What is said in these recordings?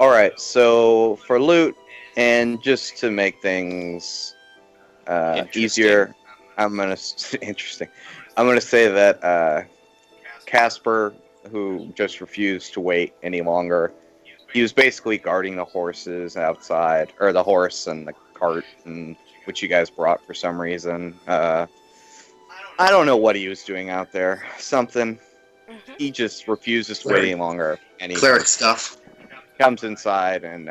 All right. So for loot, and just to make things easier, I'm gonna interesting. I'm gonna say that Casper, who just refused to wait any longer, he was basically guarding the horses outside, or the horse and the cart, and which you guys brought for some reason. I don't know what he was doing out there. Something. He just refuses to wait any longer, and he Cleric stuff. comes inside and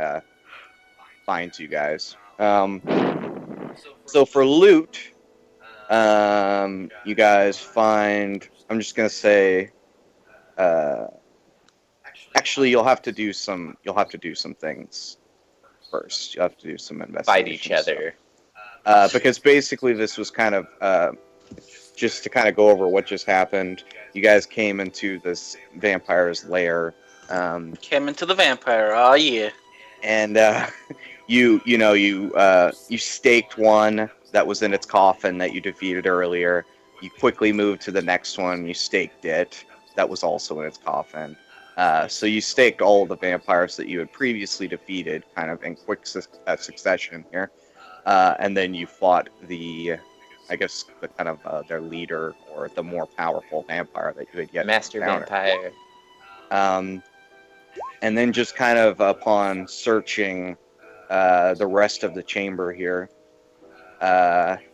finds you guys. So for loot, you guys find. I'm just gonna say. Actually, you'll have to do some. You'll have to do some things first. You have to do some investigation. Fight each other. Because basically, this was kind of just to kind of go over what just happened. You guys came into this vampire's lair. Came into the vampire. Oh yeah. And you staked one that was in its coffin that you defeated earlier. You quickly moved to the next one. You staked it. That was also in its coffin. So you staked all of the vampires that you had previously defeated, kind of in quick succession here. And then you fought the kind of their leader, or the more powerful vampire that you had yet Master Vampire. And then just kind of upon searching the rest of the chamber here,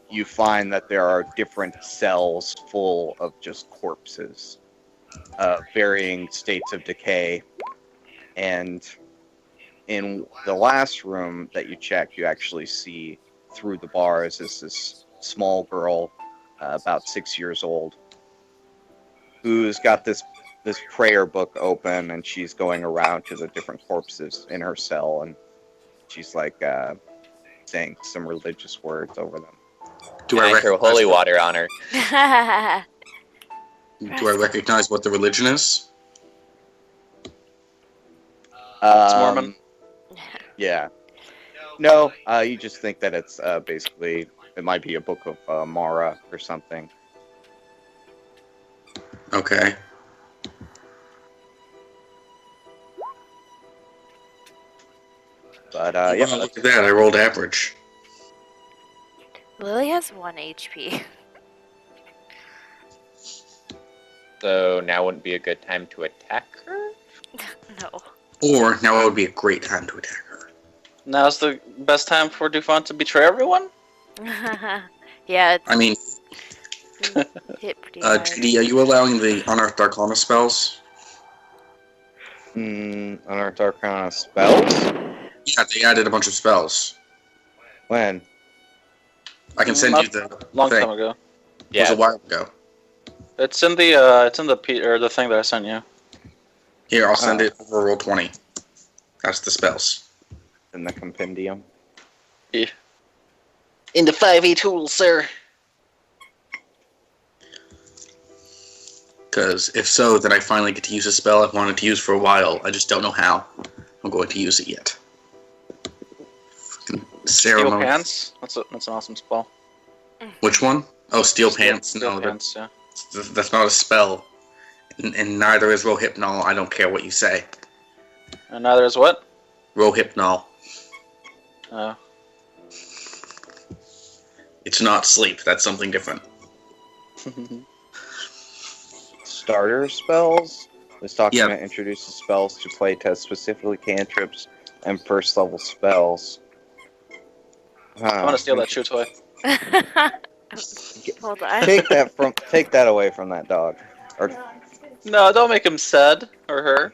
you find that there are different cells full of just corpses, varying states of decay. And in the last room that you checked, you actually see through the bars is this small girl, about 6 years old, who's got this prayer book open, and she's going around to the different corpses in her cell, and she's like saying some religious words over them. Do I throw holy water on her? Do I recognize what the religion is? It's Mormon. Yeah. No, you just think that it's basically, it might be a book of Mara or something. Okay. But yeah, look at that. I rolled average. Lily has 1 HP. So now wouldn't be a good time to attack her? No. Or now would be a great time to attack her. Now's the best time for Dufont to betray everyone? Yeah. I mean, hit pretty hard. GD, are you allowing the Unearthed Arcana spells? Unearthed Arcana spells? Yeah, they added a bunch of spells. When? I can send you the long thing. time ago. It was a while ago. It's in the thing that I sent you. Here, I'll send it over Roll20. That's the spells. In the compendium? Yeah. In the 5e tool, sir. Because if so, then I finally get to use a spell I've wanted to use for a while. I just don't know how I'm going to use it yet. Steel Pants? That's an awesome spell. Which one? Oh, Steel Pants? Steel No, Pants, yeah. That's not a spell. And neither is Rohypnol. I don't care what you say. And neither is what? Rohypnol. Oh. It's not sleep. That's something different. Starter spells? This document Yeah. introduces spells to playtest, specifically cantrips and first level spells. I'm gonna steal that shoe toy. Hold on. Take that away from that dog. Or No, don't make him sad or her.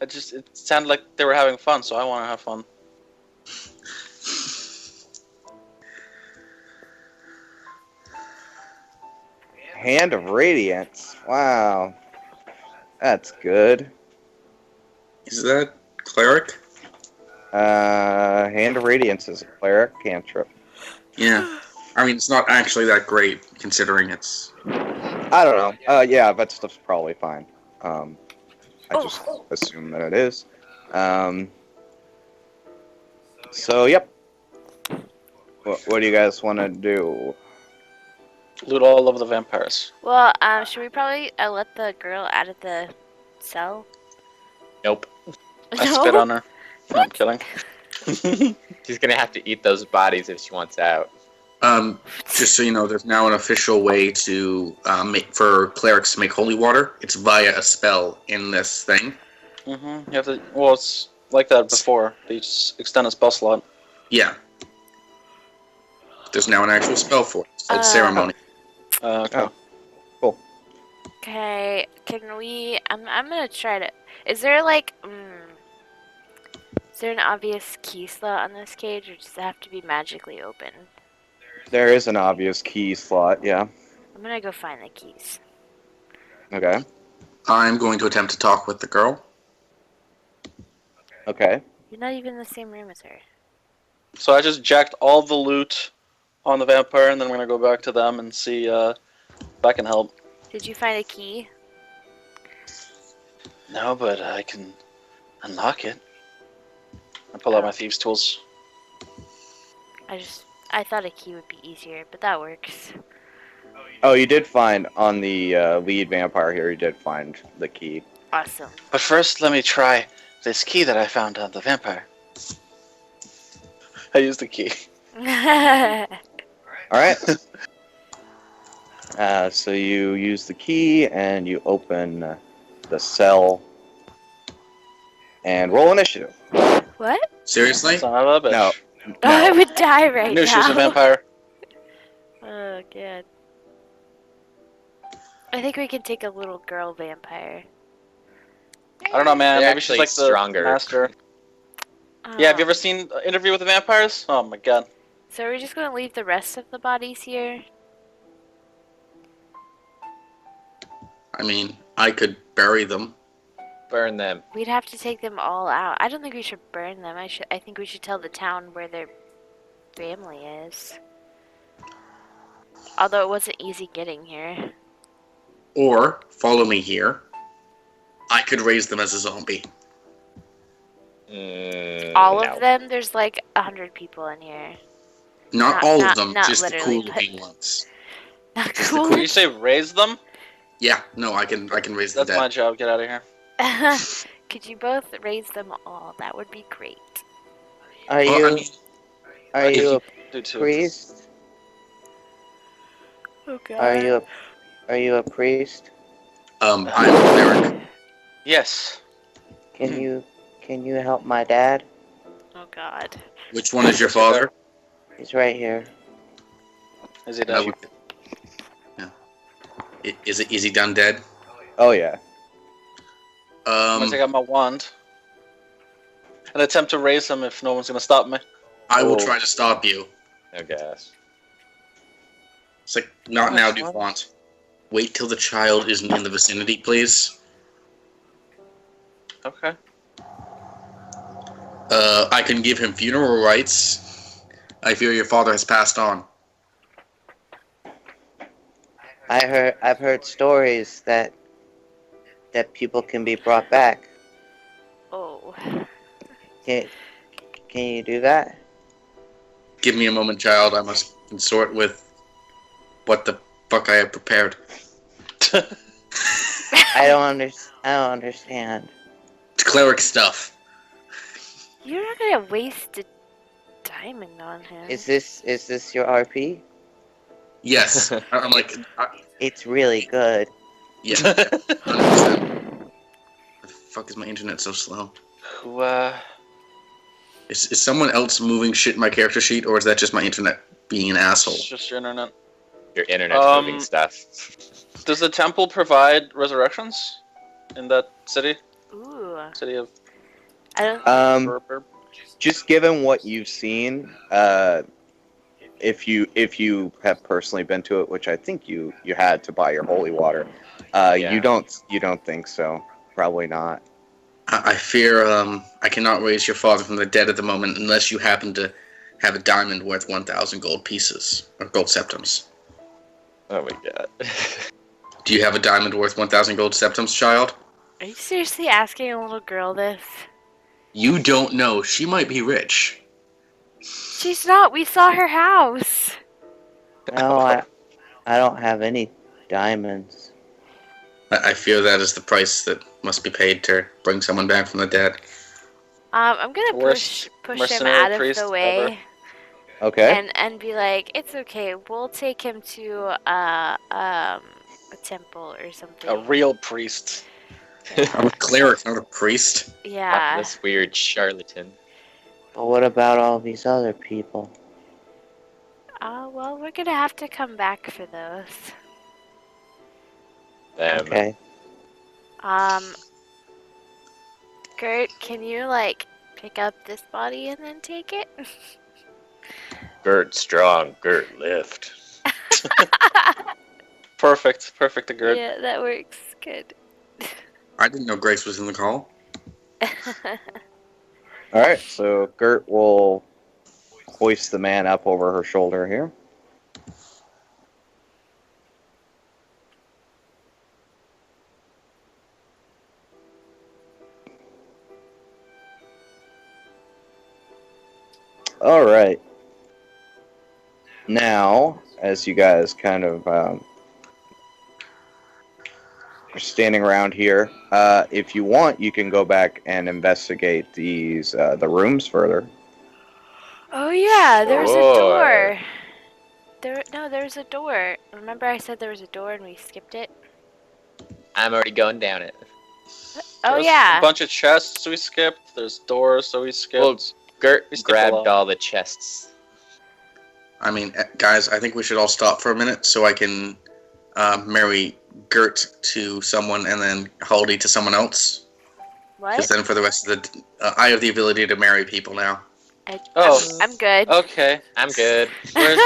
It sounded like they were having fun, so I want to have fun. Hand of Radiance. Wow. That's good. Is that cleric? Hand of Radiance is a cleric cantrip. Yeah. I mean, it's not actually that great, considering it's... I don't know. Yeah, that stuff's probably fine. I just assume that it is. So, yep. What do you guys want to do? Loot all of the vampires. Well, should we probably let the girl out of the cell? Nope. I spit on her. No, I'm kidding. She's gonna have to eat those bodies if she wants out. Just so you know, there's now an official way to for clerics to make holy water. It's via a spell in this thing. You have to. Well, it's like that before. They just extend a spell slot. Yeah. There's now an actual spell for it. It's called ceremony. Okay. Oh. Okay, can we? I'm gonna try to. Is there like, is there an obvious key slot on this cage, or does it have to be magically open? There is an obvious key slot, yeah. I'm gonna go find the keys. Okay. I'm going to attempt to talk with the girl. Okay. You're not even in the same room as her. So I just jacked all the loot on the vampire, and then I'm gonna go back to them and see if I can help. Did you find a key? No, but I can unlock it. I pull out my thieves' tools. I thought a key would be easier, but that works. Oh, you did find on the lead vampire here. You did find the key. Awesome. But first, let me try this key that I found on the vampire. I used the key. All right. So you use the key and you open the cell and roll initiative. What? Seriously? Son of a bitch. No. I would die right I knew now. she was a vampire. Oh god. I think we can take a little girl vampire. I don't know, man. They're Maybe she's actually like the stronger. master. Yeah, have you ever seen Interview with the Vampires? Oh my god. So are we just gonna leave the rest of the bodies here? I mean, I could bury them. Burn them. We'd have to take them all out. I don't think we should burn them. I think we should tell the town where their family is. Although it wasn't easy getting here. Or, follow me here. I could raise them as a zombie. All No. of them? There's like 100 people in here. Not all of them, not just the literally, cool looking ones. Not Just the cool. Did you say raise them? Yeah, no, I can raise the That's my dead. job. Get out of here. Could you both raise them all? That would be great. Are Well, you I mean, are you a Do too. priest? Oh god. Are you a priest? I'm a cleric. Yes. Can you help my dad? Oh god. Which one is your father? He's right here. Is he I dead? would- yeah. Is he done dead? Oh yeah. I'm gonna take out my wand and attempt to raise him if no one's gonna stop me. I will Oh. try to stop you. I guess. It's like, not now, Dupont. Wait till the child isn't in the vicinity, please. Okay. I can give him funeral rites. I fear your father has passed on. I've heard stories that people can be brought back. Oh. Can you do that? Give me a moment, child. I must consort with what the fuck I have prepared. I don't understand. It's cleric stuff. You're not gonna waste a diamond on him. Is this your RP? Yes. I'm like, It's really good. yeah. 100%. Why the fuck is my internet so slow? Who, Is someone else moving shit in my character sheet, or is that just my internet being an asshole? It's just your internet. Your internet's moving stuff. Does the temple provide resurrections in that city? Ooh. City of I don't. Burr? Just given what you've seen, if you have personally been to it, which I think you had to buy your holy water, Yeah. you don't think so? Probably not. I fear I cannot raise your father from the dead at the moment unless you happen to have a diamond worth 1,000 gold pieces, or gold septums. Oh my god. Do you have a diamond worth 1,000 gold septums, child? Are you seriously asking a little girl this? You don't know. She might be rich. She's not. We saw her house. No, I don't have any diamonds. I fear that is the price that must be paid to bring someone back from the dead. I'm gonna Worst push him mercenary out of priest the way Okay. and be like, it's okay. We'll take him to a temple or something. A real priest. I'm Yeah. a cleric, not a priest. Yeah. This weird charlatan. But what about all these other people? Well, we're gonna have to come back for those. Okay. Um, Gert, can you like pick up this body and then take it? Gert strong, Gert lift. Perfect to Gerd. Yeah, that works. Good. I didn't know Grace was in the call. All right. So Gert will hoist the man up over her shoulder here. All right. Now, as you guys kind of are standing around here, if you want, you can go back and investigate the rooms further. Oh yeah, there's a Sure. door. There's a door. Remember I said there was a door and we skipped it? I'm already going down it. Oh There's yeah. a bunch of chests we skipped. There's doors, so we skipped. Well, Gert We skipped a grabbed lot. all the chests. I mean, guys, I think we should all stop for a minute so I can marry Gert to someone and then Haldy to someone else. Because What? then for the rest of the... I have the ability to marry people now. I'm good. Okay. I'm good. Where's-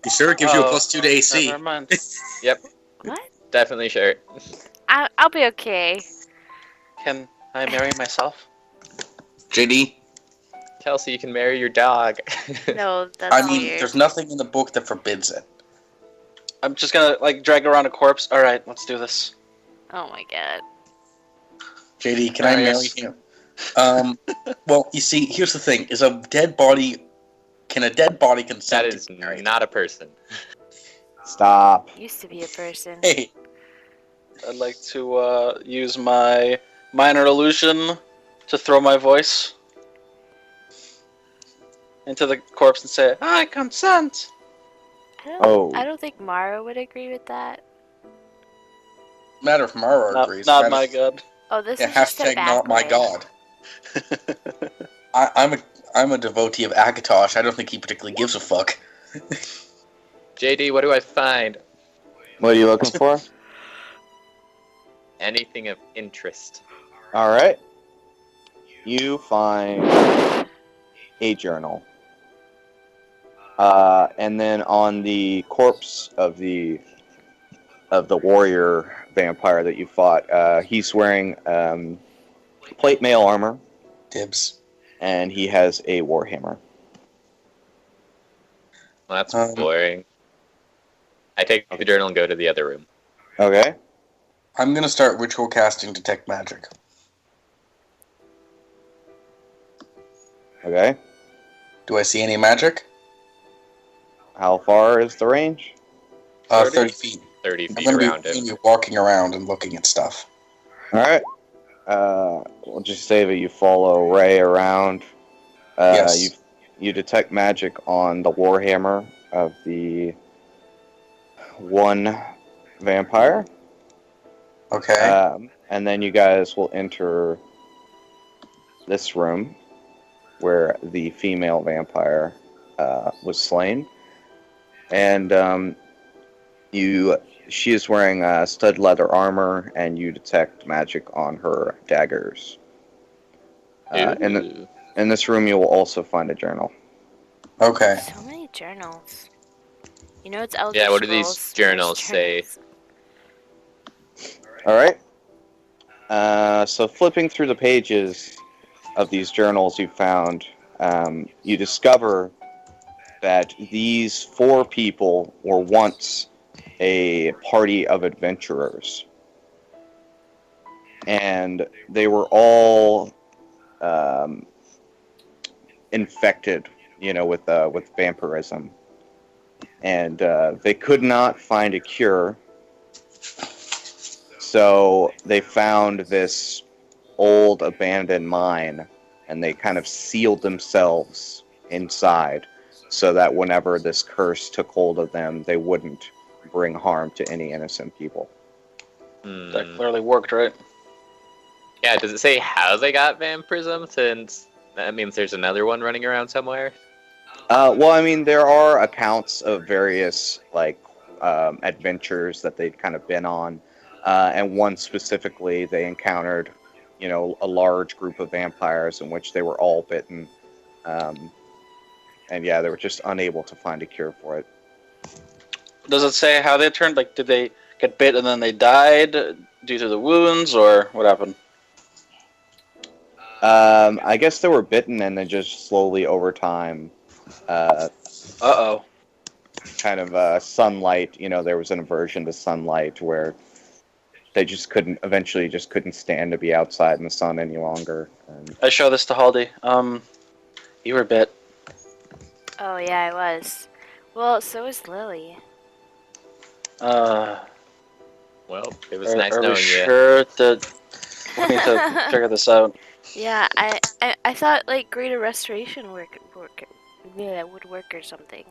You sure? It gives you a Oh, +2 to AC. Never mind. What? Definitely sure. I'll be okay. Can I marry myself? JD? Kelsey, you can marry your dog. No, that's I mean, weird. there's nothing in the book that forbids it. I'm just gonna like drag around a corpse. All right, let's do this. Oh my god. JD, can I marry Marius. him? Well, you see, here's the thing: is a dead body? Can a dead body consent That to is be married? not a person. Stop. Used to be a person. Hey, I'd like to use my minor illusion to throw my voice into the corpse and say, "I consent." Oh. I don't think Mara would agree with that. matter if Mara agrees. Not matter my if- god. Oh, this Yeah, is just a hashtag not my backlit. god. I'm a devotee of Akatosh. I don't think he particularly gives a fuck. JD, what do I find? What are you looking for? Anything of interest. All right. You find a journal. And then on the corpse of the warrior vampire that you fought, he's wearing plate mail armor, Dibs. and he has a warhammer. Well, that's Um, boring. I take the journal and go to the other room. Okay. I'm gonna start ritual casting detect magic. Okay. Do I see any magic? How far is the range? 30 feet. 30 I'm feet gonna around be him. walking around and looking at stuff. All right. We'll just say that you follow Ray around. Yes. You detect magic on the warhammer of the one vampire. Okay. And then you guys will enter this room where the female vampire was slain. And she is wearing stud leather armor, and you detect magic on her daggers. Ooh. In this room, you will also find a journal. Okay. So many journals. You know it's Elder Yeah, what do these Scrolls, journals there's say? journals. All right. So flipping through the pages of these journals you found, you discover that these 4 people were once a party of adventurers, and they were all infected, with vampirism, and they could not find a cure. So they found this old abandoned mine, and they kind of sealed themselves inside so that whenever this curse took hold of them, they wouldn't bring harm to any innocent people. That Hmm. clearly worked, right? Yeah, does it say how they got vampirism? Since that means there's another one running around somewhere. Well, I mean, there are accounts of various adventures that they'd kind of been on, and one specifically, they encountered, a large group of vampires in which they were all bitten, and yeah, they were just unable to find a cure for it. Does it say how they turned? Like, did they get bit and then they died due to the wounds, or what happened? I guess they were bitten, and then just slowly over time, Uh-oh. kind of sunlight. There was an aversion to sunlight where they eventually just couldn't stand to be outside in the sun any longer. And I show this to Haldy. You were bit. Oh yeah, I was. Well, so was Lily. Are, Well, it was nice are we knowing you. sure that we need to figure this out? Yeah, I thought like greater restoration would work or something.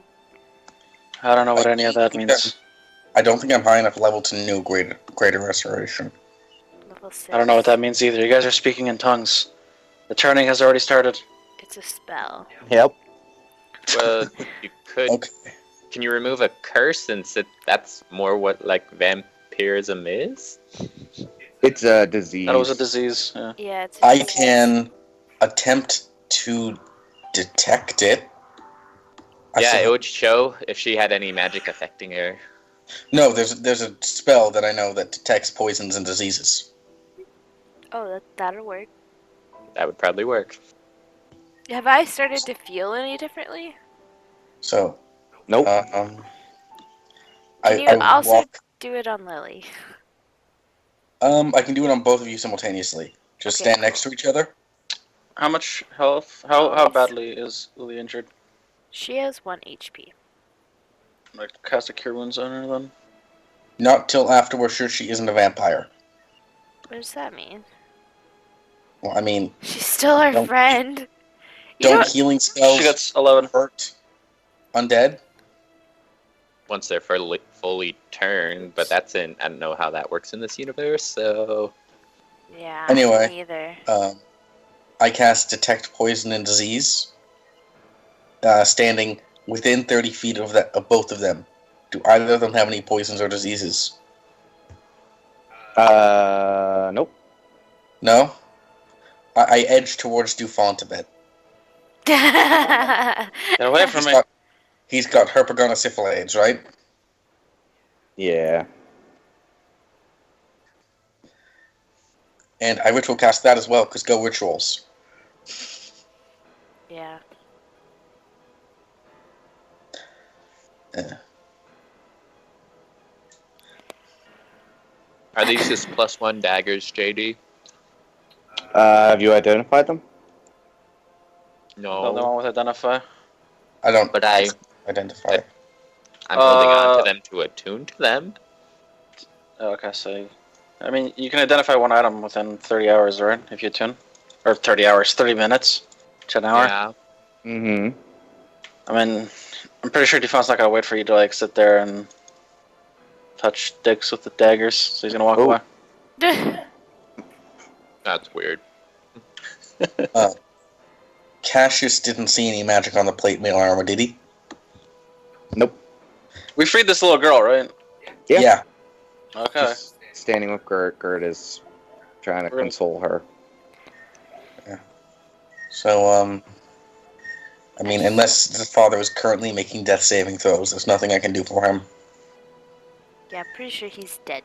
I don't know what any of that means. I don't think I'm high enough level to know greater restoration. Level 6. I don't know what that means either. You guys are speaking in tongues. The turning has already started. It's a spell. Yep. Well, you could. Okay. Can you remove a curse since that's more what like vampirism is? It's a disease. That was a disease. Yeah. Yeah, it's. I can attempt to detect it. Yeah, it would show if she had any magic affecting her. No, there's a spell that I know that detects poisons and diseases. Oh, that'll work. That would probably work. Have I started to feel any differently? So, Nope. Can I you also walk. do it on Lily? I can do it on both of you simultaneously. Just Okay, stand next to each other. How much health? How badly is Lily injured? She has 1 HP. Like cast a cure wounds on her then? Not till after we're sure she isn't a vampire. What does that mean? Well, I mean, She's still our Don't- friend. You don't don't. healing spells She gets 11. hurt undead? Once they're fully turned, but that's in. I don't know how that works in this universe, so. Yeah. Anyway. Me either. I cast Detect Poison and Disease, standing within 30 feet of both of them. Do either of them have any poisons or diseases? Nope. No? I edge towards Dufont a bit. Get away from me. He's got herpagonosyphilades, right? Yeah. And I ritual cast that as well, because go rituals. Yeah. Are these just +1 daggers, JD? Have you identified them? The No, one with identify. I don't but I'm identify. holding on to them to attune to them. Oh, okay, so I mean, you can identify one item within 30 hours, right? If you tune, or 30 hours, 30 minutes to an hour. Yeah. Mm-hmm. I mean, I'm pretty sure Defont's not gonna wait for you to like sit there and touch dicks with the daggers, so he's gonna walk Oh. away. That's weird. Cassius didn't see any magic on the plate mail armor, did he? Nope. We freed this little girl, right? Yeah. Okay. Just standing with Gert. Gert is trying to We're gonna- console her. So, I mean, unless the father is currently making death saving throws, there's nothing I can do for him. Yeah, pretty sure he's dead.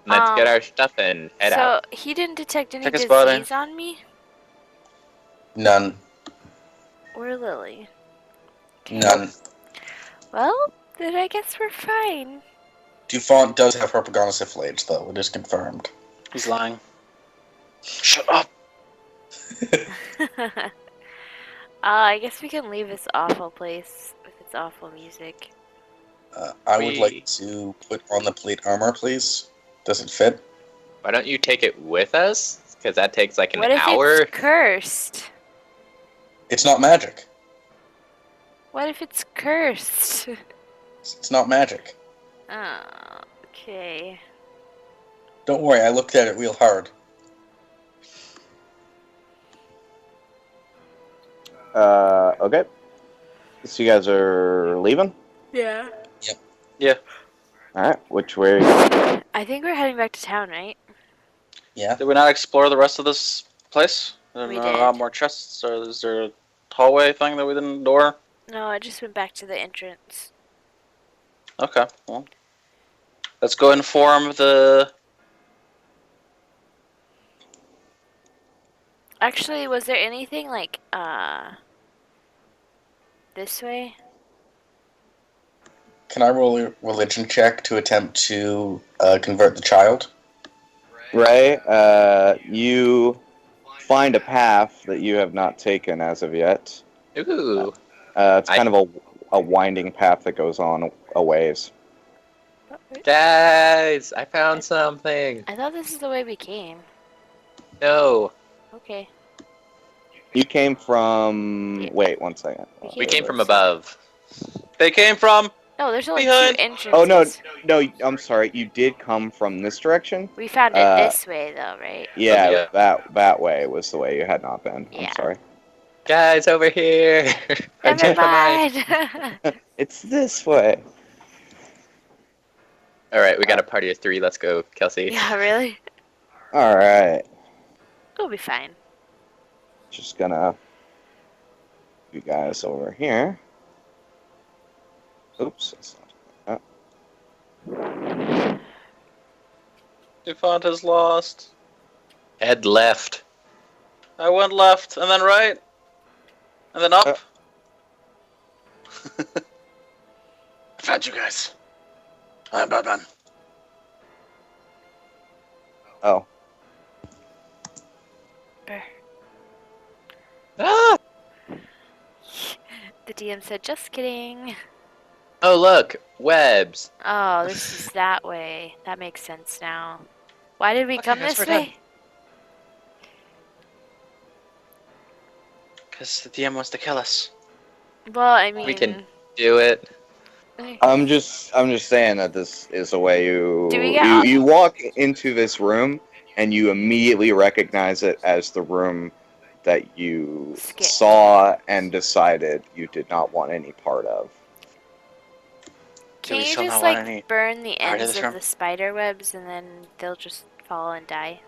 Let's get our stuff and head out. So he didn't detect any Check his body. disease on me None. or Lily. None. Well, then I guess we're fine. Dufont does have herpagonosyphilades, though. It is confirmed. He's lying. Shut up. I guess we can leave this awful place with its awful music. I would We- like to put on the plate armor, please. Does it fit? Why don't you take it with us? Because that takes like an What if hour. it's cursed? It's not magic. What if it's cursed? It's not magic. Oh, okay. Don't worry, I looked at it real hard. Okay. So you guys are leaving? Yeah. Alright, which way are you going? I think we're heading back to town, right? Yeah. Did we not explore the rest of this place? There We are a lot did. more chests, or is there a hallway thing that we didn't door? No, I just went back to the entrance. Okay, well. Let's go inform the... Actually, was there anything like, this way? Can I roll a religion check to attempt to convert the child? Right. You find a path that you have not taken as of yet. Ooh. It's kind of a winding path that goes on a ways. Guys, I found something. I thought this is the way we came. No. Okay. You came from... Yeah. Wait, one second. We came from above. They came from... No, there's only Behind. 2 entrances. Oh, no, I'm sorry. You did come from this direction? We found it this way, though, right? Yeah, Yeah. that way was the way you had not been. Yeah. I'm sorry. Guys, over here. I Never changed my mind. mind. It's this way. All right, we got a party of 3. Let's go, Kelsey. Yeah, really? Alright. We'll be fine. Just gonna... You guys over here. Oops. That's not... Dufont is lost. Head left. I went left, and then right. And then up. I found you guys. I'm Batman. Oh. Ah! The DM said, just kidding. Oh, look. Webs. Oh, this is that way. That makes sense now. Why did we Okay, come guys, this we're done. way? Because the DM wants to kill us. Well, I mean... We can do it. I'm just saying that this is the way Do we get you walk into this room and you immediately recognize it as the room that you Skip. saw and decided you did not want any part of. Do Can we you still just, not want like, any burn the part of ends this of room? the spider webs and then they'll just fall and die?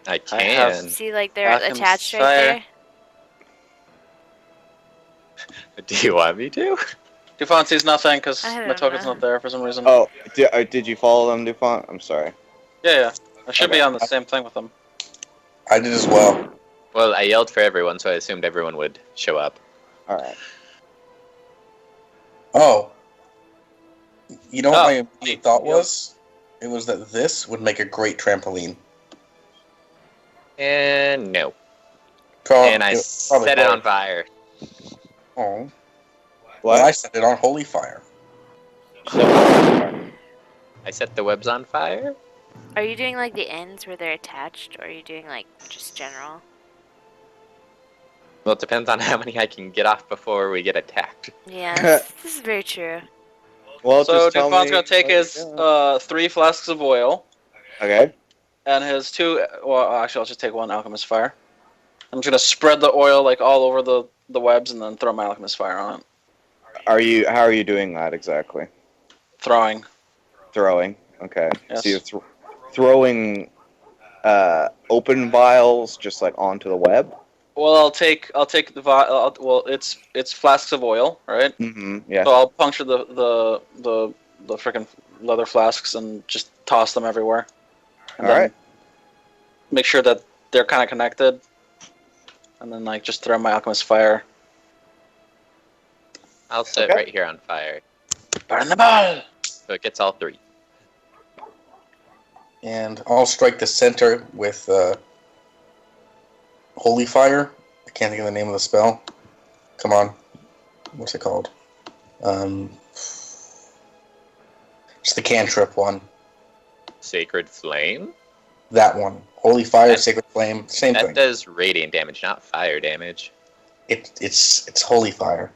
I I have- can. See, like, they're Alchemist attached right fire. there? Do you want me to? Dufont sees nothing because I my don't token's know. not there for some reason. Oh, did you follow them, Dupont? I'm sorry. Yeah. I should be Okay. on the same thing with them. I did as well. Well, I yelled for everyone, so I assumed everyone would show up. Alright. Oh. You know what my Oh, immediate thought was? It was that this would make a great trampoline. And no. Probably And I set it on fire. Oh. What? Well, I set it on holy fire. I set the webs on fire. Are you doing, like, the ends where they're attached, or are you doing, like, just general? Well, it depends on how many I can get off before we get attacked. Yeah, this is very true. Well, So just tell Dufont's me gonna take what his you're doing. 3 flasks of oil Okay. and his 2. Well, actually, I'll just take 1 alchemist fire. I'm just gonna spread the oil like all over the webs and then throw my alchemist fire on it. How are you doing that exactly? Throwing. Throwing. Okay. Yes. So you're throwing open vials just like onto the web? Well, I'll take the well, it's flasks of oil, right? Mm-hmm. Yeah. So I'll puncture the freaking leather flasks and just toss them everywhere. And All then right. Make sure that they're kind of connected, and then like just throw my alchemist fire. I'll set Okay. it right here on fire, Burn the ball. so it gets all 3. And I'll strike the center with holy fire. I can't think of the name of the spell. Come on. What's it called? It's the cantrip one. Sacred Flame? That one. Holy Fire, That- Sacred Flame, same That thing. does radiant damage, not fire damage. It's Holy Fire.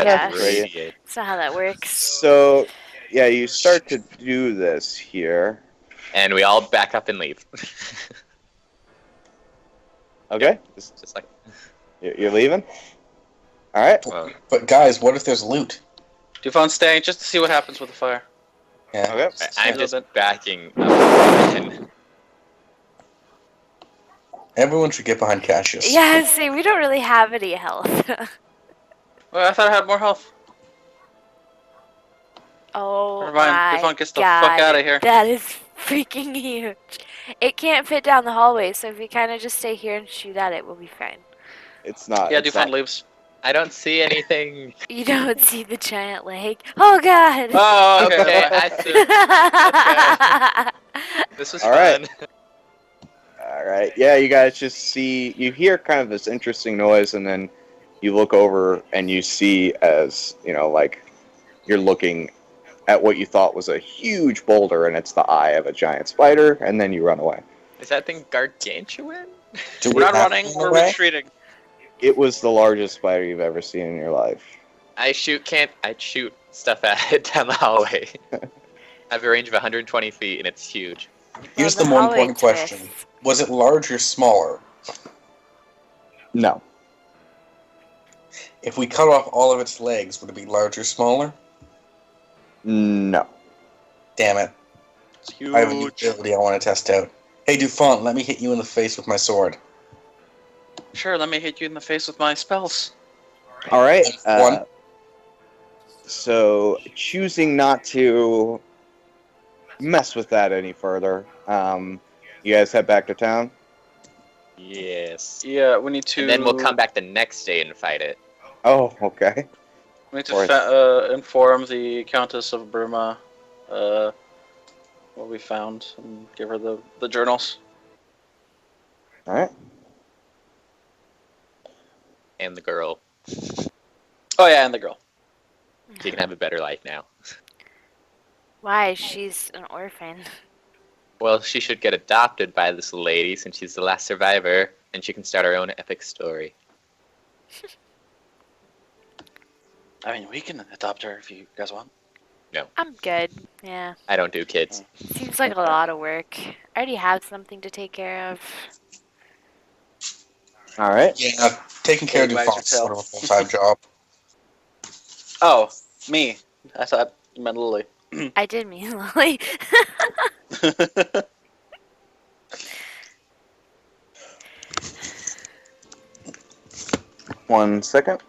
Yeah, Radiant. that's not how that works. So, yeah, you start to do this here. And we all back up and leave. Okay, Just like, you're leaving. All right. well, But guys, what if there's loot? Dufon staying just to see what happens with the fire. Yeah. Okay. I'm a just little bit. backing up. And Everyone should get behind Cassius. Yeah, see, we don't really have any health. Well, I thought I had more health. Oh Never mind. my Dufon gets the god, fuck out of here. that is freaking huge. It can't fit down the hallway, so if we kind of just stay here and shoot at it, we'll be fine. It's not. Yeah, it's Dufon not- leaves. I don't see anything. You don't see the giant leg. Oh god. Oh, okay. Okay, bye. This was All fun. right. All right. Yeah, you guys just see. You hear kind of this interesting noise, and then you look over and you see, as you know, like you're looking at what you thought was a huge boulder, and it's the eye of a giant spider, and then you run away. Is that thing gargantuan? Do We're we not have running, to run we're away? retreating. It was the largest spider you've ever seen in your life. I shoot stuff at it down the hallway. I have a range of 120 feet and it's huge. Here's Well, the more hallway important question. twists. Was it large or smaller? No. If we cut off all of its legs, would it be larger or smaller? No. Damn it. It's huge. I have a new ability I want to test out. Hey, Dufont, let me hit you in the face with my sword. Sure, let me hit you in the face with my spells. All right. One. So choosing not to mess with that any further. You guys head back to town. Yes. Yeah, we need to. And then we'll come back the next day and fight it. Oh, okay. We need Or- to inform the Countess of Bruma what we found and give her the journals. All right. And the girl. Oh yeah, and the girl. She can have a better life now. Why? She's an orphan. Well, she should get adopted by this lady since she's the last survivor, and she can start her own epic story. I mean, we can adopt her if you guys want. I'm good. Yeah. I don't do kids. Seems like a lot of work. I already have something to take care of. All right. Yeah, taking care of Hey, wag Dufont's your sort of tail. a full-time job. Oh, me. I thought you meant Lily. I did mean Lily. One second.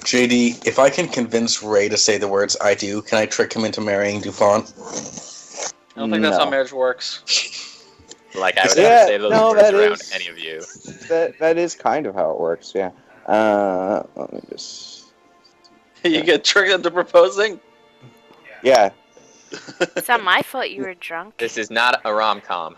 JD, if I can convince Ray to say the words "I do," can I trick him into marrying Dufont? I don't think that's No. how marriage works. Like, I would Yeah, have to say those no, words that around is- any of you. That is kind of how it works. Yeah. Let me just. You get tricked into proposing? Yeah. It's not my fault you were drunk. This is not a rom-com.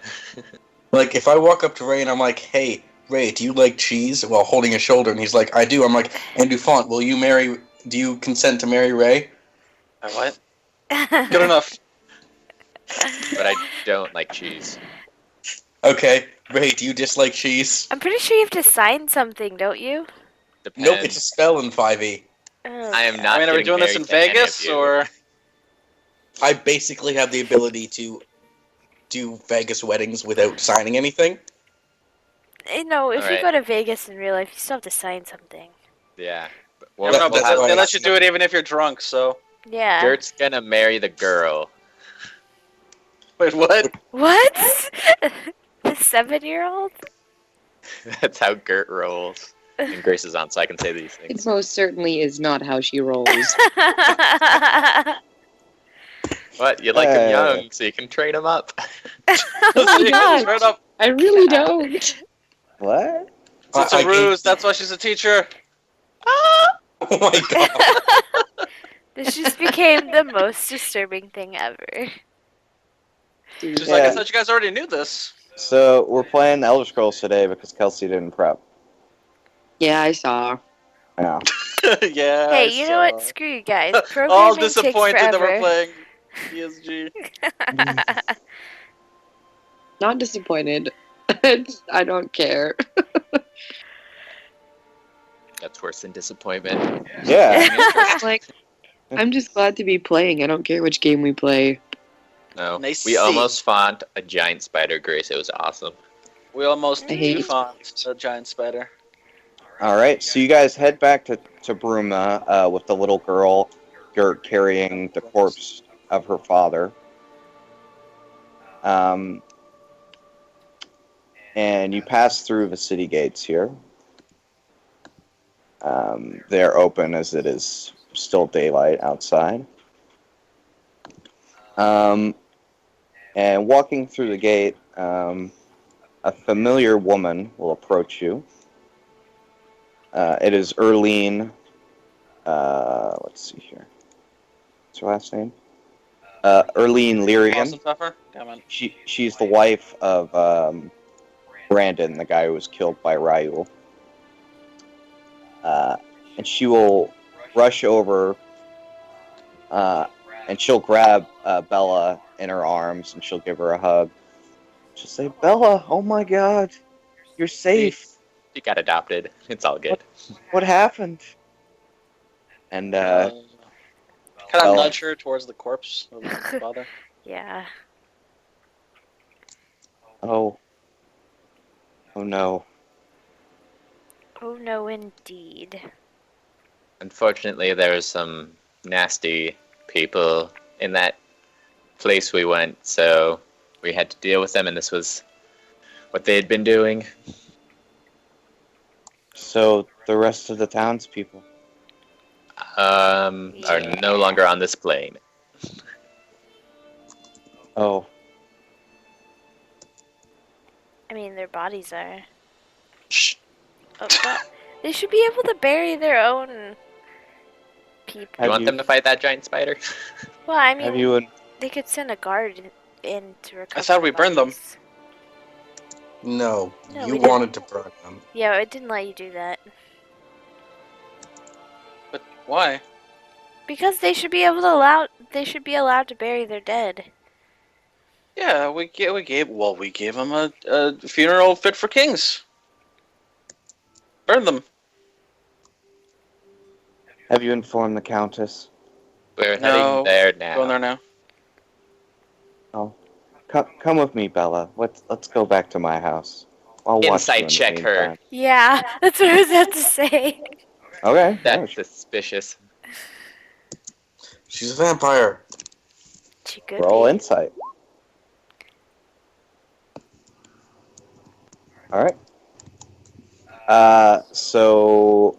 Like, if I walk up to Ray and I'm like, "Hey, Ray, do you like cheese?" while holding his shoulder, and he's like, "I do." I'm like, "And Dufont, will you marry? Do you consent to marry Ray?" What? Good enough. But I don't like cheese. Okay, Ray, do you dislike cheese? I'm pretty sure you have to sign something, don't you? Depends. Nope, it's a spell in 5e. Oh, I am God. not I mean, are we getting doing this in married to any of Vegas you. or? I basically have the ability to do Vegas weddings without signing anything. No, if you Alright. go to Vegas in real life, you still have to sign something. Yeah. I We'll, don't know, that's but why they I- let you do it even if you're drunk. So Yeah. Dirt's gonna marry the girl. wait, what? What? The 7-year-old? That's how Gert rolls. And Grace is on, so I can say these It things. most certainly is not how she rolls. What? You like him young, so you can train him up. my God. Straight up. I really don't. What? It's a ruse. That's why she's a teacher. Oh my god. This just became the most disturbing thing ever. She's like, I Yeah. thought you guys already knew this. So we're playing the Elder Scrolls today because Kelsey didn't prep. Yeah, I saw. I know. Yeah. Hey, I you know what? saw. Screw you guys. All Programming takes disappointed that we're forever. playing PSG. Not disappointed. I don't care. That's worse than disappointment. Yeah. Like, I'm just glad to be playing. I don't care which game we play. No, Nice we see. almost fought a giant spider, Grace. It was awesome. We almost I hate found a giant spider. All right, so you guys head back to Bruma with the little girl Gert carrying the corpse of her father. And you pass through the city gates here. They are open as it is still daylight outside. And walking through the gate, a familiar woman will approach you. It is Erlene. Let's see here. What's her last name? Erlene Lyrian. Awesome pepper. Come on. She's the wife of Brandon, the guy who was killed by Ryu. And she will rush over, and she'll grab Bella in her arms, and she'll give her a hug. She'll say, "Bella, oh my God, you're safe. You got adopted. It's all good. What happened?" And Kind of Bella- nudge her towards the corpse of her father. Yeah. oh no. Oh no, indeed. Unfortunately, there was some nasty people in that place we went, so we had to deal with them, and this was what they had been doing. So the rest of the townspeople. Are no longer on this plane. Oh, I mean, their bodies are. Shh. Oh, but they should be able to bury their own people. You Have want you- them to fight that giant spider? Well, I have mean, you they could send a guard in to recover. thought we the burned them. bodies. No, No, you we didn't. wanted to burn them. Yeah, it didn't let you do that. But why? Because they should be able to allow. They should be allowed to bury their dead. Yeah, we gave them a funeral fit for kings. Burn them. have you informed the Countess? We're No, heading there now. Going there now. Oh, come with me, Bella. Let's go back to my house. I'll watch Insight you in the check her. meantime. Yeah, that's what I was about to say. Okay. That's yeah, suspicious. She's a vampire. She could roll be. insight. All right. So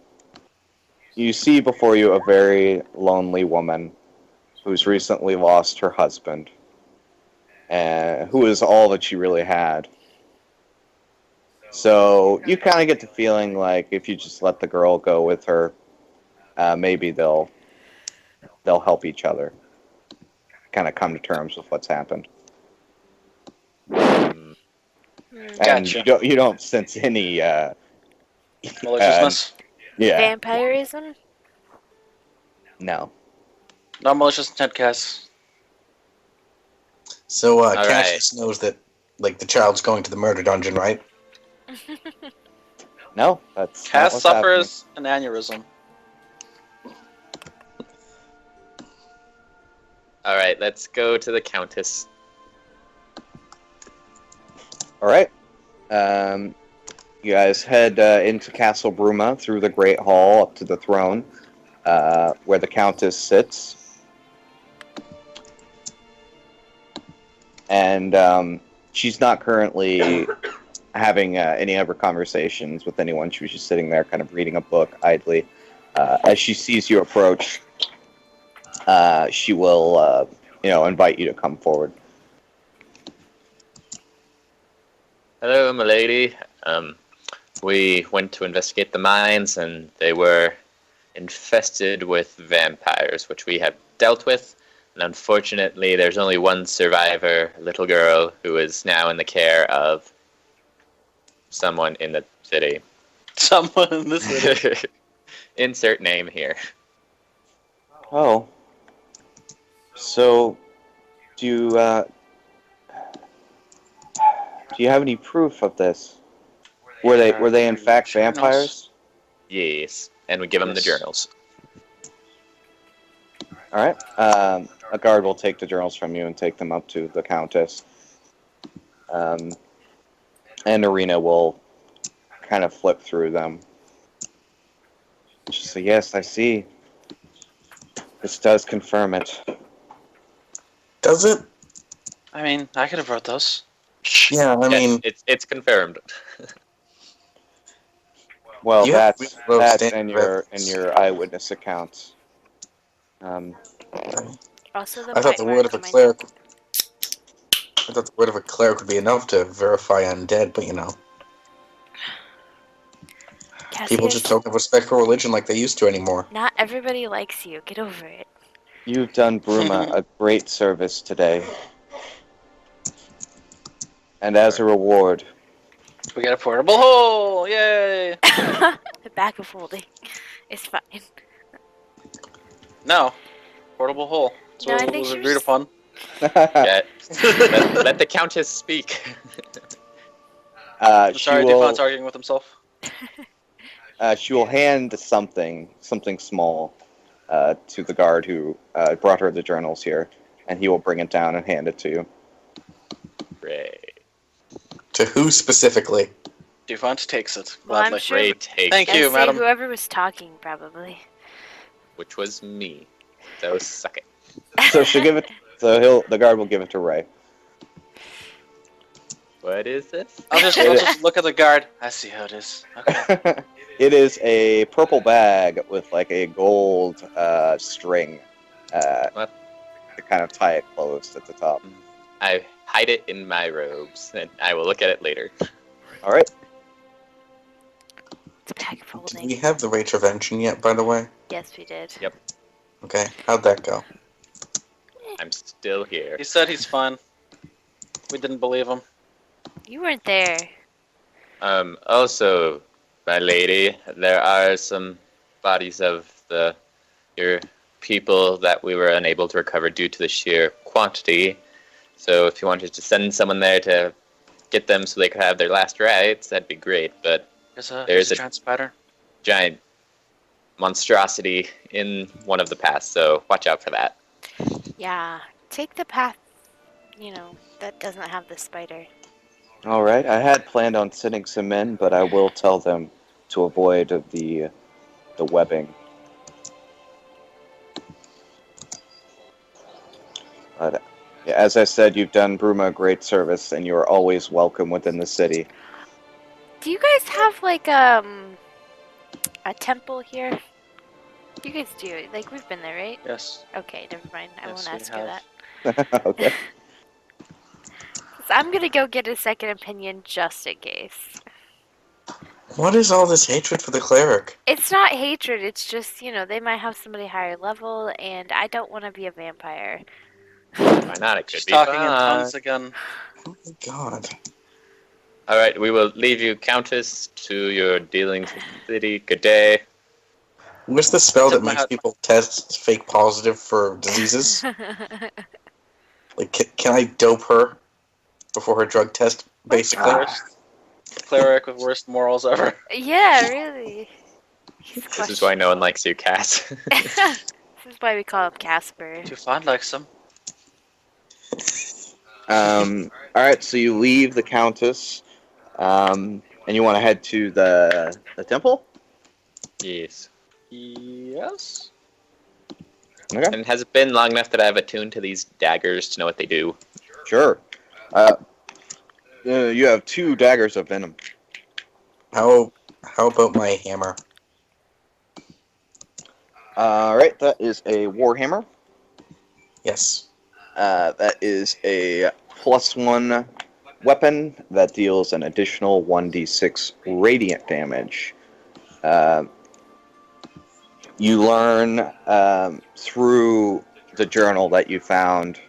you see before you a very lonely woman who's recently lost her husband, and who is all that she really had. So you kind of get the feeling like if you just let the girl go with her, maybe they'll help each other, kind of come to terms with what's happened. Mm, And Gotcha. you don't sense any Maliciousness. yeah, Vampirism? no. No malicious intent, Cass. So All Cassius knows that like the child's going to the murder dungeon, right? No, that's not Cass what's suffers an aneurysm. all right, let's go to the Countess. happening. All right. You guys head into Castle Bruma through the Great Hall up to the throne, where the Countess sits. And she's not currently having any other conversations with anyone. She was just sitting there kind of reading a book idly. As she sees you approach, she will invite you to come forward. Hello, milady. We went to investigate the mines, and they were infested with vampires, which we have dealt with. And unfortunately, there's only one survivor, a little girl, who is now in the care of someone in the city. Someone in this city. Insert name here. Oh. So, do you have any proof of this? Were they in fact Journals. vampires? Yes, and we give him the Yes. journals. All right. A guard will take the journals from you and take them up to the Countess. And Arena will kind of flip through them. She'll say, "Yes, I see. This does confirm it." Does it? I mean, I could have wrote those. Yeah, I mean, it's confirmed. Well, You have that's real in standard your eyewitness accounts. Also, the I thought bite the mark word of a on my cleric. neck. I thought the word of a cleric would be enough to verify undead, but you know, people just Cassius, don't have respect for religion like they used to anymore. not everybody likes you. Get over it. You've done Bruma a great service today. And as a reward, We got a portable hole! Yay! The back of holding. It's fine. No. Portable hole. That's No, I what think was she agreed was- upon. Yeah. let the Countess speak. I'm she sorry, will Dufont's arguing with himself. she will hand something small to the guard who brought her the journals here, and he will bring it down and hand it to you. Great. To who specifically? Dufont takes it. Well, I'm Gladly. sure- Great take, Thank I you, say madam. whoever was talking, probably. which was me. So suck it. So she'll give it. So the guard will give it to Ray. What is this? I'll just look at the guard. I see how it is. Okay. It is a purple bag with like a gold string What? to kind of tie it closed at the top. I hide it in my robes, and I will look at it later. All right. It's a bag of Did holding. we have the Intervention yet, by the way? Yes, we did. Yep. Okay, how'd that go? I'm still here. He said he's fine. We didn't believe him. You weren't there. Also, my lady, there are some bodies of your people that we were unable to recover due to the sheer quantity. So if you wanted to send someone there to get them so they could have their last rites, that'd be great. But There's a giant spider. giant monstrosity in one of the paths, so watch out for that. Yeah. Take the path, that doesn't have the spider. All right. I had planned on sending some men, but I will tell them to avoid the webbing. But yeah, as I said, you've done Bruma a great service, and you are always welcome within the city. Do you guys have, like, a temple here? You guys do. Like, we've been there, right? Yes. Okay, never mind. I Yes, won't we ask her have. that. Okay. 'Cause I'm gonna go get a second opinion just in case. What is all this hatred for the cleric? It's not hatred, it's just, they might have somebody higher level, and I don't want to be a vampire. Why not? It could She's be talking in fun. tongues again. Oh my god. All right, we will leave you, Countess, to your dealings with the city. Good day. What's the spell Tip that my makes hat. people test fake positive for diseases? Like, can I dope her before her drug test, basically? Worst cleric with worst morals ever. Yeah, really. This is why no one likes you, Cass. This is why we call him Casper. Dufont likes him. All right. So you leave the Countess, and you want to head to the temple. Yes. Yes. Okay. And has it been long enough that I've attuned to these daggers to know what they do? Sure. You have 2 daggers of venom. How about my hammer? All right. That is a warhammer. Yes. That is a +1 weapon that deals an additional 1d6 radiant damage. You learn through the journal that you found,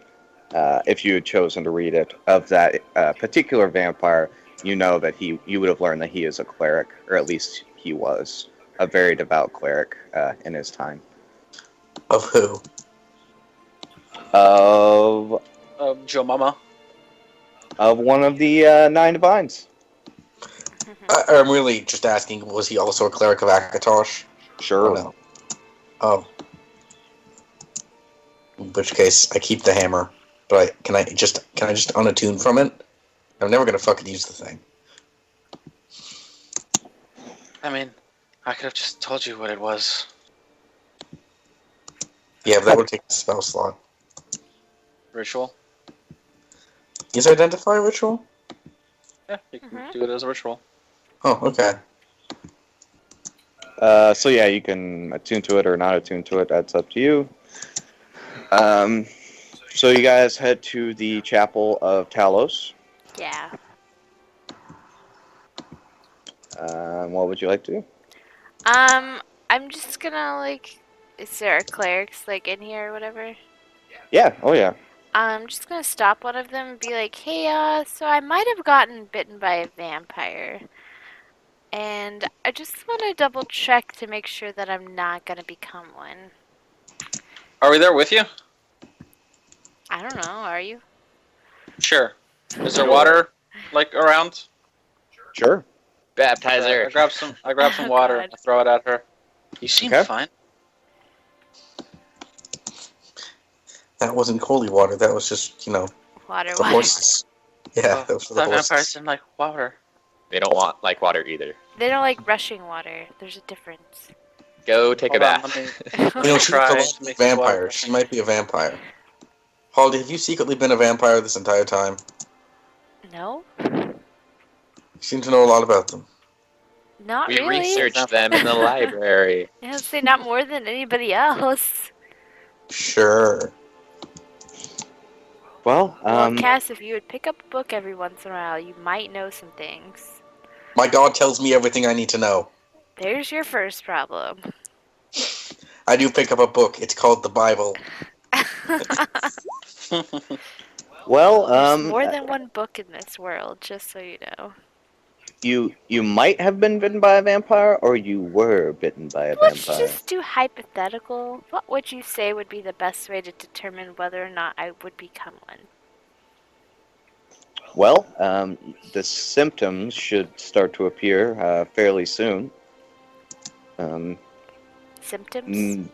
if you had chosen to read it, of that particular vampire. You know that you would have learned that he is a cleric, or at least he was. a very devout cleric in his time. Of who? Of Joe Mama. one of the 9 divines. I'm really just asking, was he also a cleric of Akatosh? Sure. Oh, no. Oh. In which case, I keep the hammer. But can I just unattune from it? I'm never gonna fucking use the thing. I mean, I could have just told you what it was. Yeah, but that would take a spell slot. Ritual. Is identify ritual? Yeah, you can do it as a ritual. Oh, okay. So yeah, you can attune to it or not attune to it. That's up to you. So you guys head to the Chapel of Talos. Yeah. What would you like to do? I'm just gonna like, is there clerics like in here or whatever? Yeah. Oh yeah. I'm just gonna stop one of them and be like, hey, so I might have gotten bitten by a vampire. And I just want to double check to make sure that I'm not gonna become one. Are we there with you? I don't know, are you? Sure. Is there Sure. water like around? Sure. Baptizer. I grab some Oh, water God. and I throw it at her. You seem Okay. fine. That wasn't holy water. That was just, Water, the water. horses. Yeah, Oh, that was for the the vampires horses. didn't like water. They don't want like water either. They don't like rushing water. There's a difference. Go take Hold a on, bath. She Try looks to a make these water vampire. She rushing. might be a vampire. Holly, have you secretly been a vampire this entire time? No? You seem to know a lot about them. Not We really. researched them in the library. I would say not more than anybody else. Sure. Well, Well, Cass, if you would pick up a book every once in a while, you might know some things. My god tells me everything I need to know. There's your first problem. I do pick up a book. It's called the Bible. well, There's more than one book in this world, just so you know. you might have been bitten by a vampire, or you were bitten by a Let's vampire. just do hypothetical. What would you say would be the best way to determine whether or not I would become one? Well, the symptoms should start to appear fairly soon. Symptoms?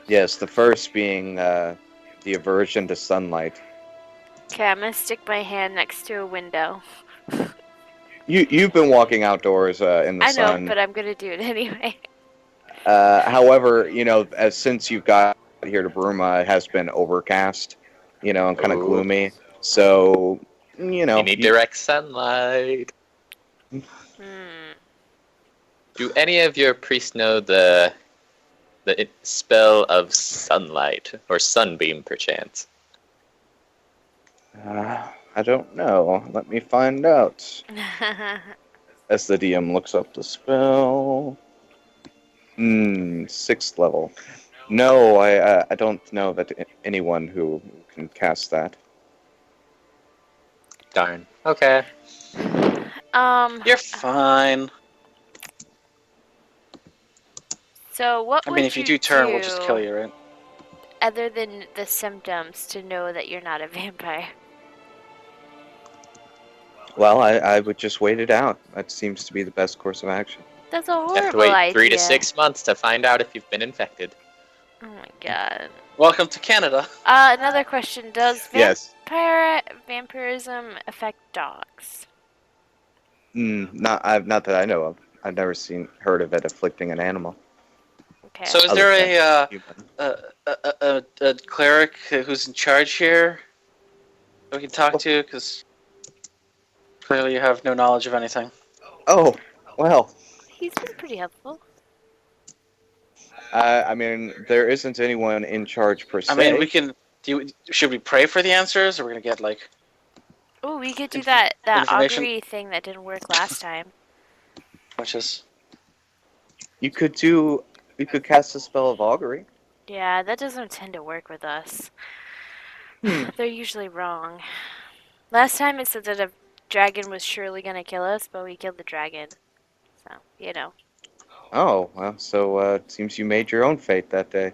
Yes, the first being the aversion to sunlight. Okay, I'm gonna stick my hand next to a window. You've been walking outdoors in the I know, sun. but I'm gonna do it anyway. However, since you got here to Bruma, it has been overcast, and kind of Ooh. gloomy. So, You need direct sunlight. Hmm. Do any of your priests know the spell of sunlight or sunbeam, perchance? I don't know. Let me find out. As the DM looks up the spell. 6th level. No, I don't know that anyone who can cast that. Darn. Okay. You're fine. So what I would mean, if you do turn, we'll just kill you, right? other than the symptoms to know that you're not a vampire? Well, I would just wait it out. That seems to be the best course of action. That's a You have to horrible wait idea. 3 to 6 months to find out if you've been infected. Oh my god. Welcome to Canada. Another question. Does Yes. vampirism affect dogs? Not that I know of. I've never heard of it afflicting an animal. Okay. So is Other there than a cleric who's in charge here that we can talk to? Because clearly you have no knowledge of anything. Oh, well. He's been pretty helpful. I mean, there isn't anyone in charge per se. I mean, we can. Should we pray for the answers, or we're gonna get like? Oh, we could do that information? augury thing that didn't work last time. Which is You could cast a spell of augury. Yeah, that doesn't tend to work with us. They're usually wrong. Last time it said that a dragon was surely gonna kill us, but we killed the dragon. So, Oh, well, so it seems you made your own fate that day.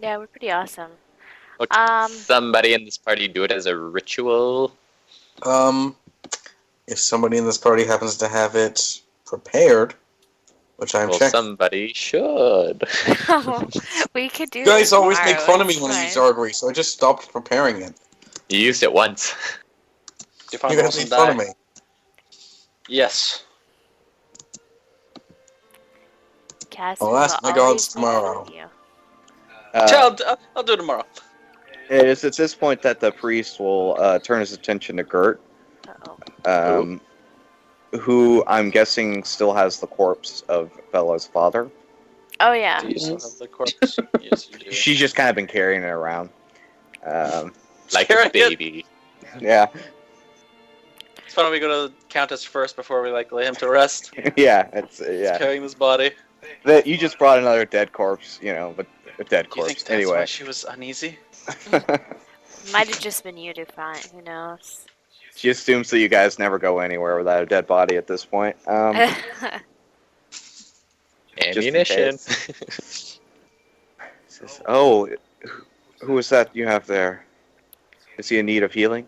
Yeah, we're pretty awesome. Look, Um, somebody in this party do it as a ritual. If somebody in this party happens to have it prepared, which I'm Well, checking. somebody should. we could do You guys it always make tomorrow, fun of me it's when I fine. use augury, so I just stopped preparing it. You used it once. You guys make fun of me. Yes. Casper I'll ask will my always gods be good tomorrow. with you. I'll do it tomorrow. It is at this point that the priest will turn his attention to Gert, Uh-oh. who I'm guessing still has the corpse of Bella's father. Oh, yeah. Do you still Yes. have the corpse? Yes, you do. She's just kind of been carrying it around. Like Carrying a it? baby. Yeah, It's fun when we go to the Countess first before we lay him to rest. yeah, it's He's yeah. carrying this body. That you just brought another dead corpse, but a dead Do you think corpse that's anyway. why she was uneasy? Might have just been you, Dupont. Who knows? She assumes that you guys never go anywhere without a dead body at this point. Ammunition. Says, oh, who is that you have there? Is he in need of healing?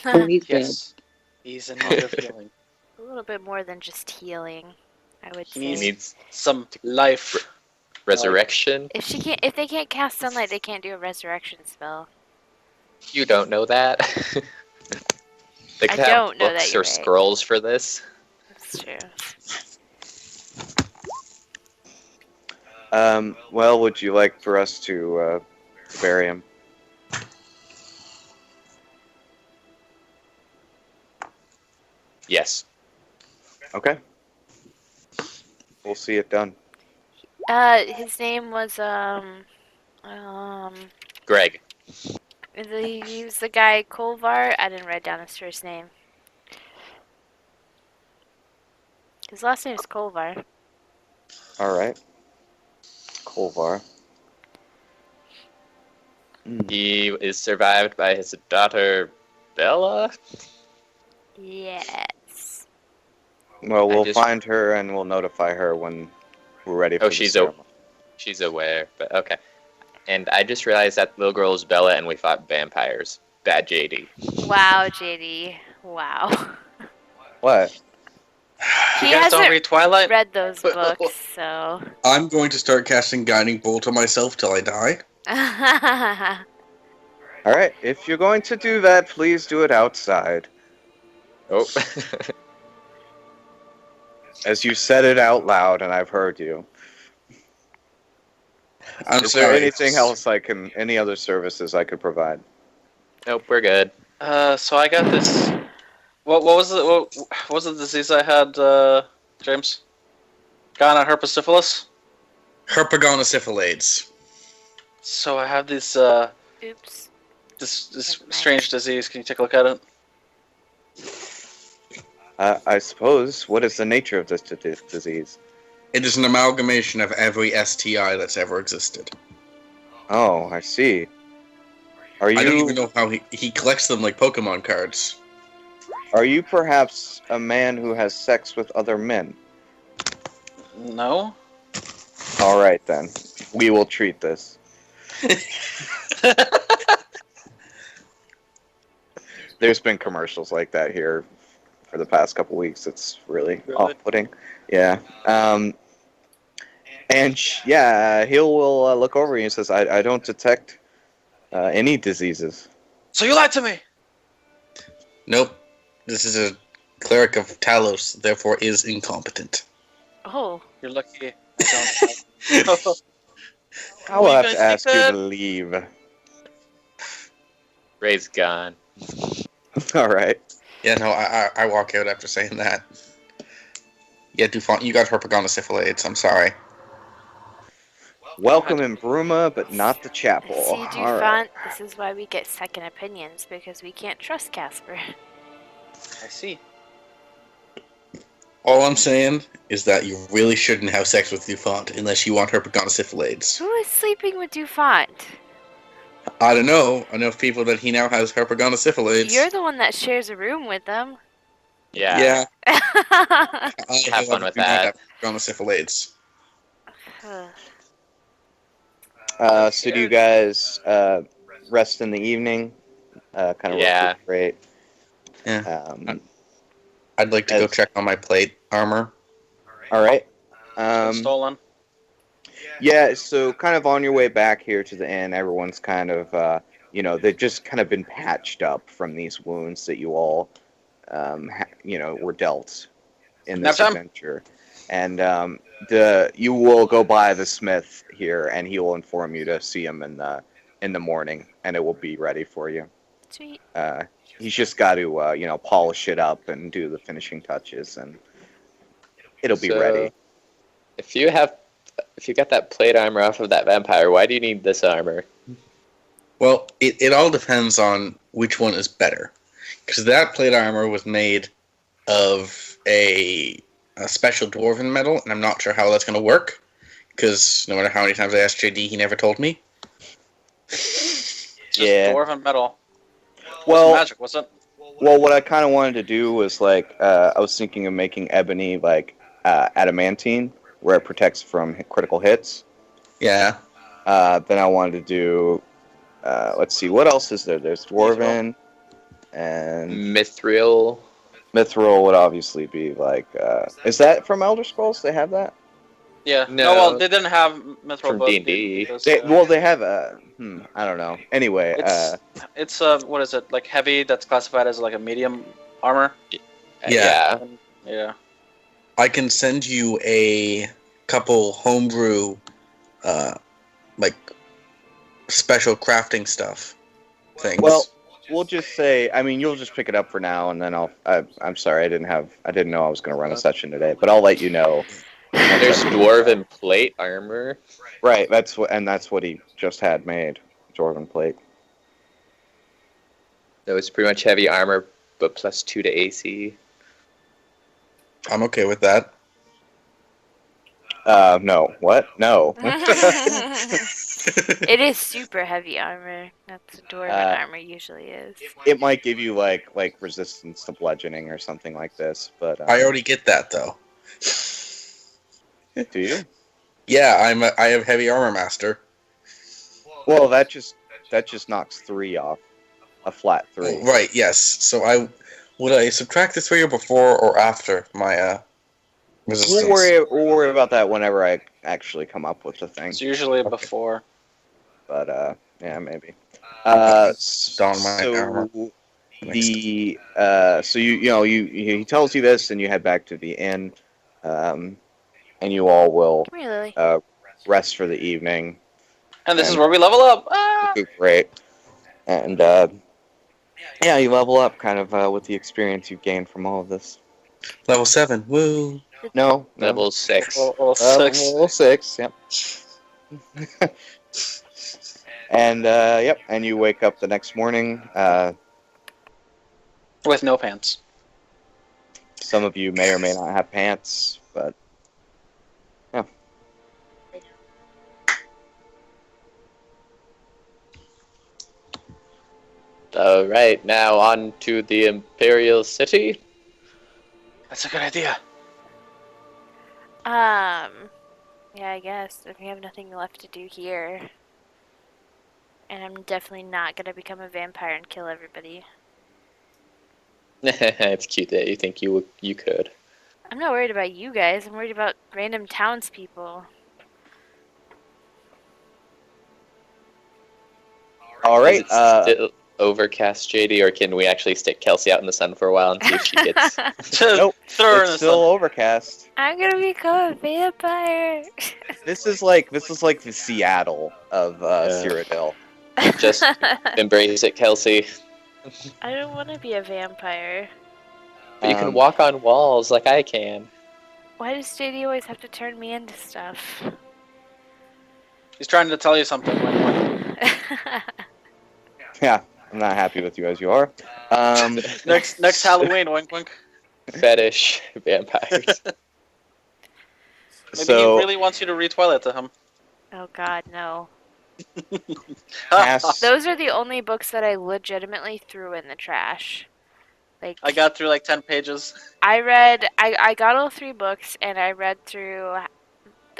Oh, he's dead. Yes. He's in need of healing. A little bit more than just healing, I would He say. He needs Some life. resurrection. If they can't cast sunlight, they can't do a resurrection spell. You don't know that. They I could have don't know that books you're or right. scrolls for this. That's true. Well, would you like for us to bury him? Yes. Okay. We'll see it done. His name was Greg. he was the guy Kolvar. I didn't write down his first name. His last name is Kolvar. All right. Kolvar. He is survived by his daughter, Bella. Yes. Well, we'll just- find her and we'll notify her when we're ready for Oh, the she's ceremony. She's aware, but okay. And I just realized that little girl is Bella, and we fought vampires. Bad JD. Wow, JD. Wow. What? He You guys don't hasn't read Twilight? read those books, so. I'm going to start casting Guiding Bolt on myself till I die. All right. If you're going to do that, please do it outside. Oh. As you said it out loud, and I've heard you. I'm Is there sorry. anything else any other services I could provide? Nope, we're good. So I got this. What was the disease I had, James? Ghana herpes. Herpagonosyphilades. So I have this Oops. this Never mind. strange disease. Can you take a look at it? I suppose. What is the nature of this disease? It is an amalgamation of every STI that's ever existed. Oh, I see. Are I don't you even know how he collects them like Pokemon cards. are you perhaps a man who has sex with other men? No. All right then. We will treat this. There's been commercials like that here for the past couple weeks. It's really off-putting. Yeah. He will look over you and says, I don't detect any diseases. So you lied to me. Nope. This is a cleric of Talos, therefore is incompetent. Oh. You're lucky. I don't. I will Were you have gonna to ask take you that? to leave. Ray's gone. All right. Yeah, no, I walk out after saying that. Yeah, Dufont, you got herpagonosyphilades. I'm sorry. Welcome in Bruma, but not the chapel. See, All Dufont, right. this is why we get second opinions, because we can't trust Casper. I see. All I'm saying is that you really shouldn't have sex with Dufont unless you want herpagonosyphilades. Who is sleeping with Dufont? I don't know enough people that he now has herpagonosyphilades. You're the one that shares a room with them. Yeah. I, Have fun however, with do not that. have dromasyphilades. So do you guys rest in the evening? Kind of Yeah. recuperate. Yeah. Um, I'd like to go as- check on my plate armor. all right. Been stolen. Yeah, so kind of on your way back here to the inn, everyone's kind of, they've just kind of been patched up from these wounds that you all, were dealt in Nap this time? adventure. And you will go by the smith here, and he will inform you to see him in the morning, and it will be ready for you. Sweet. He's just got to, polish it up and do the finishing touches, and it'll be So, ready. If you got that plate armor off of that vampire, why do you need this armor? Well, it all depends on which one is better. Because that plate armor was made of a special dwarven metal, and I'm not sure how that's going to work. Because no matter how many times I asked JD, he never told me. Just Yeah. dwarven metal. Well, Magic, was it? Well, what I kind of wanted to do was I was thinking of making ebony adamantine, where it protects from critical hits. Yeah. Then I wanted to do, let's see, what else is there? There's dwarven, and Mithril. mithril would obviously be is that from Elder Scrolls? They have that? Yeah. No. No, well, they didn't have mithril, From but D&D. They have I don't know. Anyway, it's what is it, like heavy, that's classified as like a medium armor? Yeah. Yeah. I can send you a couple homebrew, special crafting stuff things. Well, we'll just say, I mean, you'll just pick it up for now, and then I'm sorry, I didn't know I was going to run a session today, but I'll let you know. There's dwarven plate armor. Right, that's what he just had made, dwarven plate. That was pretty much heavy armor, but +2 to AC. I'm okay with that. No. What? No. It is super heavy armor. That's what dwarven armor usually is. It might give you like resistance to bludgeoning or something like this, but I already get that though. do you? Yeah, I have heavy armor master. Well, that just knocks 3 off, a flat 3. Oh, right. Yes. So would I subtract the 3 before or after my resistance? We'll worry about that whenever I actually come up with the thing. It's usually before. But yeah, maybe. Don my armor. So he tells you this, and you head back to the inn, and you all will Come here, Lily. rest for the evening. And this is where we level up. Ah! Recuperate, and yeah, you level up kind of with the experience you've gained from all of this. Level 7. Woo. No. Level 6. Level 6. Level 6. Yep. And yep, and you wake up the next morning. With no pants. Some of you may or may not have pants, but yeah. All right, now on to the Imperial City. That's a good idea. Yeah, I guess if we have nothing left to do here, and I'm definitely not gonna become a vampire and kill everybody. It's cute that you think you could. I'm not worried about you guys. I'm worried about random townspeople. All right. Is it still overcast, JD, or can we actually stick Kelsey out in the sun for a while and see if she gets? Nope. Throw her in It's the still sun. overcast. I'm gonna become a vampire. This is like the Seattle of Cyrodiil. Just embrace it, Kelsey. I don't want to be a vampire. But you can walk on walls like I can. Why does JD always have to turn me into stuff? He's trying to tell you something. Yeah, I'm not happy with you as you are. Next Halloween, wink wink. Fetish vampires. Maybe So he really wants you to read Twilight to him. Oh God, no. Pass. Those are the only books that I legitimately threw in the trash. Like I got through like 10 pages. I got all 3 books and I read through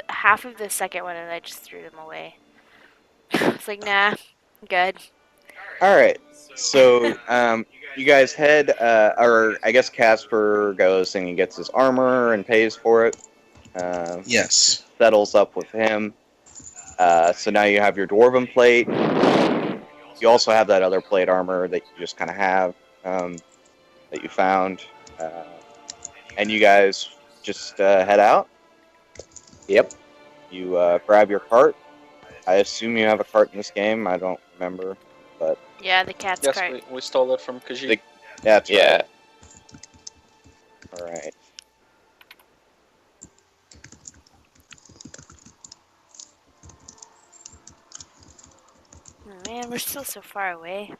half of the second one and I just threw them away. It's like, nah, I'm good. All right. So, you guys head, or I guess Casper goes and he gets his armor and pays for it. Yes. Settles up with him. So now you have your dwarven plate. You also have that other plate armor that you just kind of have, that you found. And you guys just head out. Yep. You grab your cart. I assume you have a cart in this game. I don't remember, but Yeah, the cat's Yes, cart. we stole it from Khajiit. that's Yeah. right. All right. Oh, man, we're still so far away.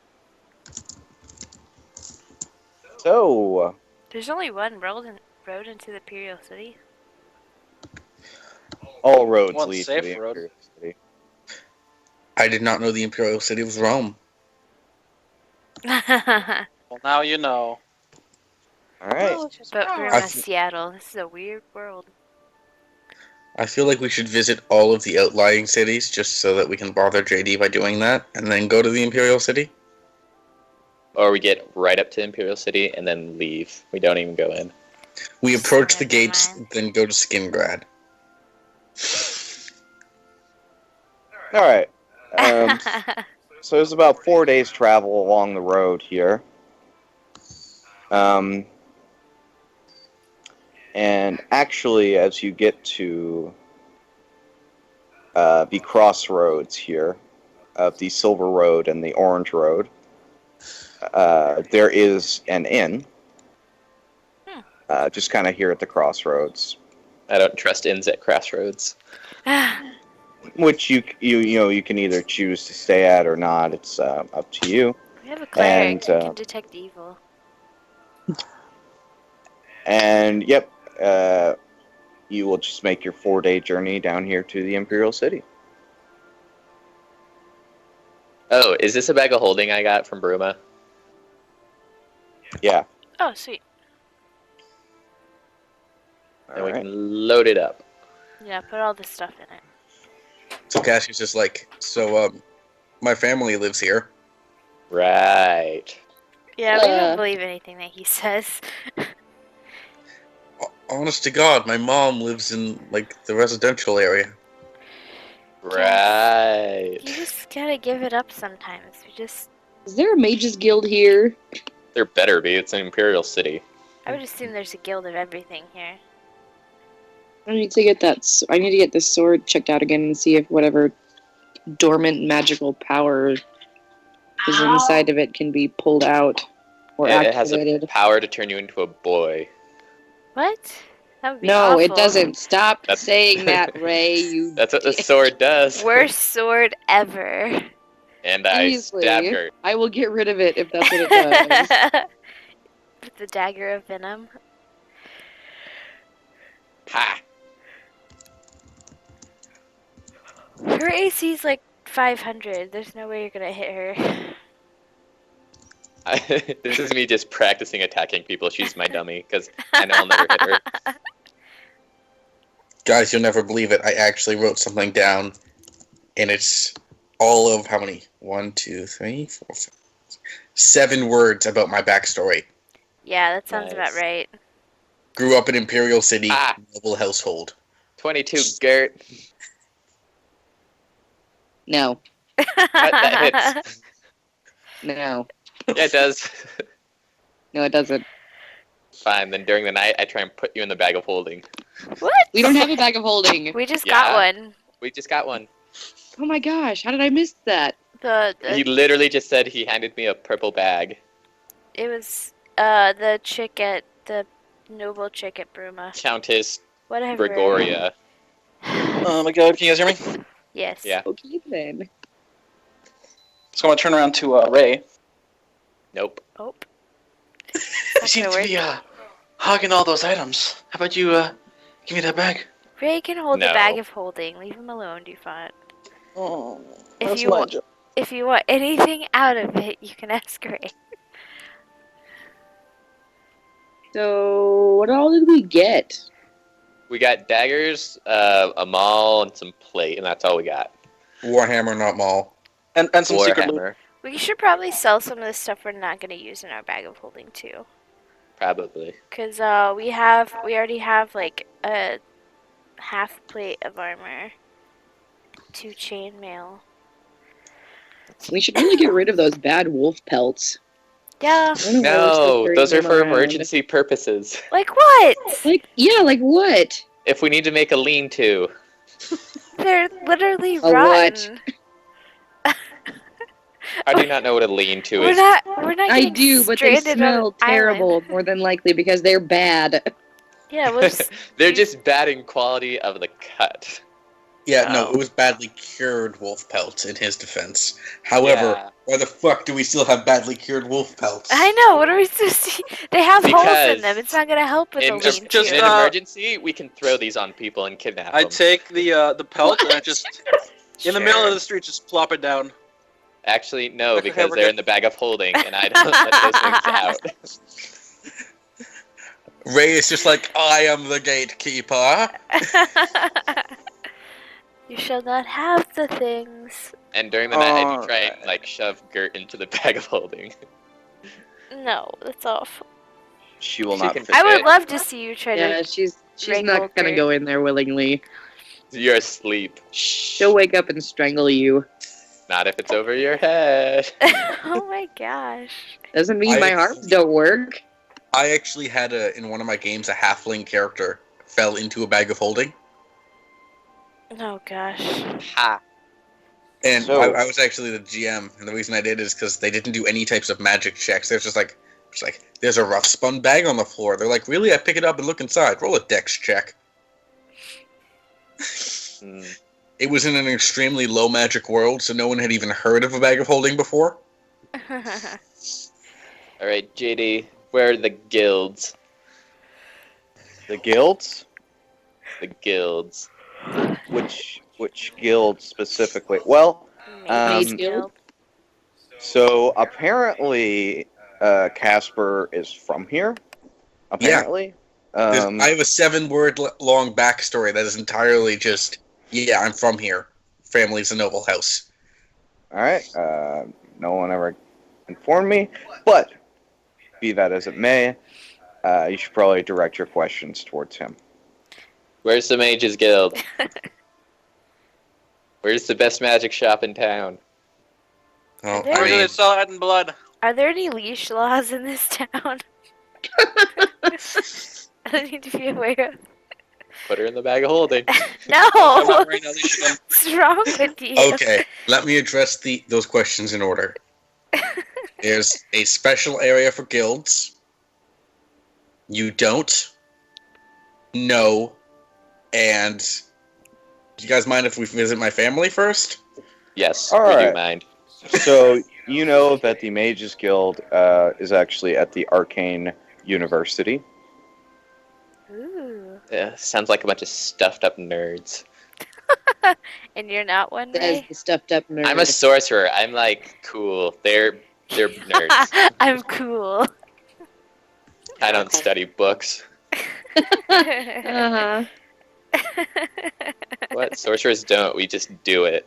So, There's only one road into the Imperial City. all roads One lead to safe the road. Imperial City. I did not know the Imperial City was Rome. But Well, now you know. All right. Bruma, Seattle. This is a weird world. I feel like we should visit all of the outlying cities just so that we can bother JD by doing that, and then go to the Imperial City. Or we get right up to Imperial City and then leave. We don't even go in. We approach the Never gates, mind. then go to Skingrad. All right. So it's about 4 days travel along the road here. And actually, as you get to the crossroads here of the Silver Road and the Orange Road, there is an inn. Just kind of here at the crossroads, I don't trust inns at crossroads. which you can either choose to stay at or not. It's up to you. We have a cleric who And, can detect evil. And yep, you will just make your 4-day journey down here to the Imperial City. Oh, is this a bag of holding I got from Bruma? Yeah. Oh, sweet. And All we right. can load it up. Yeah, put all the stuff in it. So Cassie's just like, my family lives here. Right. Yeah, we don't believe anything that he says. Honest to God, my mom lives in, like, the residential area. Right. You just gotta give it up sometimes. Is there a mages guild here? There better be. It's an Imperial City. I would assume there's a guild of everything here. I need to get I need to get this sword checked out again and see if whatever dormant magical power is inside of it can be pulled out or It has activated. the power to turn you into a boy. What? That would be No, awful. it doesn't. Stop That's- saying that, Ray. You. That's what the sword does. Worst sword ever. And I Seriously, stabbed her. I will get rid of it if that's what it does. With the dagger of venom. Ha! Her AC's like 500. There's no way you're gonna hit her. This is me just practicing attacking people. She's my dummy, because I know I'll never hit her. Guys, you'll never believe it. I actually wrote something down, and it's all of how many? 1, 2, 3, 4, 5, 7 words about my backstory. Yeah, that sounds about Nice. right. Grew up in Imperial City, Ah. noble household. 22, Gert. No, That hits. no, Yeah, it does. no, it doesn't. Fine, then during the night, I try and put you in the bag of holding. What? We don't have a bag of holding. We just Yeah. got one. We just got one. Oh my gosh, how did I miss that? He literally just said he handed me a purple bag. It was the chick at the noble chick at Bruma. Countess Whatever. Gregoria. Oh my god, can you guys hear me? Yes. Yeah. Okay then. So I'm gonna turn around to Ray. Nope. Oh. You Not seem gonna to work. be hogging all those items. How about you give me that bag? Ray can hold the No. bag of holding. Leave him alone, Dufont. Oh, If that's you my want- job. If you want anything out of it, you can ask Ray. I, this is me just practicing attacking people. She's my dummy, because I know I'll never hit her. If you want anything out of it, you can ask Ray. Ray, can hold the bag of holding. Leave him alone, Dufont. If you want anything out of it, you can ask Ray. So, what all did we get? We got daggers, a maul, and some plate, and that's all we got. Warhammer, not Maul. And some secret loot. Warhammer, We should probably sell some of the stuff we're not going to use in our bag of holding too. probably. Because we already have like a half plate of armor, 2 chainmail. We should really get rid of those bad wolf pelts. Yeah. I don't know why we're still No, carrying those are them for around. emergency purposes. Like what? Like, yeah, like what? If we need to make a lean-to. They're literally A what? rotten. I do not know what a lean-to We're is. not. We're not. I getting do, but they stranded on an smell terrible, island. more than likely, because they're bad. Yeah, we'll just. They're just bad in quality of the cut. Yeah, no, Oh. it was badly cured wolf pelts in his defense. However, Yeah. why the fuck do we still have badly cured wolf pelts? I know. What are we supposed to? They have holes in Because them. It's not gonna help with In, the Just- lean just, in an uh, emergency, we can throw these on people and kidnap I them. take the pelt and I just in the middle of the street just plop it down. Actually, no, Okay, because we're they're good. in the bag of holding, and I don't let those things out. Ray is just like, I am the gatekeeper. You shall not have the things. And during the night, I do Oh, try and like shove Gert into the bag of holding. No, that's awful. She will She not can- fit. I would Okay. love to see you try Yeah, to. she's wrangle not gonna Gert. go in there willingly. You're asleep. She'll wake up and strangle you. Not if it's over your head. Oh my gosh. Doesn't mean my arms don't work. I actually had in one of my games, a halfling character fell into a bag of holding. Oh gosh. Ha! And So- I was actually the GM, and the reason I did is because they didn't do any types of magic checks. They're just like, there's a rough spun bag on the floor. They're like, really? I pick it up and look inside. Roll a dex check. Hmm. It was in an extremely low magic world, so no one had even heard of a bag of holding before. Alright, JD, where are the guilds? The guilds? The guilds. Which guild specifically? Well, Mage Um, Guild? so apparently Casper is from here. Apparently. I Um, have a 7-word long backstory that is entirely just, yeah, I'm from here. Family's a noble house. all right. No one ever informed me, but be that as it may, you should probably direct your questions towards him. Where's the Mages Guild? Where's the best magic shop in town? Oh, There I Where do they mean, sell it in blood? Are there any leash laws in this town? I need to be aware of. Put her in the bag of holding. No! I'm not wearing a leash again. What's wrong with you? okay, let me address those questions in order. There's a special area for guilds. You don't. No. And do you guys mind if we visit my family first? Yes, All we do right. mind. So you know that the Mages Guild is actually at the Arcane University. Ooh. Sounds like a bunch of stuffed up nerds. And you're not one, Says Ray? the stuffed up nerd. I'm a sorcerer. I'm like cool. They're nerds. I'm cool. I don't study books. Uh-huh. What? Sorcerers don't. We just do it.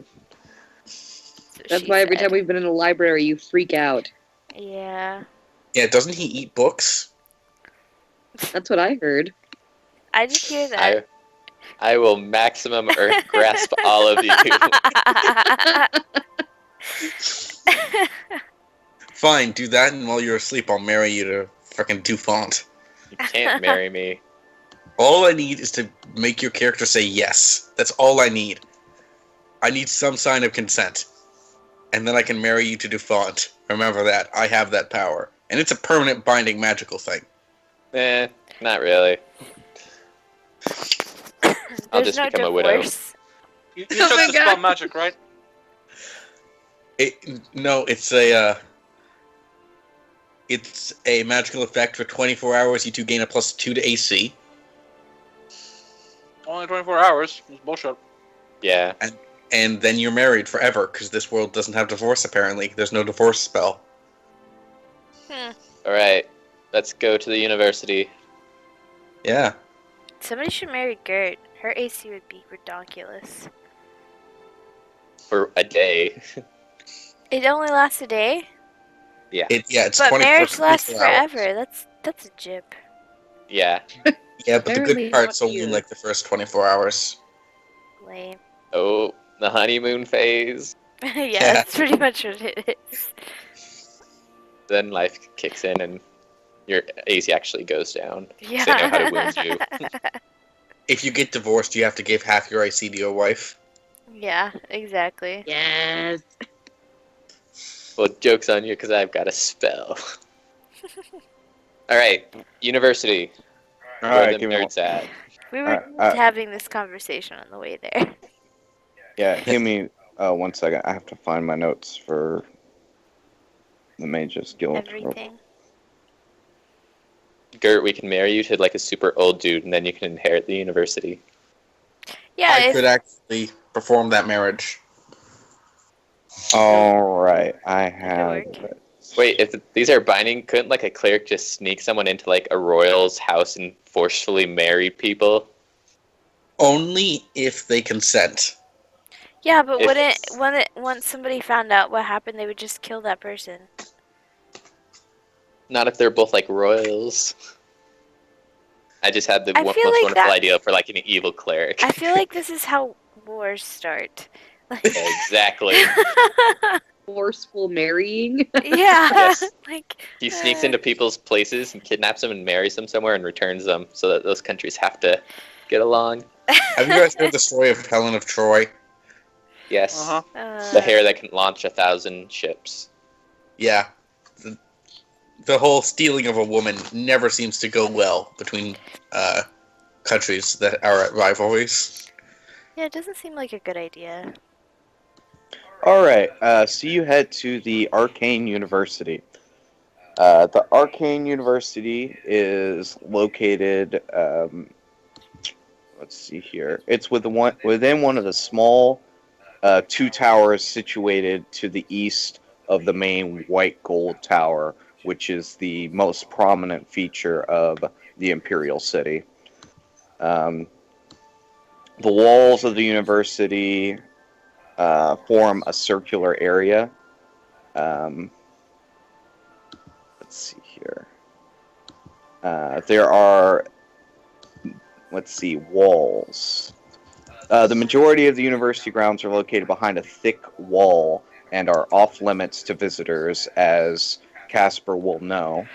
That's why every time we've been in a library, you freak out. Yeah. Yeah, doesn't he eat books? That's what I heard. I did hear that. I will maximum earth grasp all of you. Fine, do that, and while you're asleep, I'll marry you to fucking Dufont. You can't marry me. All I need is to make your character say yes. That's all I need. I need some sign of consent. And then I can marry you to Dufont. Remember that. I have that power. And it's a permanent binding magical thing. Not really. I'll There's just no become a widow. divorce. You Oh took my the God. spell magic, right? No, it's a magical effect for 24 hours. You two gain a +2 to AC. Only 24 hours. It's bullshit. Yeah. And then you're married forever, because this world doesn't have divorce, apparently. There's no divorce spell. Alright. Let's go to the university. Yeah. Somebody should marry Gert. Her AC would be redonkulous. For a day. It only lasts a day, It's but 24, marriage lasts 24 hours. forever. That's a jip. Yeah. Yeah, but the Apparently good part's not only here. like the first 24 hours. Lame. Oh, the honeymoon phase. Yeah, that's pretty much what it is. Then life kicks in and your AC actually goes down. Yeah. They know how to wound you. If you get divorced, you have to give half your IC to your wife. Yeah, exactly. Yes. Well, joke's on you because I've got a spell. Alright, university. All Where right, the give me one. nerds at? We were having this conversation on the way there. Yeah, give me 1 second. I have to find my notes for the Mage's Guild. Everything. Gert, we can marry you to like a super old dude and then you can inherit the university. Yeah, I if, could actually perform that marriage. All right, I could have work. it. Wait, if these are binding, couldn't like a cleric just sneak someone into like a royal's house and forcefully marry people? Only if they consent. yeah, but If- once somebody found out what happened, they would just kill that person. Not if they're both like royals. I just had the I most feel like wonderful that- idea for like an evil cleric. I feel like this is how wars start. Like, Exactly. Forceful marrying. yeah, Yes. like He sneaks into people's places and kidnaps them and marries them somewhere and returns them so that those countries have to get along. Have you guys heard the story of Helen of Troy? Yes. Uh-huh. The hair that can launch 1,000 ships. Yeah. The whole stealing of a woman never seems to go well between countries that are at rivalries. Yeah, it doesn't seem like a good idea. All right, so you head to the Arcane University. The Arcane University is located. Let's see here. It's within one of the small two towers situated to the east of the main white gold tower, which is the most prominent feature of the Imperial City. The walls of the university form a circular area. Let's see here. There are, walls. The majority of the university grounds are located behind a thick wall and are off limits to visitors, as Casper will know.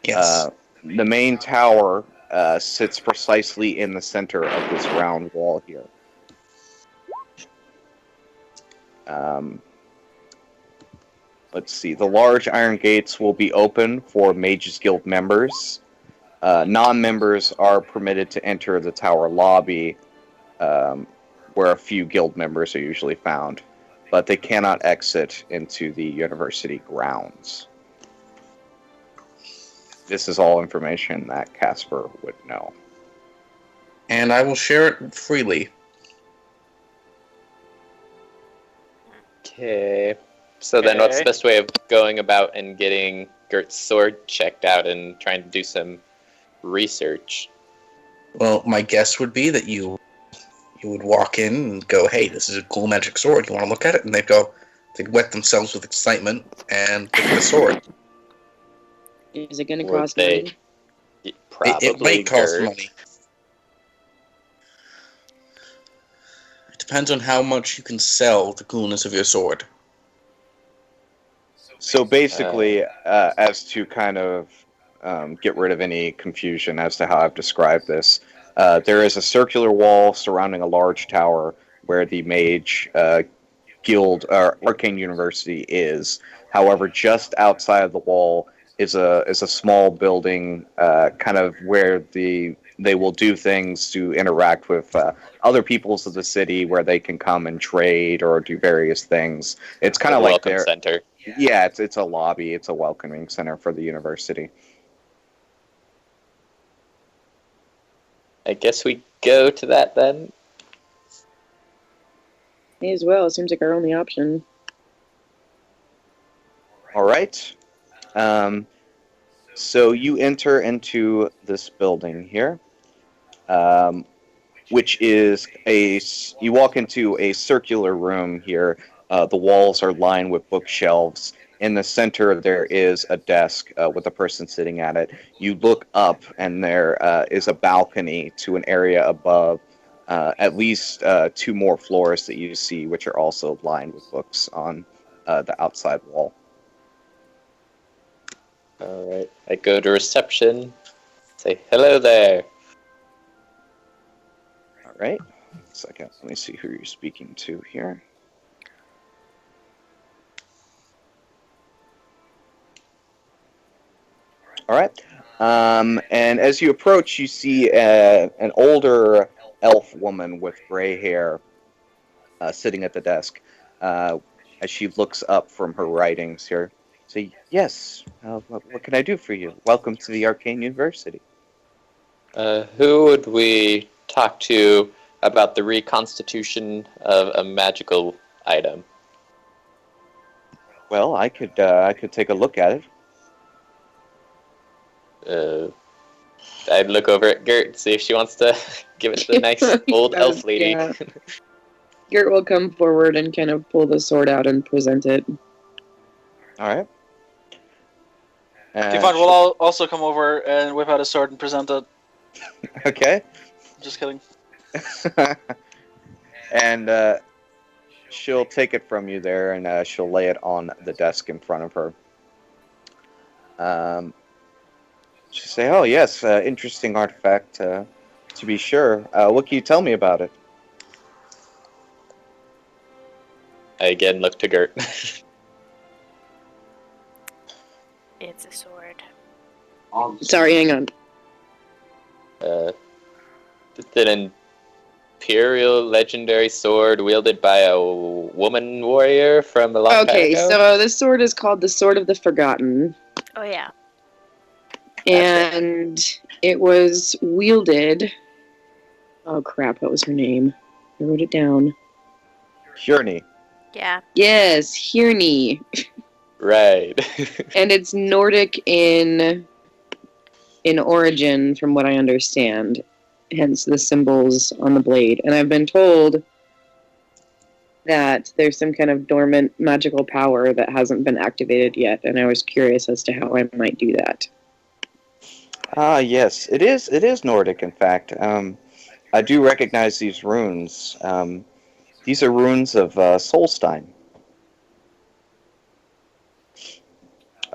Yes. The main tower sits precisely in the center of this round wall here. Let's see. The large iron gates will be open for Mages Guild members. Non-members are permitted to enter the tower lobby, where a few guild members are usually found, but they cannot exit into the university grounds. This is all information that Casper would know. And I will share it freely. Okay. So then what's the Okay. best way of going about and getting Gert's sword checked out and trying to do some research? Well, my guess would be that you would walk in and go, "Hey, this is a cool magic sword. You want to look at it?" And they'd wet themselves with excitement and pick the sword. Is it going to Would cost they- money? Probably It might cost Gert. money. It depends on how much you can sell the coolness of your sword. So basically, as to kind of get rid of any confusion as to how I've described this, there is a circular wall surrounding a large tower where the Mage Guild or Arcane University is. However, just outside of the wall is a small building, kind of where they will do things to interact with other peoples of the city, where they can come and trade or do various things. It's kind A of like welcome their center. yeah, it's a lobby, it's a welcoming center for the university. I guess we go to that then. May as well. It seems like our only option. All right. So you enter into this building here, which is you walk into a circular room here. The walls are lined with bookshelves. In the center, there is a desk with a person sitting at it. You look up, and there is a balcony to an area above. At least two more floors that you see, which are also lined with books on the outside wall. All right. I go to reception. Say hello there. All right. 1 second. Let me see who you're speaking to here. All right. And as you approach, you see an older elf woman with gray hair sitting at the desk. As she looks up from her writings here, say, "Yes. What can I do for you? Welcome to the Arcane University." Who would we talk to about the reconstitution of a magical item? Well, I could take a look at it. I'd look over at Gert, see if she wants to give it to the nice old elf lady. Yeah. Gert will come forward and kind of pull the sword out and present it. All right. Devon will also come over and whip out a sword and present it. Okay. Just kidding. And she'll take it from you there, and she'll lay it on the desk in front of her. She'll say, "Oh yes, interesting artifact, to be sure. What can you tell me about it?" I again look to Gert. It's a sword. Sorry, hang on. It's an imperial legendary sword wielded by a woman warrior from a long time Okay, ago. so this sword is called the Sword of the Forgotten. Oh yeah. And it was wielded. Oh crap, what was her name? I wrote it down. Hjörni. Yeah. Yes, Hjörni. Right. And it's Nordic in origin, from what I understand. Hence the symbols on the blade. And I've been told that there's some kind of dormant magical power that hasn't been activated yet, and I was curious as to how I might do that. Ah, yes, it is. It is Nordic, in fact. I do recognize these runes. These are runes of Solstein.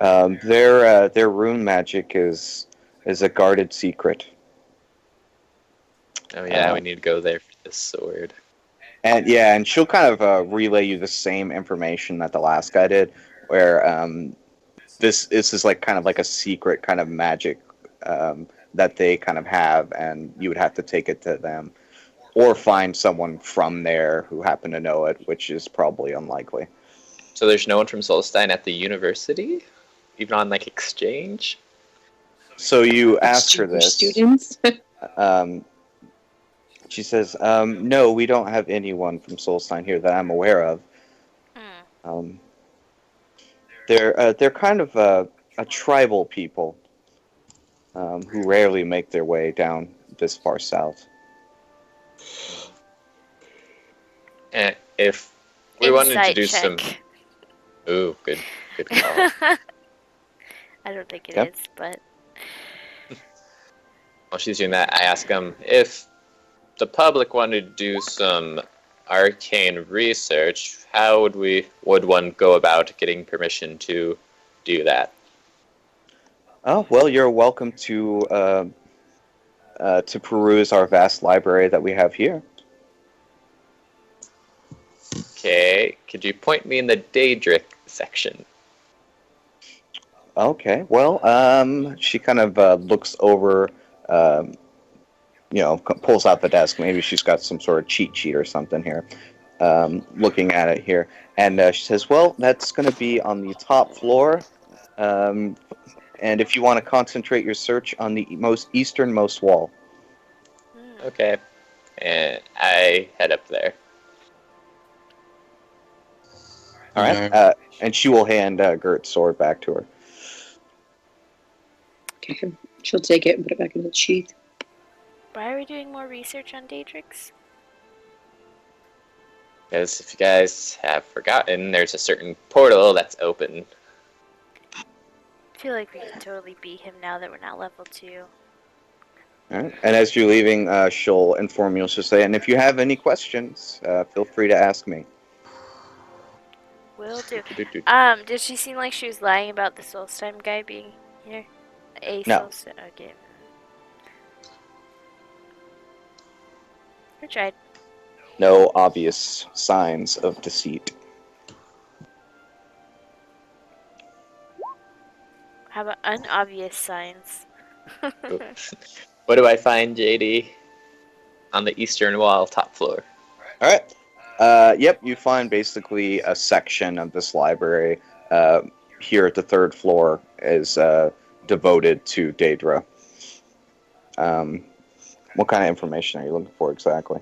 Their rune magic is a guarded secret. Oh yeah, we need to go there for this sword. And she'll kind of relay you the same information that the last guy did, where this is like kind of like a secret kind of magic that they kind of have, and you would have to take it to them, or find someone from there who happen to know it, which is probably unlikely. So there's no one from Solstein at the university, even on like exchange. So you ask her this. Students? She says, "No, we don't have anyone from Solstein here that I'm aware of. They're kind of a tribal people who rarely make their way down this far south." And if we wanted to Insight do check. some, ooh, good call. I don't think it Yep. is, but While she's doing that, I ask them if the public wanted to do some arcane research. How would one go about getting permission to do that? Oh, well, you're welcome to peruse our vast library that we have here. Okay, could you point me in the Daedric section? Okay, well, she kind of looks over, pulls out the desk. Maybe she's got some sort of cheat sheet or something here, looking at it here. And she says, "Well, that's going to be on the top floor. And if you want to concentrate your search on the most easternmost wall." Okay, and I head up there. All right. And she will hand Gert's sword back to her. Okay. She'll take it and put it back in the sheath. Why are we doing more research on Daedrix? Because if you guys have forgotten, there's a certain portal that's open. I feel like we can totally beat him now that we're not level 2. All right. And as you're leaving, she'll inform you. She'll say, and if you have any questions, feel free to ask me. Will do. Did she seem like she was lying about the Solstheim guy being here? No. Solstheim. Okay. I tried. No obvious signs of deceit. How about unobvious signs? What do I find, JD? On the eastern wall, top floor. All right. Yep, you find basically a section of this library here at the third floor is devoted to Daedra. What kind of information are you looking for exactly?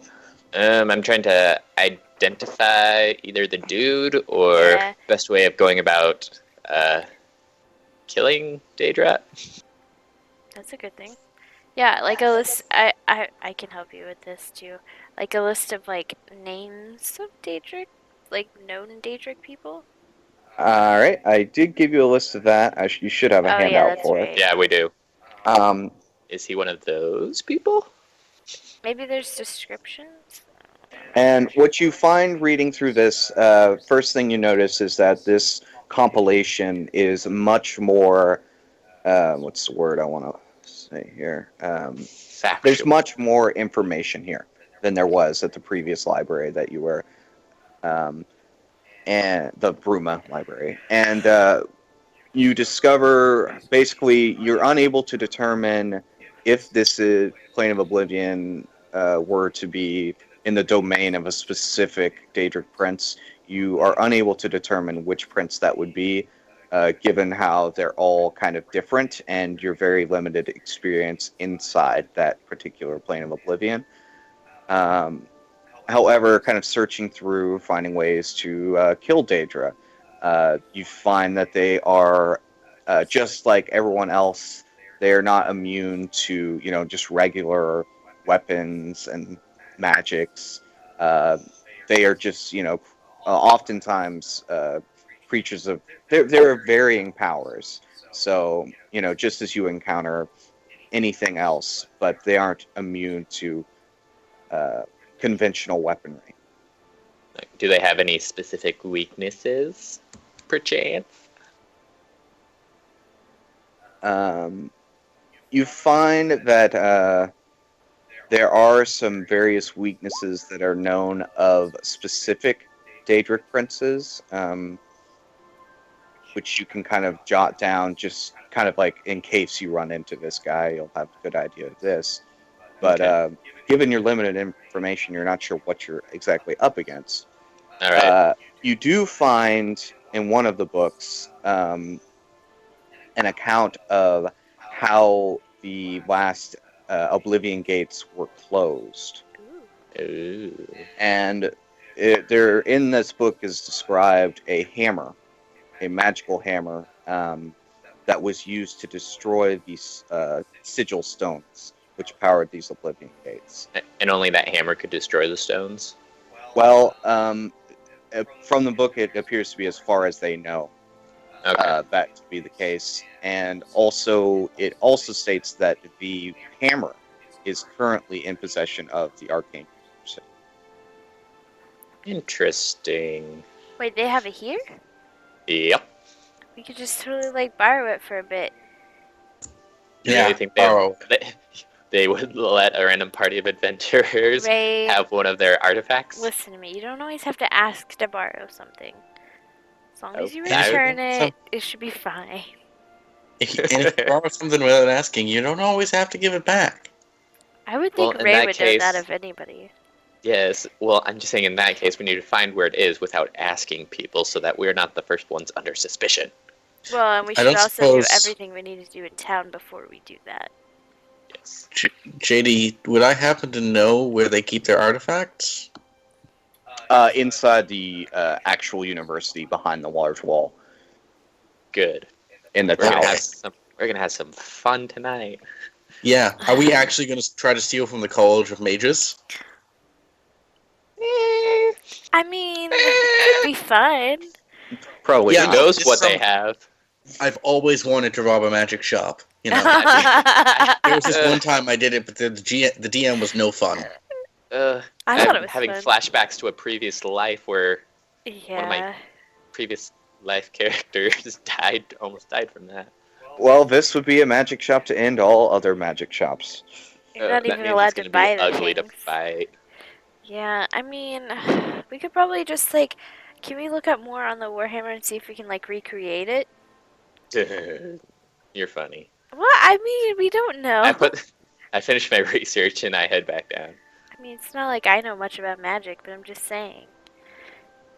I'm trying to identify either the dude or best way of going about killing Daedra. That's a good thing. Yeah, like a list. I can help you with this too. Like a list of like names of Daedric, like known Daedric people. All right, I did give you a list of that. You should have a Oh, yeah, handout that's for right. it. Yeah, we do. Um, Is he one of those people? Maybe there's descriptions. and what you find reading through this, first thing you notice is that this compilation is much more. What's the word I want to say here? Factual. There's much more information here than there was at the previous library that you were, and the Bruma library. And you discover basically you're unable to determine if this is Plane of Oblivion were to be in the domain of a specific Daedric prince. You are unable to determine which prince that would be, given how they're all kind of different and your very limited experience inside that particular Plane of Oblivion. However, kind of searching through, finding ways to kill Daedra, you find that they are just like everyone else. They're not immune to, just regular weapons and magics. They are just, oftentimes creatures of. There are varying powers. So, just as you encounter anything else, but they aren't immune to conventional weaponry. Do they have any specific weaknesses, perchance? You find that there are some various weaknesses that are known of specific Daedric princes, which you can kind of jot down, just kind of like in case you run into this guy, you'll have a good idea of this. But given your limited information, you're not sure what you're exactly up against. All right. You do find in one of the books an account of how the last Oblivion gates were closed. Ooh. And there in this book is described a hammer, a magical hammer that was used to destroy these sigil stones, which powered these Oblivion gates. And only that hammer could destroy the stones? Well, from the book, it appears to be as far as they know. Okay. That to be the case, and also it also states that the hammer is currently in possession of the Arcane University. Interesting. Wait, they have it here? Yep. We could just totally like borrow it for a bit. You really think they would let a random party of adventurers Ray, have one of their artifacts? listen to me. You don't always have to ask to borrow something. As long as you Okay. return it, it should be fine. And if you borrow something without asking, you don't always have to give it back. I would Well, think in Ray that would know that case- of anybody. Yes. Well, I'm just saying in that case, we need to find where it is without asking people so that we're not the first ones under suspicion. Well, and we I should don't also do suppose- everything we need to do in town before we do that. Yes. JD, would I happen to know where they keep their artifacts? Inside the actual university, behind the large wall Good. in the We're gonna tower. have some We're gonna have some fun tonight. Yeah. Are we actually going to try to steal from the College of Mages? I mean, it could be fun. Probably. Yeah, Who no, knows this what is they some- have? I've always wanted to rob a magic shop. You know, there was this one time I did it, but the DM was no fun. I I'm thought it was having fun. flashbacks to a previous life where one of my Yeah. previous life characters almost died from that. Well, this would be a magic shop to end all other magic shops. You're not That even means allowed it's to gonna be buy the ugly to things. fight. Yeah, I mean, we could probably just like, can we look up more on the Warhammer and see if we can like recreate it? You're funny. Well, I mean, we don't know. I finished my research and I head back down. I mean, it's not like I know much about magic, but I'm just saying.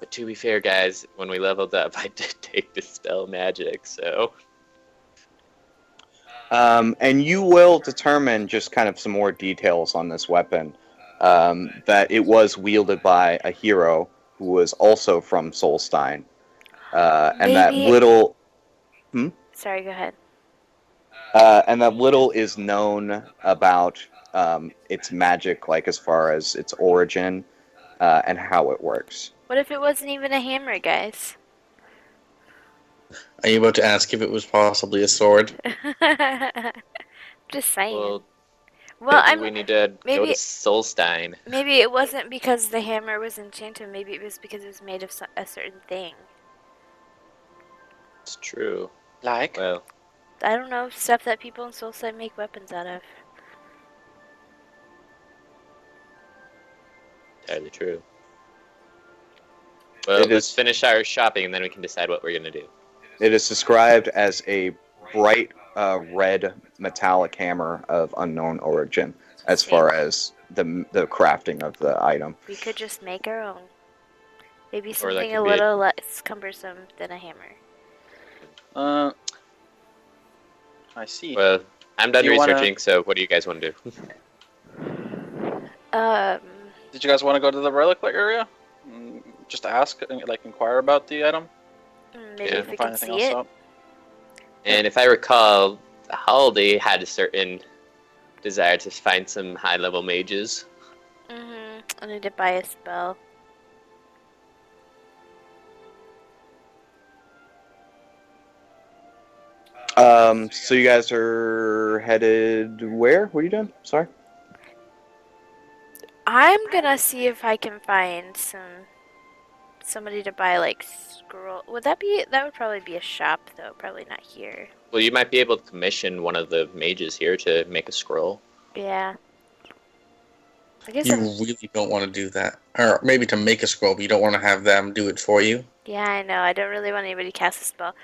But to be fair, guys, when we leveled up, I did take Dispel Magic, so And you will determine just kind of some more details on this weapon. That it was wielded by a hero who was also from Solstein. And that Maybe- little Sorry, go ahead. and that little is known about its magic, like as far as its origin and how it works. What if it wasn't even a hammer, guys? Are you about to ask if it was possibly a sword? Just saying. well, Well, maybe we need to go maybe- to Solstein. maybe it wasn't because the hammer was enchanted. Maybe it was because it was made of a certain thing. It's true. Like? Well, I don't know, stuff that people in Soulside make weapons out of. entirely true. Well, It let's is- finish our shopping and then we can decide what we're gonna do. It is described as a bright red metallic hammer of unknown origin, as far as the crafting of the item. We could just make our own. Maybe Or that something could a be little less cumbersome than a hammer. I see. Well, I'm done Do you wanna- researching, so what do you guys want to do? Did you guys want to go to the reliquary area? Just ask, like, inquire about the item? Maybe Yeah. if we Find can anything see else it. out? And if I recall, Holiday had a certain desire to find some high-level mages. I need to buy a spell. So you guys are headed where? What are you doing? Sorry. I'm gonna see if I can find somebody to buy like scroll. That would probably be a shop though, probably not here. Well, you might be able to commission one of the mages here to make a scroll. Yeah. I guess You I'm, really don't want to do that. Or maybe to make a scroll, but you don't want to have them do it for you. yeah, I know. I don't really want anybody to cast a spell.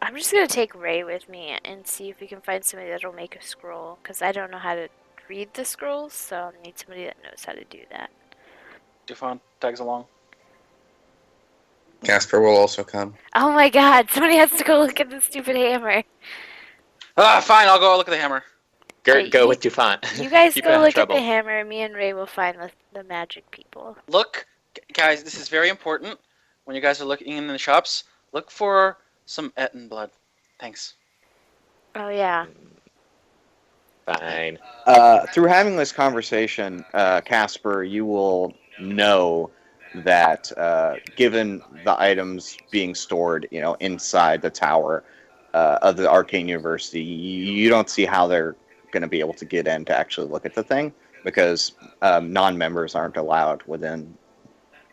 I'm just gonna take Ray with me and see if we can find somebody that'll make a scroll, because I don't know how to read the scrolls, so I'll need somebody that knows how to do that. Dufon tags along. Casper will also come. Oh my god, somebody has to go look at the stupid hammer. Ah, fine, I'll go look at the hammer. Gert, Hey, go you- with Dufant. You guys Keep go out of look at trouble. the hammer, me and Ray will find the magic people. Look, guys, this is very important. When you guys are looking in the shops, look for some Etten blood. Thanks. Oh yeah. Fine. Through having this conversation, Casper, you will know that given the items being stored, inside the tower of the Arcane University, you don't see how they're going to be able to get in to actually look at the thing, because non-members aren't allowed within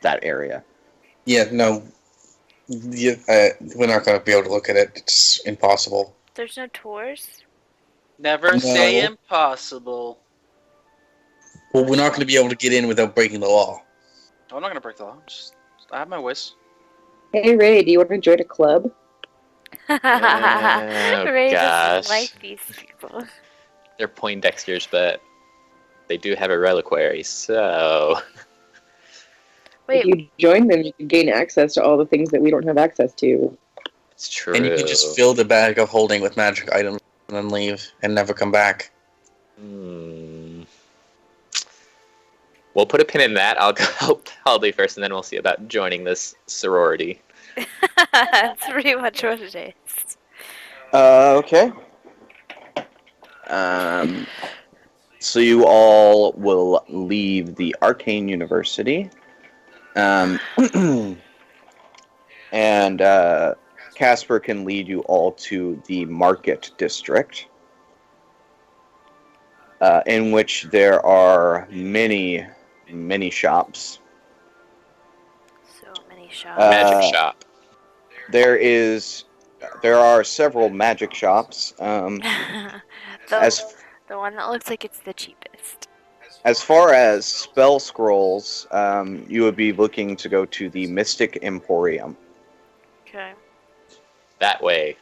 that area. Yeah, no. We're not going to be able to look at it. It's impossible. There's no tours? Never No. say impossible. Well, we're not going to be able to get in without breaking the law. Oh, I'm not gonna break the law. I have my ways. Hey Ray, do you want to join a club? Ray gosh. doesn't like these people. They're Poindexters, but they do have a reliquary, so... Wait, If you join them, you can gain access to all the things that we don't have access to. It's true. And you can just fill the bag of holding with magic items and then leave and never come back. We'll put a pin in that. I'll go help Holiday first, and then we'll see about joining this sorority. that's pretty much what it is. Okay. Um, so you all will leave the Arcane University. And Casper can lead you all to the Market District, in which there are many, many shops. So many shops. Magic Uh, shop. there are several magic shops. the, As the one that looks like it's the cheapest. as far as spell scrolls, you would be looking to go to the Mystic Emporium. Okay. That way.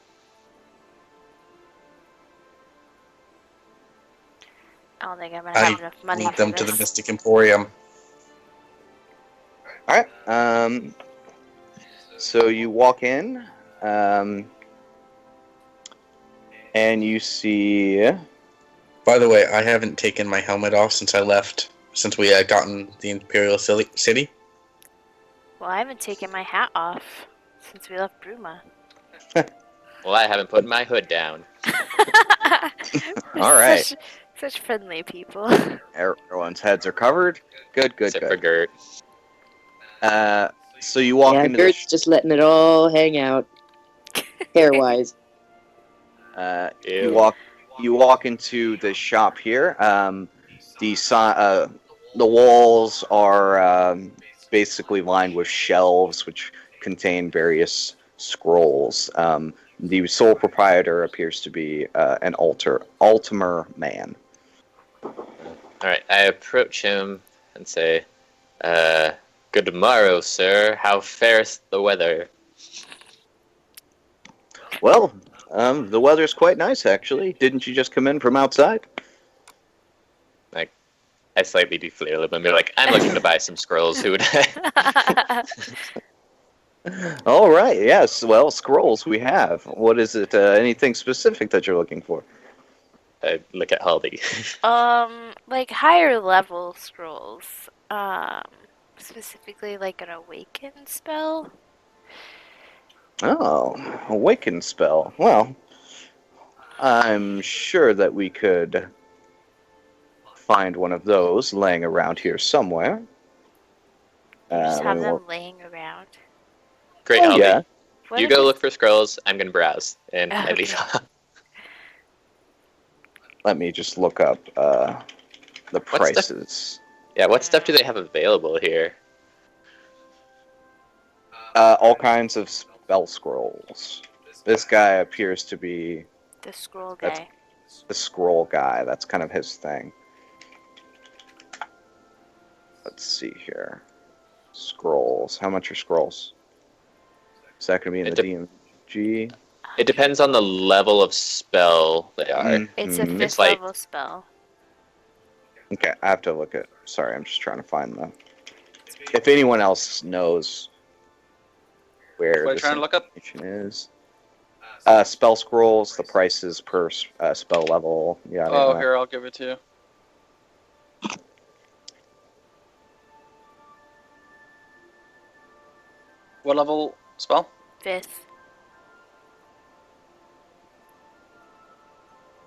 I don't think I'm gonna I have enough money lead for them to the this. Mystic Emporium. All right. So you walk in, and you see. By the way, I haven't taken my helmet off since I left. Since we had gotten the Imperial City. Well, I haven't taken my hat off since we left Bruma. Well, I haven't put my hood down. We're All right. such friendly people. Everyone's heads are covered. Good. Except for Gert. So you walk Yeah, into Gert's just letting it all hang out, hair-wise. Ew. You walk into the shop here. The walls are basically lined with shelves which contain various scrolls. The sole proprietor appears to be an Altimer man. Alright, I approach him and say, good morrow, sir. How fareth the weather? Well, the weather's quite nice, actually. Didn't you just come in from outside? I slightly deflate a little bit and be like, I'm looking to buy some scrolls. Who would I? All right, yes. Well, scrolls we have. What is it? Anything specific that you're looking for? I look at Haldy. Like higher level scrolls. Specifically like an awaken spell. Oh, awaken spell. Well, I'm sure that we could find one of those laying around here somewhere. You just have let me them look. laying around. Great, Oh, Haldy. yeah. What You if go it's- look for scrolls. I'm gonna browse, and I leave. Okay. Let me just look up the What's the- prices. Yeah, what stuff do they have available here? All kinds of spell scrolls. This guy appears to be the scroll That's- guy? the scroll guy. That's kind of his thing. Let's see here. Scrolls. How much are scrolls? Is that going to be in It the DMG? It depends on the level of spell they are. It's a Mhm. fifth It's like- level spell. Okay, I have to look at. Sorry, I'm just trying to find them. If anyone else knows where What are you this trying to look up? information is, spell scrolls, the prices per spell level. Yada, Oh, yada. here, I'll give it to you. What level spell? Fifth.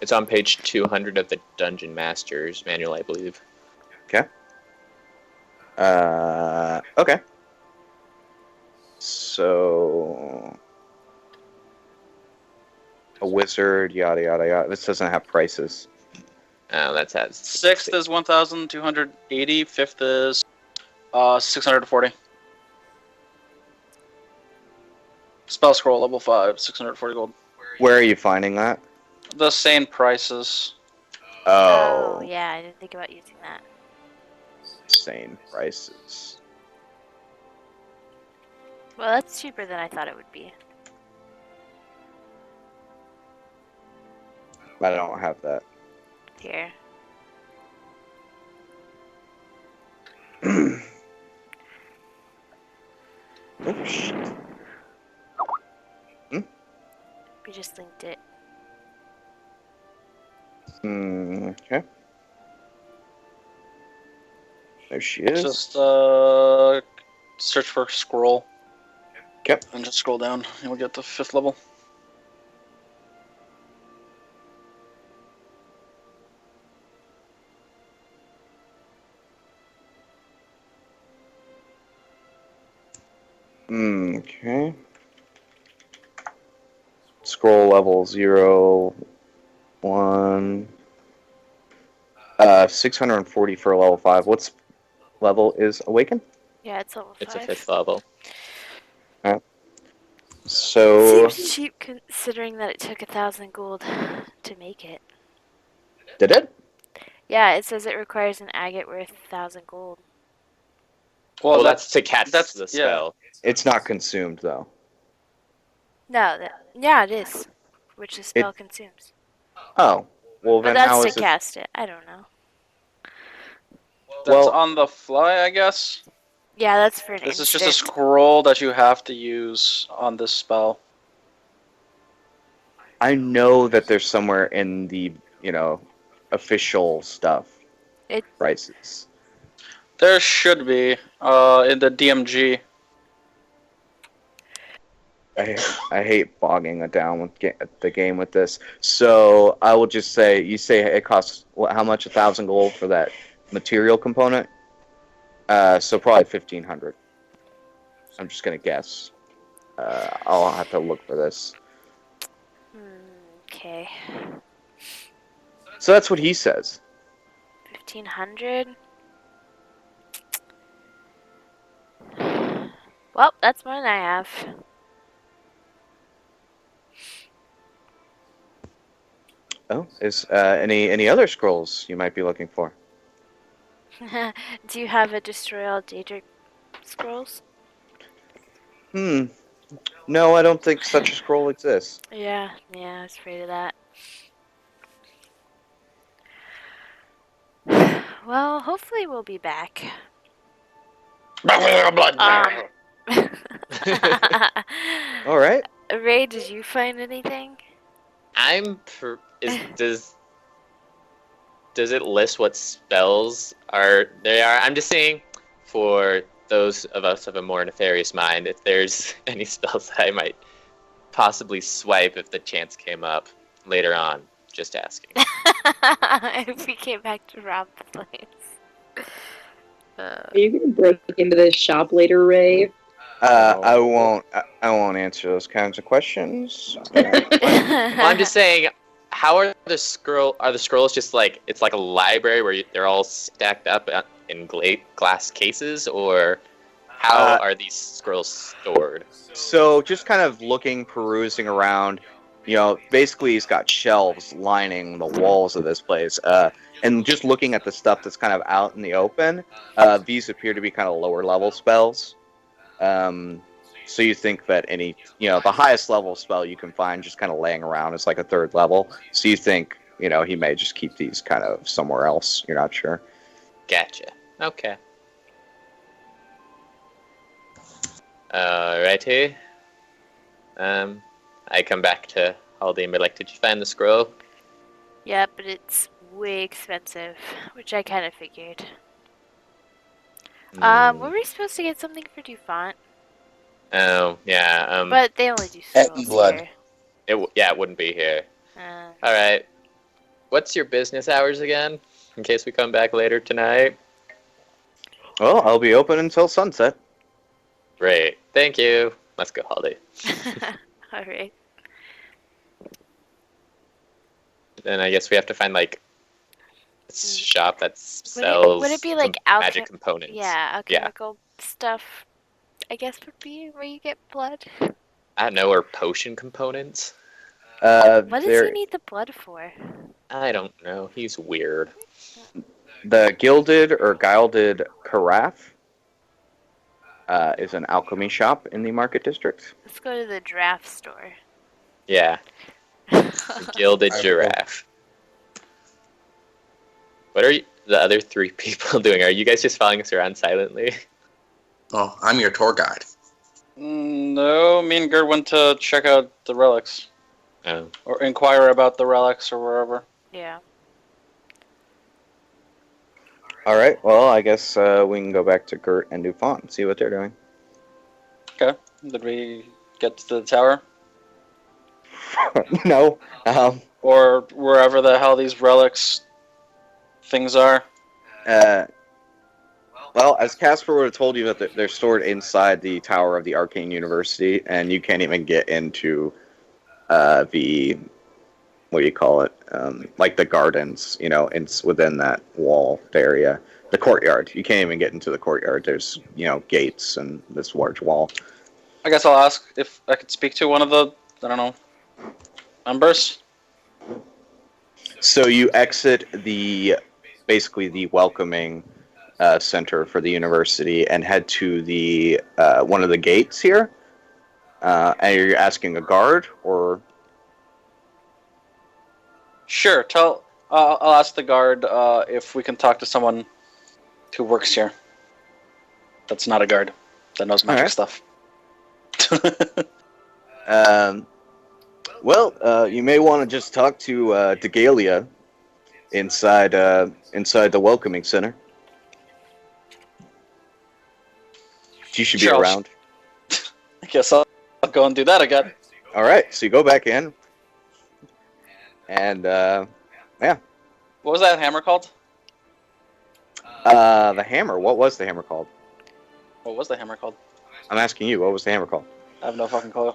It's on page 200 of the Dungeon Master's manual, I believe. Okay. So a wizard, yada yada yada. This doesn't have prices. That's at Sixth is 1,280. Fifth is 640. Spell scroll level 5, 640 gold. Where are you finding that? The same prices. Oh, Yeah, I didn't think about using that. insane prices. Well, that's cheaper than I thought it would be. I don't have that. Here. Oh shit. We just linked it. Okay. There she is. Just search for scroll. Okay. And just scroll down. You'll get the 5th level. Okay. Scroll level 0, 1. 640 for level 5. What's level is Awaken? Yeah, it's level 5. It's a 5th level. So, Seems cheap considering that it took 1,000 gold to make it. did it? Yeah, it says it requires an agate worth 1,000 gold. Well, that's to catch that's- the yeah. spell. It's not consumed, though. No, yeah, it is. Which the spell consumes. Oh. Well, But then that's how to is it? cast it. I don't know. That's Well- on the fly, I guess. Yeah, that's for an This is instant. just a scroll that you have to use on this spell. I know that there's somewhere in the, official stuff. It- Prices. There should be in the DMG. I hate bogging it down with the game with this. So I will just say, you say it costs how much? 1,000 gold for that material component. So probably 1,500. I'm just gonna guess. I'll have to look for this. Okay. So that's what he says. 1,500. Well, that's more than I have. Oh, is any other scrolls you might be looking for? Do you have a destroy all Daedric scrolls? No, I don't think such a scroll exists. Yeah, I was afraid of that. Well, hopefully we'll be back. All right. Ray, did you find anything? Does it list what spells are there are? I'm just saying, for those of us of a more nefarious mind, if there's any spells that I might possibly swipe if the chance came up later on. Just asking. If we came back to rob the place. Are you gonna break into this shop later, Ray? I won't answer those kinds of questions. Well, I'm just saying, how are the scrolls just like it's like a library where they're all stacked up in glass cases, or how are these scrolls stored? So just kind of perusing around, basically he's got shelves lining the walls of this place. And just looking at the stuff that's kind of out in the open, these appear to be kind of lower level spells. So you think that the highest level spell you can find just kind of laying around is like a 3rd level. So you think, he may just keep these kind of somewhere else. You're not sure. Gotcha. Okay. Alrighty. I come back to Haldane and be like, did you find the scroll? Yeah, but it's way expensive, which I kind of figured. Were we supposed to get something for Dufont? Oh, yeah. But they only do Eton scrolls blood. here. It wouldn't be here. Uh, Alright. What's your business hours again? In case we come back later tonight? Well, I'll be open until sunset. Great. Thank you. Let's go, Holiday. Alright. Then I guess we have to find like a shop that Would sells it be like magic components. Yeah, alchemical stuff, I guess would be where you get blood. I don't know, or potion components. What does he need the blood for? I don't know. He's weird. The Gilded or Gilded Carafe is an alchemy shop in the market district. Let's go to the draft store. Yeah, gilded giraffe. What are the other 3 people doing? Are you guys just following us around silently? Oh, I'm your tour guide. No, me and Gerd went to check out the relics. Oh. Or inquire about the relics or wherever. Yeah. All right. Well, I guess we can go back to Gert and Dufont and see what they're doing. Okay. Did we get to the tower? No. Or wherever the hell these relics things are? Well, as Casper would have told you, that they're stored inside the tower of the Arcane University, and you can't even get into the what do you call it? Like the gardens, it's within that walled area. The courtyard. You can't even get into the courtyard. There's, gates and this large wall. I guess I'll ask if I could speak to one of the, I don't know, members. So you exit basically the welcoming center for the university and head to the one of the gates here. And you're asking a guard, or Sure. I'll ask the guard if we can talk to someone who works here. That's not a guard. That knows magic stuff. Well, you may want to just talk to Degalia inside the welcoming center. She should be Sure, around. I guess I'll go and do that again. All right, so you go back in, and What was that hammer called? the hammer. What was the hammer called? What was the hammer called? I'm asking you. What was the hammer called? I have no fucking clue.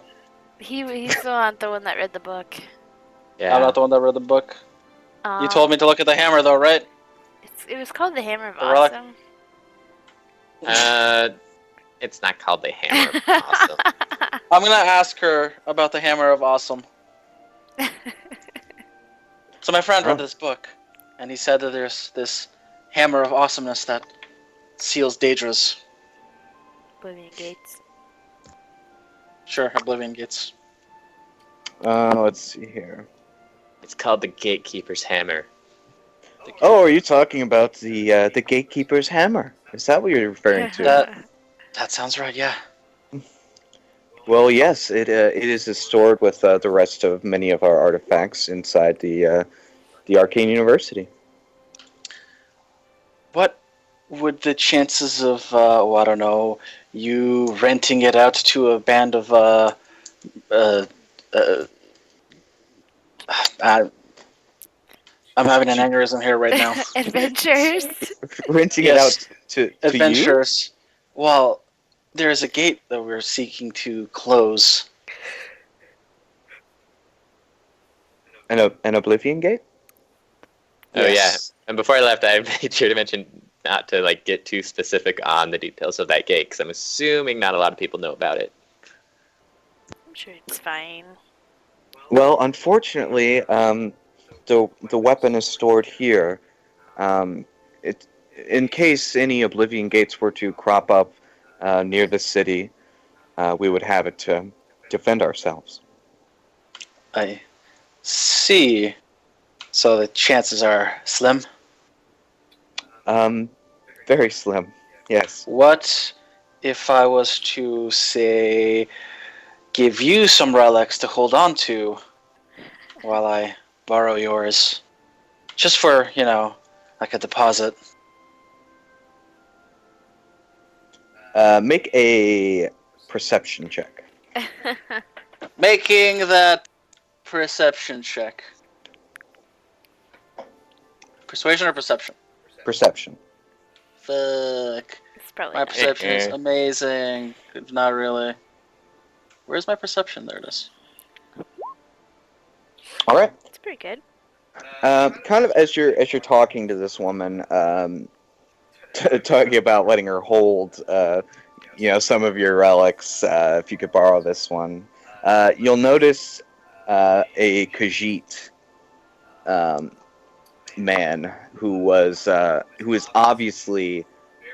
He's not the one that read the book. Yeah. I'm not the one that read the book. You told me to look at the hammer, though, right? It was called the Hammer of The relic? Awesome. It's not called the Hammer of Awesome. I'm gonna ask her about the hammer of awesome. So my friend read this book, and he said that there's this hammer of awesomeness that seals Daedra's. Oblivion Gates. Sure, Oblivion Gates. Let's see here. It's called the Gatekeeper's Hammer. Oh, are you talking about the gatekeeper's hammer? Is that what you're referring to? That sounds right, yeah. Well, yes, it is stored with the rest of many of our artifacts inside the Arcane University. What would the chances of, I don't know, you renting it out to a band of, I'm having an aneurysm here right now. Adventures. Renting Yes. it out to Adventures. Well, there is a gate that we're seeking to close. you? An Oblivion Gate? Oh Yes. yeah. And before I left, I made sure to mention not to get too specific on the details of that gate, because I'm assuming not a lot of people know about it. I'm sure it's fine. Well, unfortunately, the weapon is stored here. In case any Oblivion Gates were to crop up near the city, we would have it to defend ourselves. I see. So the chances are slim. Very slim. Yes. What if I was to, say, give you some relics to hold on to while I borrow yours? Just for, like a deposit. Make a perception check. Making that perception check. Persuasion or perception? Perception. Fuck. It's probably My not. perception is amazing. Not really. Where's my perception? There it is. All right. It's pretty good. Kind of as you're talking to this woman, talking about letting her hold, some of your relics. If you could borrow this one, you'll notice a Khajiit man who is obviously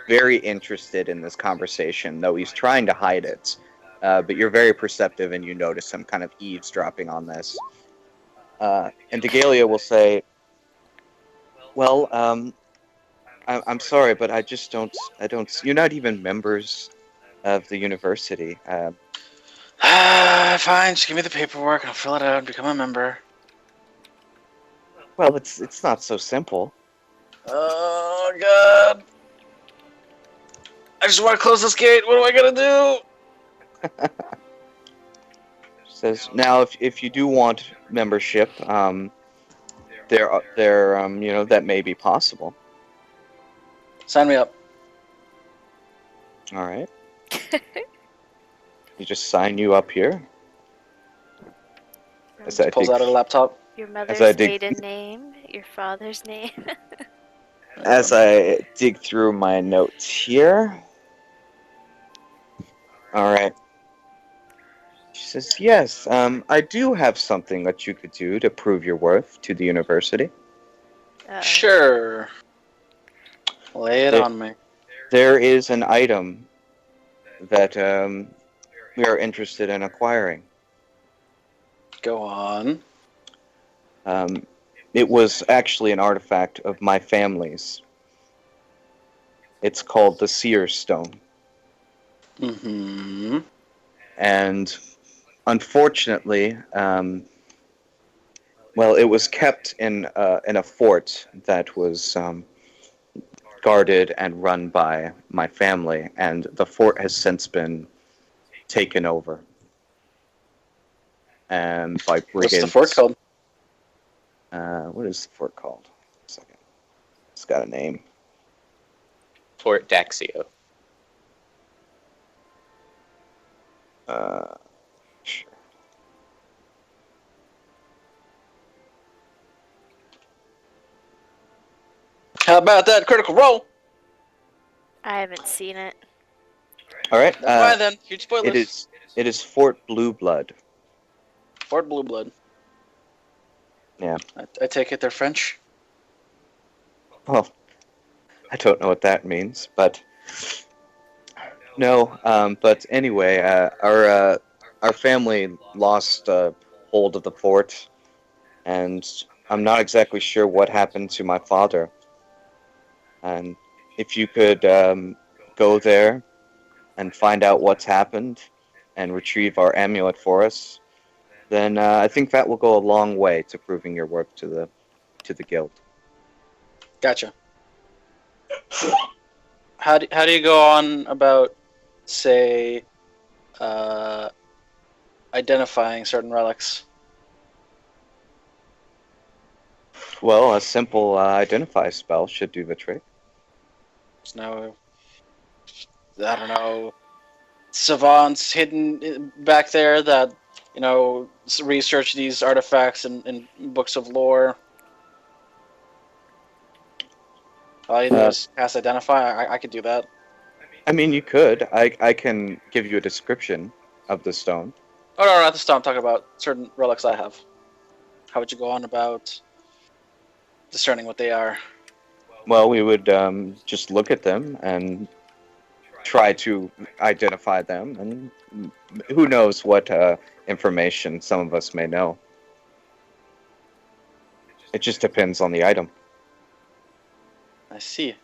very interested in this conversation, though he's trying to hide it. But you're very perceptive, and you notice him kind of eavesdropping on this. And Degalia will say, "Well, I'm sorry, but I just don't. You're not even members of the university. Fine, just give me the paperwork and I'll fill it out and become a member. Well, it's not so simple." Oh, God. I just want to close this gate. What do I gotta do? Says, now, if you do want membership, that may be possible. Sign me up. All right. You just sign you up here. As I Pulls dig, out her laptop. Your I mother's dig- maiden name, your father's name. as I dig through my notes here. All right. She says, "Yes, I do have something that you could do to prove your worth to the university. Sure. Lay it There- on me. There is an item that we are interested in acquiring. Go on. It was actually an artifact of my family's. It's called the Seer Stone. Mm-hmm. And unfortunately, well, it was kept in a fort that was guarded and run by my family, and the fort has since been taken over. And by brigands. What's the fort called? What is the fort called? A second. It's got a name. Fort Daxio. Sure. How about that critical roll? I haven't seen it. All right. Never mind then. Huge spoilers. It is Fort Blue Blood. Fort Blue Blood. Yeah. I take it they're French. Well, I don't know what that means, but no. But anyway, our family lost hold of the fort, and I'm not exactly sure what happened to my father. And if you could go there and find out what's happened and retrieve our amulet for us, then I think that will go a long way to proving your worth to the guild. Gotcha. How do you go on about, say, identifying certain relics? Well, a simple identify spell should do the trick. There's no, I don't know, savants hidden back there that, research these artifacts in books of lore. All you do is cast identify. I could do that. I mean, you could. I can give you a description of the stone. Oh no, not this time. I'm talking about certain relics I have. How would you go on about discerning what they are? Well, we would just look at them and try to identify them, and who knows what information some of us may know. It just depends on the item. I see.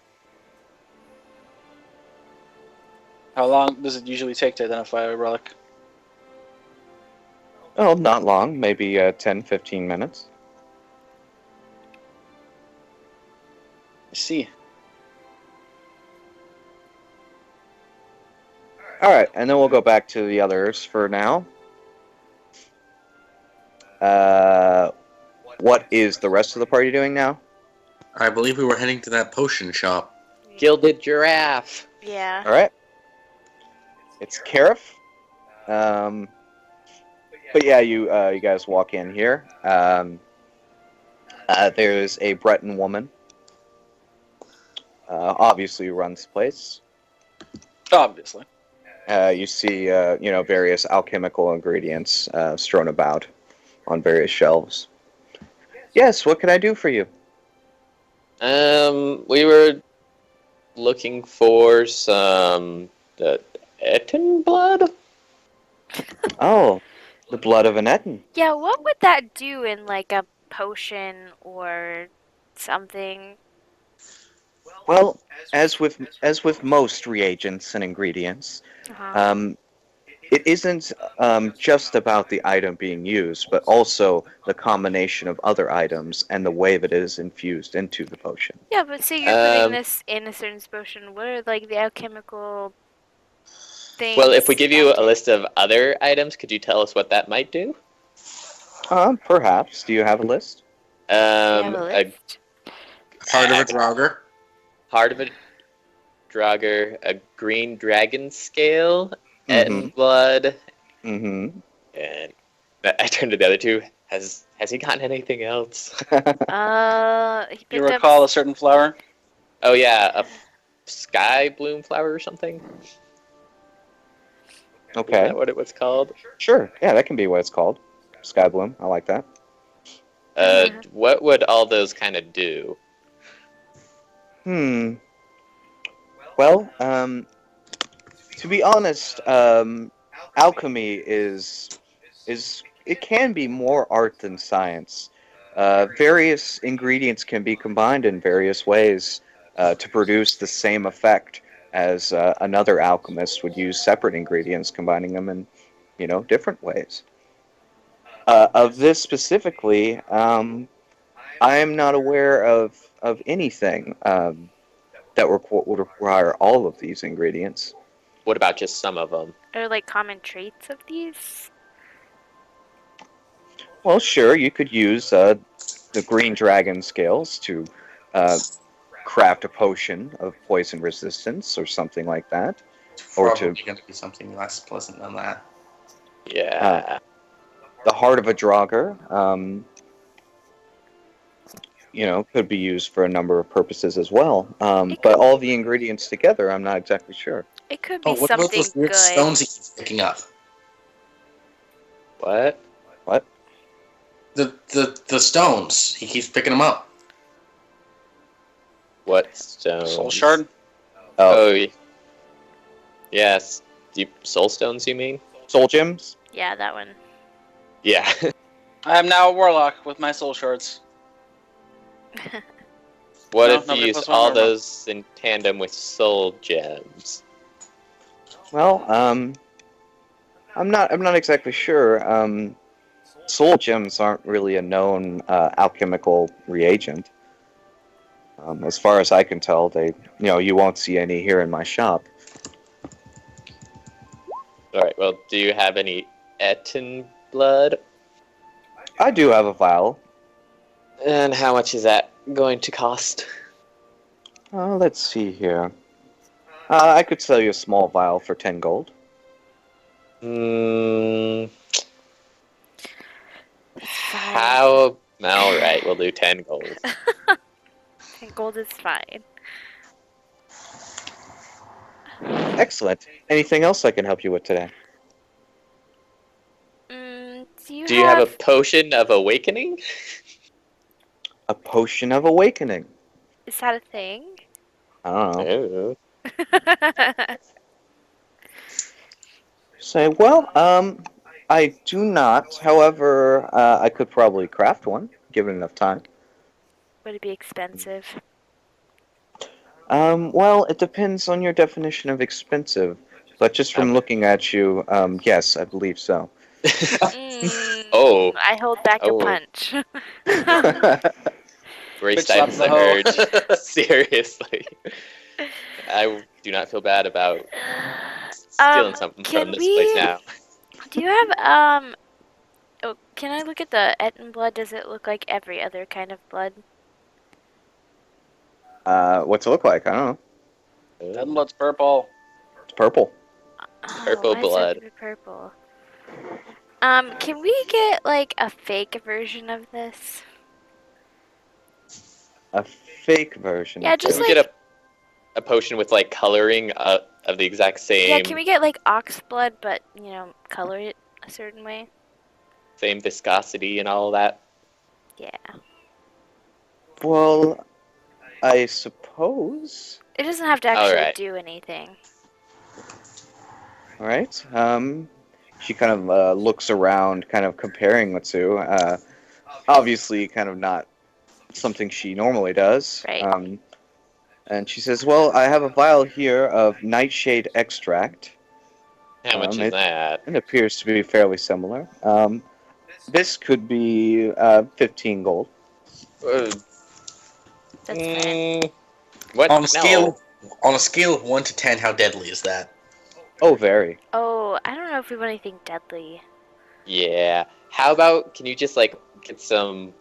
How long does it usually take to identify a relic? Oh, not long, maybe 10, 15 minutes. I see. All right, and then we'll go back to the others for now. What is the rest of the party doing now? I believe we were heading to that potion shop. Gilded giraffe. Yeah. All right. It's Karif. But yeah, you guys walk in here. There's a Breton woman. Obviously who runs the place. Obviously. You see, various alchemical ingredients strewn about on various shelves. Yes, what can I do for you? We were looking for some the Etten blood. Oh, the blood of an Etten. Yeah, what would that do in like a potion or something? Well, as with most reagents and ingredients, Uh-huh. it isn't just about the item being used, but also the combination of other items and the way that it is infused into the potion. Yeah, but say you're putting this in a certain potion. What are like the alchemical things? Well, if we give you a that- list of other items, could you tell us what that might do? Perhaps. Do you have a list? You have a A list? Heart of a Draugr. heart of a Draugr a green dragon scale, Mm-hmm. Etten blood, Mm-hmm. and I turned to the other two. Has he gotten anything else? He You picked up. recall a certain flower? Oh yeah, a sky bloom flower or something. Is Okay. that what it was called? Sure. Yeah, that can be what it's called. Sky bloom. I like that. What would all those kind of do? Hmm. Well, to be honest, alchemy is it can be more art than science. Various ingredients can be combined in various ways to produce the same effect as another alchemist would use separate ingredients, combining them in, different ways. Of this specifically, I am not aware of anything that would require all of these ingredients. What about just some of them? Or like common traits of these? Well, sure, you could use the green dragon scales to craft a potion of poison resistance or something like that. It's Or probably to going to be something less pleasant than that. Yeah. the heart of a Draugr, could be used for a number of purposes as well. It But could- all the ingredients together, I'm not exactly sure. It could Oh, be what about something those weird good. stones he keeps picking up? What? What? The stones. He keeps picking them up. What stones? Soul shard? Oh, Oh, yes. Deep soul stones, you mean? soul gems? Yeah, that one. Yeah. I am now a warlock with my soul shards. What No, if you nobody use plus one all normal. those in tandem with soul gems? Well, I'm not exactly sure. Soul gems aren't really a known alchemical reagent. As far as I can tell, you won't see any here in my shop. Alright, well, do you have any Etten blood? I do have a vial. And how much is that going to cost? Let's see here. I could sell you a small vial for 10 gold. How? Alright, we'll do 10 gold. Gold is fine. Excellent. Anything else I can help you with today? Do Do you have a potion of awakening? A potion of awakening. Is that a thing? I don't know. Oh. Say, well, I do not. However, I could probably craft one, given enough time. Would it be expensive? Well, it depends on your definition of expensive. But just from looking at you, yes, I believe so. Oh. I hold back a Oh. punch. Ray Bitch slaps stifles the the hoe. urge. Seriously. I do not feel bad about stealing something can from this we- place now. Do you have Oh, can I look at the Etten blood? Does it look like every other kind of blood? What's it look like? I don't know. That blood's purple. It's purple. Purple why does it have blood. to be purple? Can we get like a fake version of this? A fake version. Yeah, of just it. Can we get a potion with like coloring of the exact same Yeah, can we get like ox blood, but color it a certain way? same viscosity and all that? Yeah. Well, I suppose. It doesn't have to actually Alright. do anything. All right. She kind of looks around, kind of comparing the two. Obviously, kind of not something she normally does. Right. And she says, "Well, I have a vial here of nightshade extract. How much is it- that? It appears to be fairly similar. This could be 15 gold. That's fine. What? On a No. scale of 1 to 10, how deadly is that? Oh, very. Oh, I don't know if we want anything deadly. Yeah. How about, can you just like get some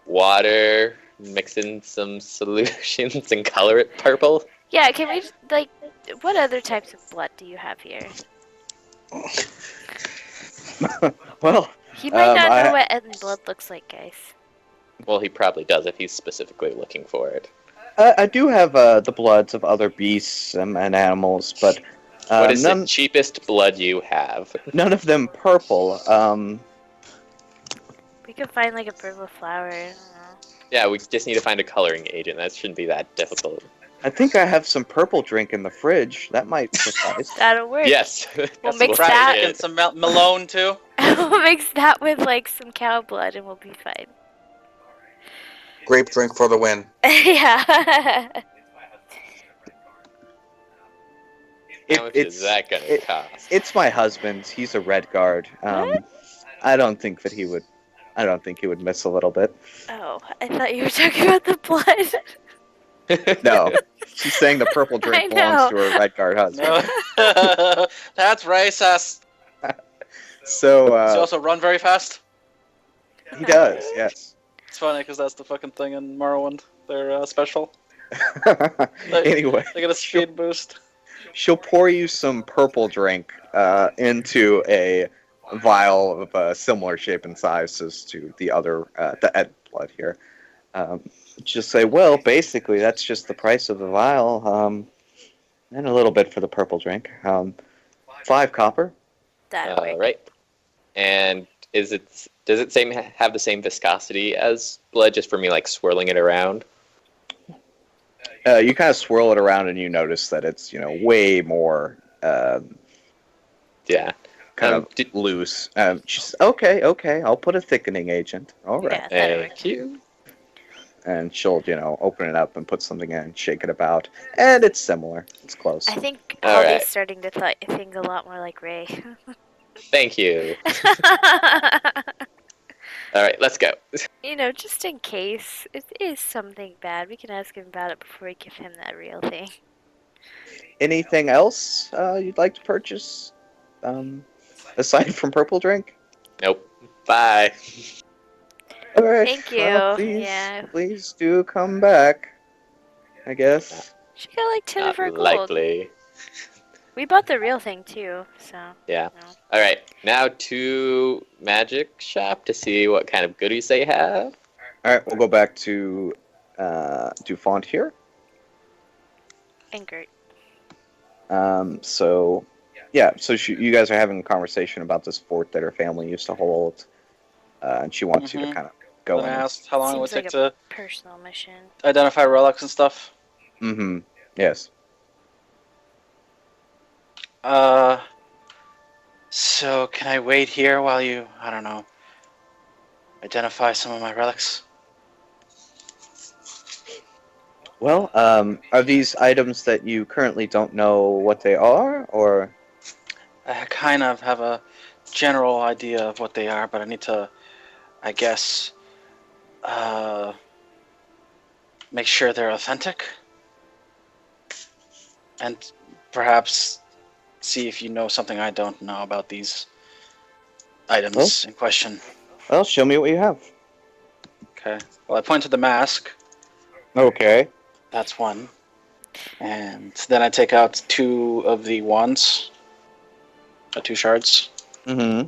water, mix in some solutions and color it purple? Yeah, can we, like, what other types of blood do you have here? Well, He might not know I what Eden blood looks like, guys. Well, he probably does if he's specifically looking for it. I do have the bloods of other beasts and animals, but What is the none cheapest blood you have? none of them purple. We could find, like, a purple flower. I don't know. Yeah, we just need to find a coloring agent. That shouldn't be that difficult. I think I have some purple drink in the fridge. That might suffice. That'll work. Yes. We'll That's mix what I that- did. And some Malone too. We'll mix that with, like, some cow blood and we'll be fine. Grape drink for the win. Yeah. How much is that gonna cost? It's my husband's. He's a red guard. I don't think that he would. I don't think he would miss a little bit. Oh, I thought you were talking about the blood. No, she's saying the purple drink I belongs know. to her red guard husband. No. That's racist. So Does he also run very fast? he does. Yes. It's funny because that's the fucking thing in Morrowind. They're special. Anyway, They get a speed boost. she'll pour you some purple drink into a vial of a similar shape and size as to the other, the Ed blood here. Just say, well, basically, that's just the price of the vial, and a little bit for the purple drink. 5 copper. That'll work. Right. And does it have the same viscosity as blood, just for me, like swirling it around? You kind of swirl it around, and you notice that it's way more Yeah. kind Um, of did- loose. She's okay. I'll put a thickening agent. All right. Yeah, that'll work. Thank you. And she'll, open it up and put something in, shake it about, and it's similar. It's close. I think All Holly's right. starting to think a lot more like Ray. Thank you. All right, let's go. Just in case it is something bad, we can ask him about it before we give him that real thing. Anything else you'd like to purchase, aside from purple drink? Nope. Bye. All right. Thank well, you. please, Yeah. please do come back. I guess. She got like 10 of Not her gold. likely. We bought the real thing too, so. Yeah. No. All right, now to Magic Shop to see what kind of goodies they have. All right, we'll go back to Dufont here. And Gert. So you guys are having a conversation about this fort that her family used to hold, and she wants you to Mhm. kind of go Then I in. asked how long it would Seems take like to Personal mission. identify relics and stuff. Mm-hmm. Yes. So can I wait here while you, I don't know, identify some of my relics? Well, are these items that you currently don't know what they are, or? I kind of have a general idea of what they are, but I need to, I guess, make sure they're authentic. And perhaps see if you know something I don't know about these items in question. Well, show me what you have. Okay. Well, I point to the mask. Okay. That's one. And then I take out 2 of the wands. 2 shards. Mm-hmm.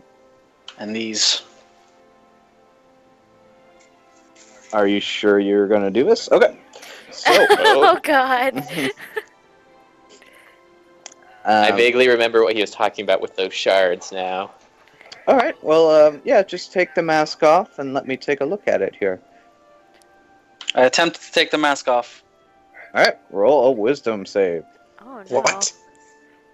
And these. Are you sure you're gonna do this? Okay. So, Oh god. I vaguely remember what he was talking about with those shards now. all right. Well, yeah. Just take the mask off and let me take a look at it here. I attempt to take the mask off. All right. Roll a wisdom save. Oh no. What?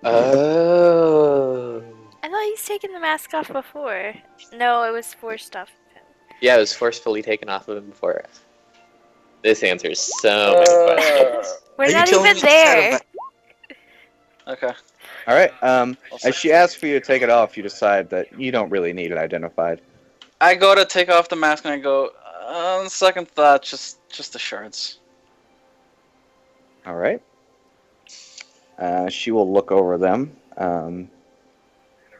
Oh. I thought he's taken the mask off before. No, it was forced off of him. Yeah, it was forcefully taken off of him before. This answers so many questions. We're Are you not telling even me instead of there. Okay. All right. I'll As she asks for you to take it off, you decide that you don't really need it identified. I go to take off the mask and I go, on second thought, just the shards. All right. She will look over them, and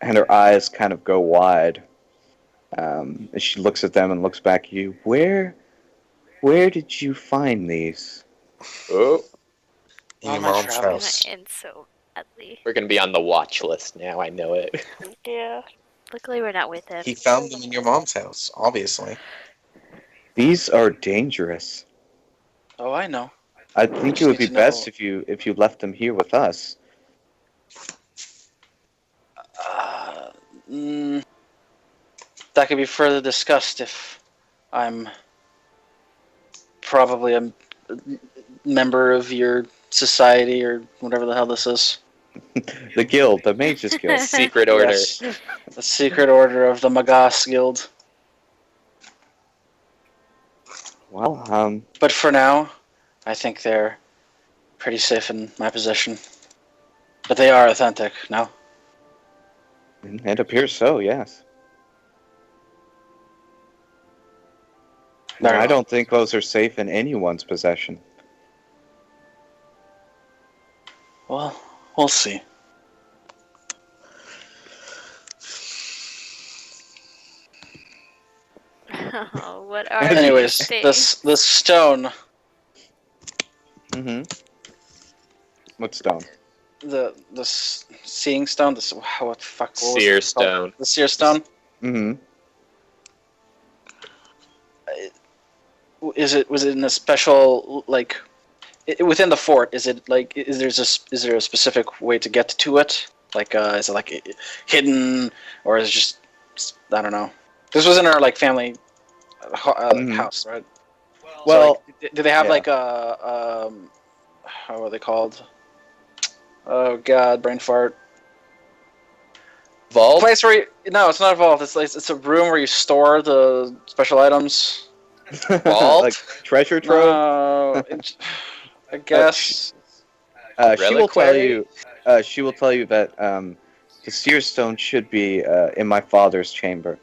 her eyes kind of go wide as she looks at them and looks back at you. Where did you find these? Oh. in On your my mom's travels. Gonna house. end so badly. We're gonna be on the watch list now. I know it. Yeah. Luckily, we're not with him. He found them in your mom's house, obviously. These are dangerous. Oh, I know. I think it just would need be to best know- if you left them here with us. Uh, mm, that could be further discussed if I'm probably a member of your society or whatever the hell this is. The guild, the Mages Guild. Secret order. Yes, the secret order of the Magas Guild. Well, But for now, I think they're pretty safe in my possession. But they are authentic, no? it appears so. Yes. Very I well. don't think those are safe in anyone's possession. Well, we'll see. Oh, what are Anyways, these things? this stone, Mm-hmm. What stone? the seeing stone, this what the fuck? What was Seer it called? stone. The seer stone. Mm-hmm. Was it in a special like within the fort? Is it like is there a specific way to get to it? Like is it like hidden or is it just I don't know. This was in our like family Mhm. house, right? Well, so, like, do they have yeah. like a how are they called? Oh god, brain fart. Vault. Place where no, it's not a vault. It's a room where you store the special items. Vault? like treasure trove. No, I guess. She will tell Reliquary? you. She will tell you that the seer stone should be in my father's chamber.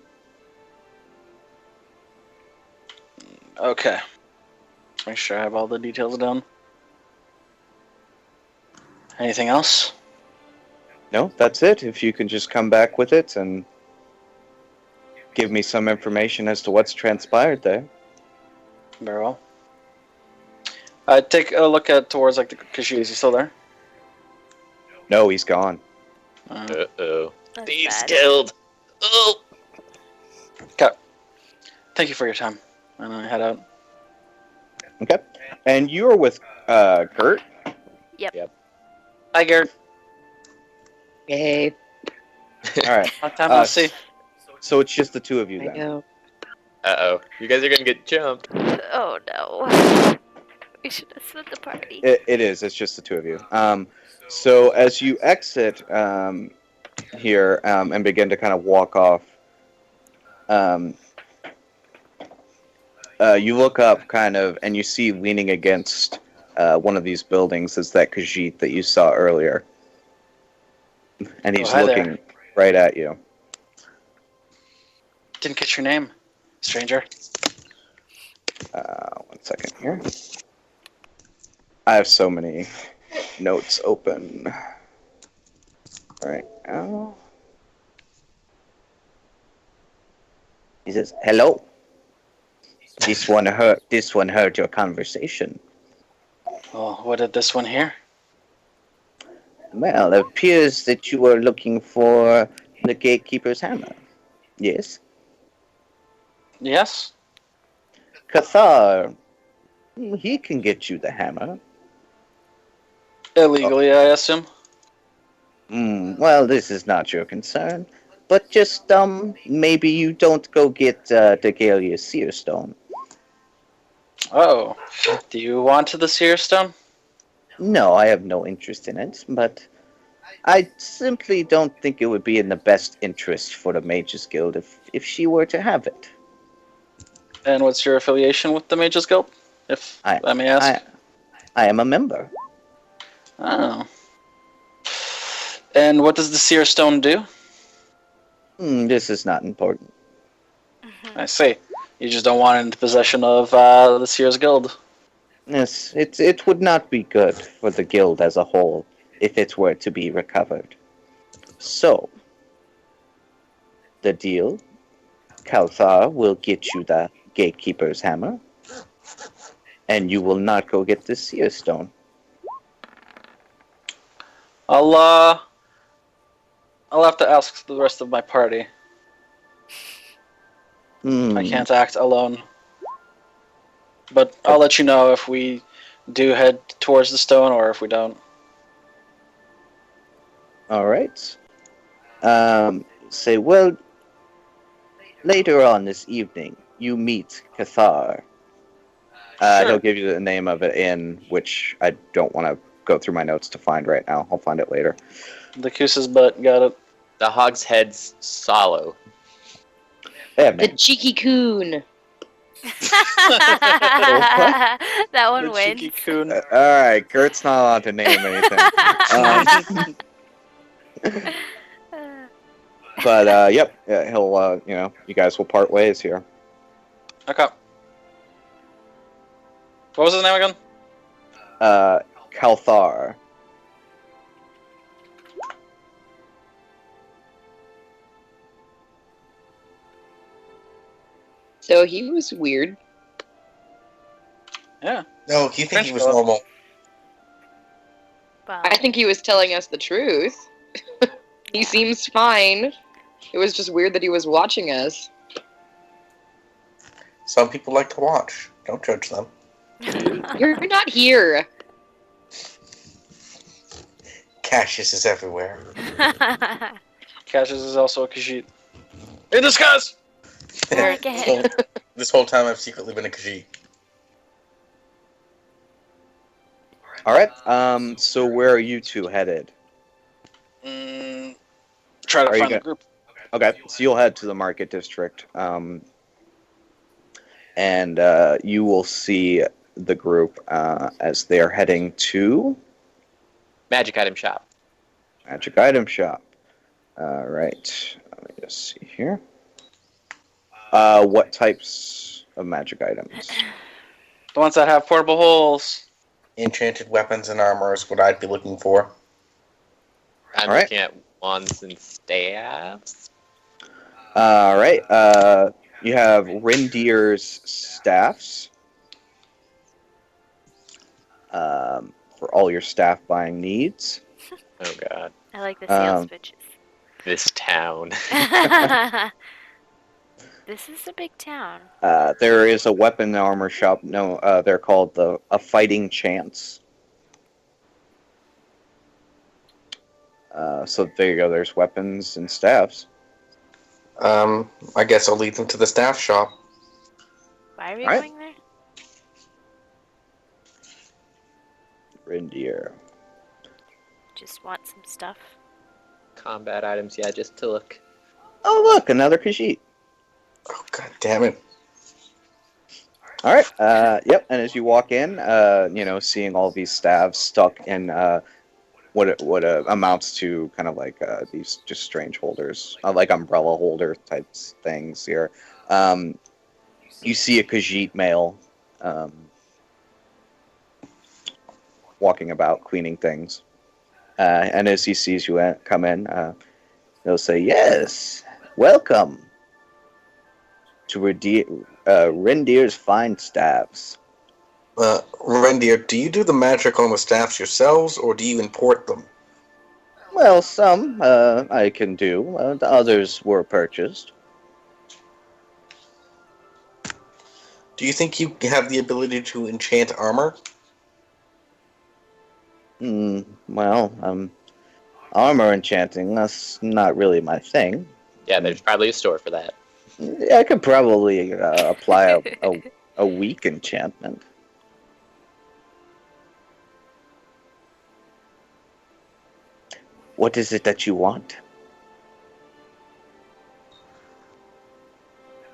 Okay. Make sure I have all the details down. Anything else? No, that's it. If you can just come back with it and give me some information as to what's transpired there. Very well. Take a look at towards like the Kashid. Is he still there? No, he's gone. Uh-oh. That's Thieves bad. Guild. Oh. Thank you for your time. And I head out. Okay. And you are with Kurt. Hi, Garrett. Yay. All right. Long time no Uh, see. So it's just the two of you I then. know. Uh-oh. You guys are gonna get jumped. Oh no. We should have split the party. It is. It's just the two of you. So as you exit here and begin to kind of walk off, you look up kind of and you see leaning against one of these buildings is that Khajiit that you saw earlier. And he's hi there. looking right at you. Didn't get your name, stranger. 1 second here. I have so many notes open right now. He says, "Hello. This one heard your conversation. Well, what did this one hear? Well, it appears that you were looking for the gatekeeper's hammer. Yes? Yes. Cathar, he can get you the hammer. Illegally, I assume. Well, this is not your concern. But just, maybe you don't go get Degalia's seer stone. Oh, do you want the seer stone? No, I have no interest in it, but I simply don't think it would be in the best interest for the Mages Guild if she were to have it. And what's your affiliation with the Mages Guild, if I may ask? I am a member. Oh. And what does the seer stone do? This is not important. I see. You just don't want it in the possession of the Seers Guild. Yes, it would not be good for the guild as a whole if it were to be recovered. So, the deal, Kalthar will get you the gatekeeper's hammer, and you will not go get the seer stone. I'll have to ask the rest of my party. I can't act alone. But I'll let you know if we do head towards the stone or if we don't. All right. Say, well, later on this evening, you meet Cathar. Sure. He'll give you the name of an inn, which I don't want to go through my notes to find right now. I'll find it later. The Koosa's butt, got it. The Hogshead's Solo. Yeah, The man. cheeky coon. That one The wins. cheeky coon. All right, Gert's not allowed to name anything. But yep, yeah, he'll you guys will part ways here. Okay. What was his name again? Kalthar. So he was weird. Yeah. No, you think French he was fella. normal. Well, I think he was telling us the truth. He yeah. seems fine. It was just weird that he was watching us. Some people like to watch. Don't judge them. You're not here. Cassius is everywhere. Cassius is also a Khajiit. In disguise! Like it. This whole time I've secretly been a Khajiit. All right. So where are you two headed? Try to Are you find the gonna- group. Okay, so you'll head to the market district, and you will see the group as they are heading to Magic item shop. Magic Item Shop. All right, let me just see here. What types of magic items? The ones that have portable holes. Enchanted weapons and armor is what I'd be looking for. I'm All right. looking at wands and staffs. All right. You have Reindeer's staffs for all your staff buying needs. Oh god. I like the sales Um, pitches. This town. This is a big town. There is a weapon and armor shop. No, they're called a Fighting Chance. So there you go. There's weapons and staffs. I guess I'll lead them to the staff shop. Why are we Alright. going there? Reindeer. Just want some stuff. Combat items, yeah, just to look. Oh, look, another Khajiit. Oh, god damn it. All right. Yep. And as you walk in, seeing all these staves stuck in what amounts to kind of like these just strange holders, like umbrella holder types things here. You see a Khajiit male walking about cleaning things, and as he sees you come in, he'll say, "Yes, welcome to Reindeer's fine staffs." Rendier, do you do the magic on the staffs yourselves, or do you import them? Well, some I can do. The others were purchased. Do you think you have the ability to enchant armor? Well, armor enchanting, that's not really my thing. Yeah, there's probably a store for that. I could probably apply a weak enchantment. What is it that you want?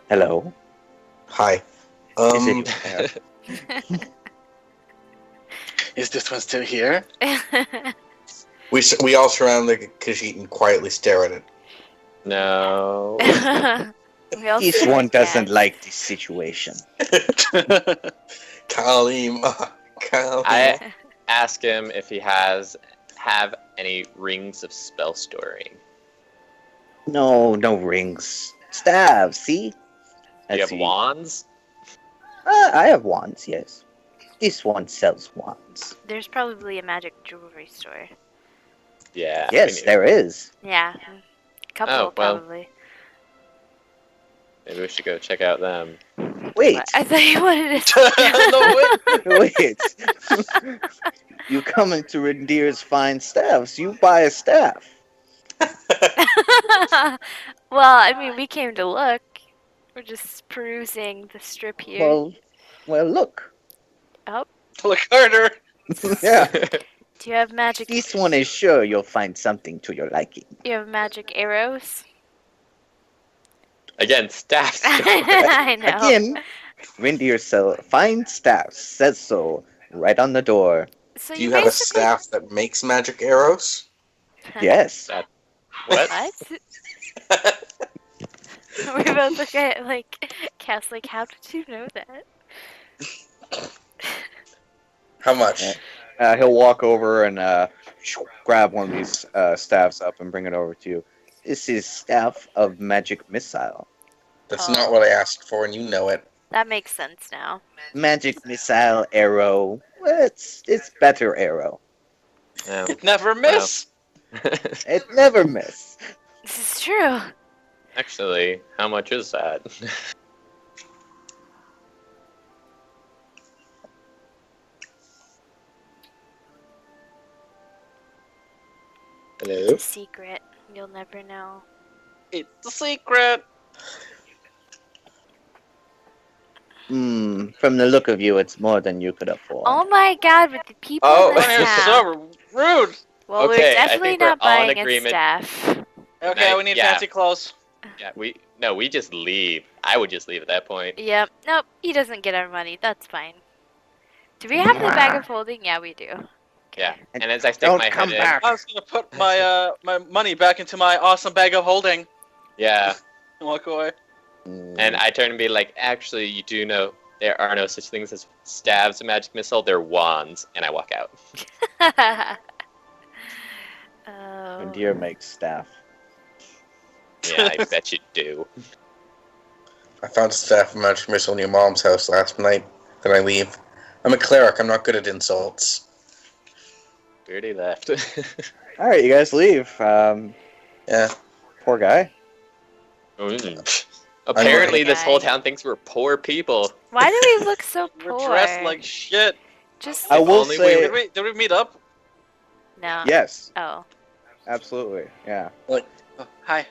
Hello? Hi. Is it Is this one still here? We all surround the Khajiit and quietly stare at it. No. We all This see one the doesn't cats. like this situation. Kalima. I ask him if he have any rings of spell storing. No rings. Staves, see? Do you have see. wands? I have wands, yes. This one sells wands. There's probably a magic jewelry store. Yeah. we Yes, need- there is. Yeah. Couple, Oh, well. probably. Maybe we should go check out them. Wait, What? I thought you wanted to. No, wait. wait. You come into Rendir's fine staffs. You buy a staff. Well, I mean, we came to look. We're just perusing the strip here. Well, look. Oh, Look harder. Yeah. do you have magic? This one is sure you'll find something to your liking. You have magic arrows? Again, staffs. I know. Again, Rendir fine staffs says so right on the door. So Do you have a basically... staff that makes magic arrows? Yes. What? What? We both look at like Cass, like, how did you know that? How much? He'll walk over and grab one of these staffs up and bring it over to you. This is staff of magic missile. That's Oh. not what I asked for, and you know it. That makes sense now. Magic missile arrow. Well, it's better arrow. Never miss. It never miss. This is true. Actually, how much is that? Hello? It's a secret. You'll never know. It's a secret. From the look of you, it's more than you could afford. Oh my god, with the people Oh. in this You're town. so rude. Well, Okay, we're I definitely think we're not all in buying a agreement. staff. Okay, we need Yeah. fancy clothes. Yeah, we just leave. I would just leave at that point. Yep. Nope. He doesn't get our money. That's fine. Do we have the bag of holding? Yeah, we do. Yeah. Okay. And as I stick Don't my come head in, back. I was gonna put my my money back into my awesome bag of holding yeah, and walk away. and I turn and be like, actually, you do know there are no such things as stabs of magic missile. They're wands, and I walk out. Oh. Rendir makes staff. Yeah, I bet you do. I found a staff of magic missile in your mom's house last night. Then I leave. I'm a cleric. I'm not good at insults. We already left. All right, you guys leave. Yeah. Poor guy. Apparently, this Guy. whole town thinks we're poor people. Why do we look so We're poor? dressed like shit. Just I will only say Did we meet up? no. yes, Oh. absolutely, yeah. Oh, hi.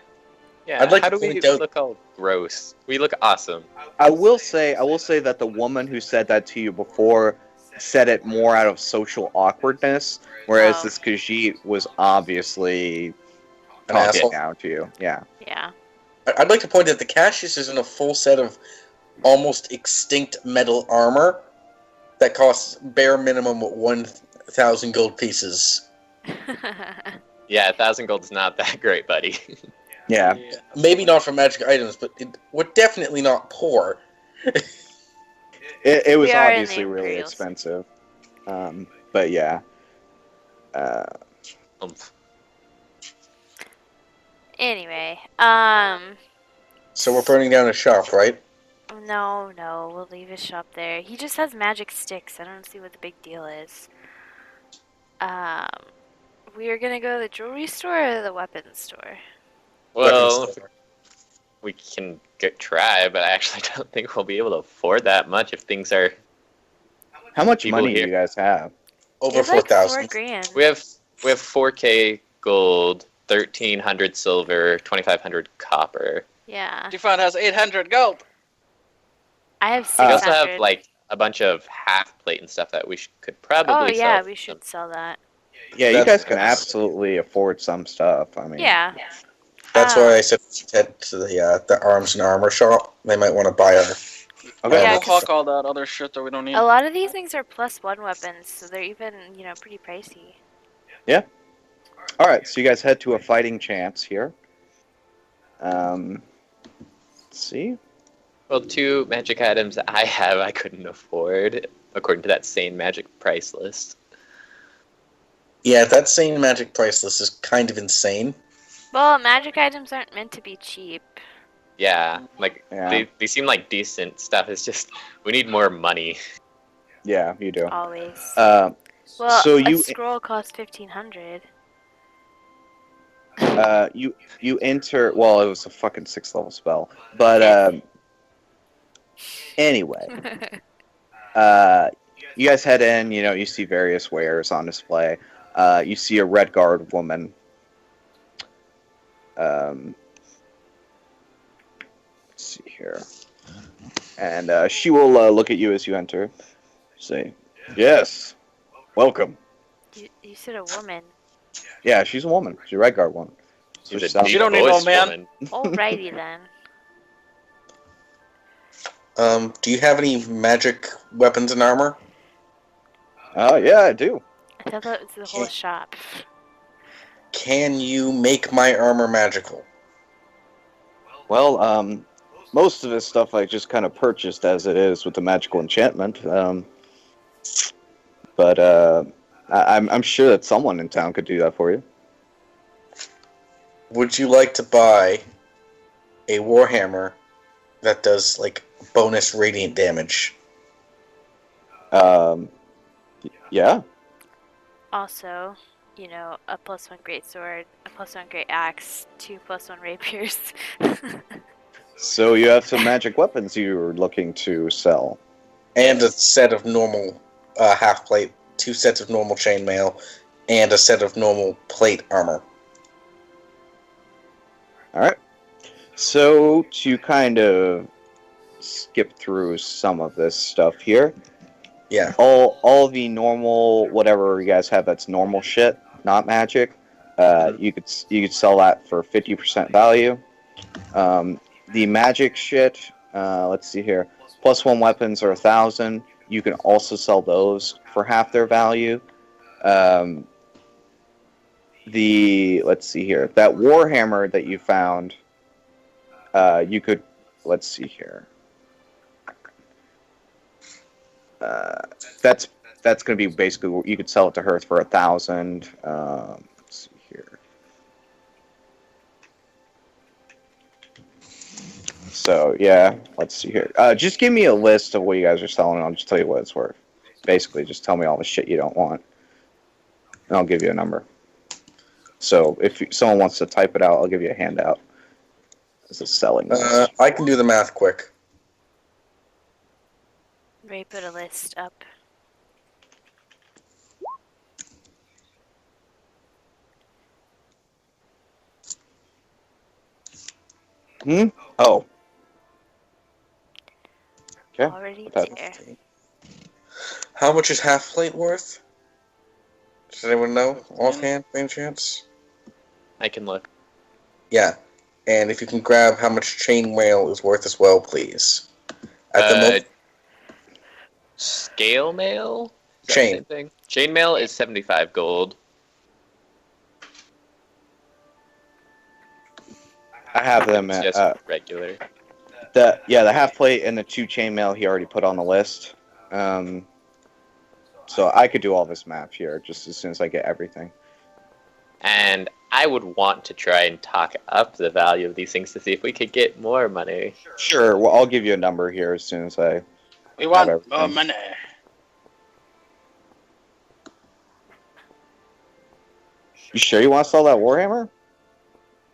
Yeah, I'd like how to do we point out- look all gross? We look awesome. I will say that the woman who said that to you before said it more out of social awkwardness, whereas Oh. this Khajiit was obviously An talking asshole. down to you. Yeah. Yeah. I'd like to point out the Cassius is in a full set of almost extinct metal armor that costs bare minimum 1,000 gold pieces. Yeah, 1,000 gold's not that great, buddy. Yeah. Maybe not for magic items, but we're definitely not poor. It was We are in the obviously really Imperial expensive. But yeah. Umph. Anyway, So we're burning down a shop, right? no, we'll leave his shop there. He just has magic sticks. I don't see what the big deal is. We are gonna go to the jewelry store or the weapons store. Well, Weapons store. we can try, but I actually don't think we'll be able to afford that much if things are. How much People money do here. you guys have? Over It's like 4,000. $4,000. We have 4K gold, 1,300 silver, 2,500 copper. Yeah, Defan has 800 gold. I have We 600. also have like a bunch of half plate and stuff that we could probably. Oh yeah, sell we for should sell that. Yeah, you That's- guys can absolutely afford some stuff. I mean, Yeah. That's why I said we should head to the arms and armor shop. They might want to buy our. Okay. Yeah, We'll 'cause- hawk all that other shit that we don't need. A lot of these things are +1 weapons, so they're even, pretty pricey. All right, so you guys head to a fighting chance here. Let's see. Well, 2 magic items I have I couldn't afford, according to that same magic price list. Yeah, that same magic price list is kind of insane. Well, magic items aren't meant to be cheap. Yeah, like Yeah. they seem like decent stuff. It's just we need more money. Yeah, you do. Always. Uh, Well, so a you- scroll costs 1,500. You enter. Well, it was a fucking 6th level spell, but anyway, you guys head in. You know, you see various wares on display. You see a red guard woman. Let's see here, and she will look at you as you enter. Say, "Yes, welcome." You said a woman. Yeah, she's a woman. She's a red guard woman. She's she a sounds deep You don't need no voiced man. woman. Alrighty then. Do you have any magic weapons and armor? Oh yeah, I do. I thought that was the whole shop. Can you make my armor magical? Well, most of this stuff I just kind of purchased as it is with the magical enchantment. But I'm sure that someone in town could do that for you. Would you like to buy a warhammer that does like bonus radiant damage? Yeah. Also, you know, a +1 great sword, a +1 great axe, 2 +1 rapiers. So you have some magic weapons you're looking to sell. And a set of normal half plate, 2 sets of normal chainmail, and a set of normal plate armor. All right. So to kind of skip through some of this stuff here, Yeah. all the normal whatever you guys have that's normal shit, not magic. You could sell that for 50% value. The magic shit, let's see here. +1 weapons are 1,000. You can also sell those for half their value. Let's see here. That warhammer that you found, you could. Let's see here. That's going to be basically you could sell it to her for 1,000. Let's see here. So yeah, let's see here. Just give me a list of what you guys are selling, and I'll just tell you what it's worth. Basically, just tell me all the shit you don't want, and I'll give you a number. So if someone wants to type it out, I'll give you a handout. This is selling list. I can do the math quick. Ray put a list up. Oh. Okay. Already That- there. How much is half plate worth? Does anyone know offhand, by any chance? I can look. Yeah. And if you can grab how much chainmail is worth as well, please. At the moment, Scale mail? Is that Chain. the same thing? Chain mail is 75 gold. I have them It's at just regular. the half plate and the 2 chainmail he already put on the list. So I could do all this math here just as soon as I get everything. And I would want to try and talk up the value of these things to see if we could get more money. Sure. Well, I'll give you a number here as soon as I. We want everything. more money. You sure you want to sell that warhammer?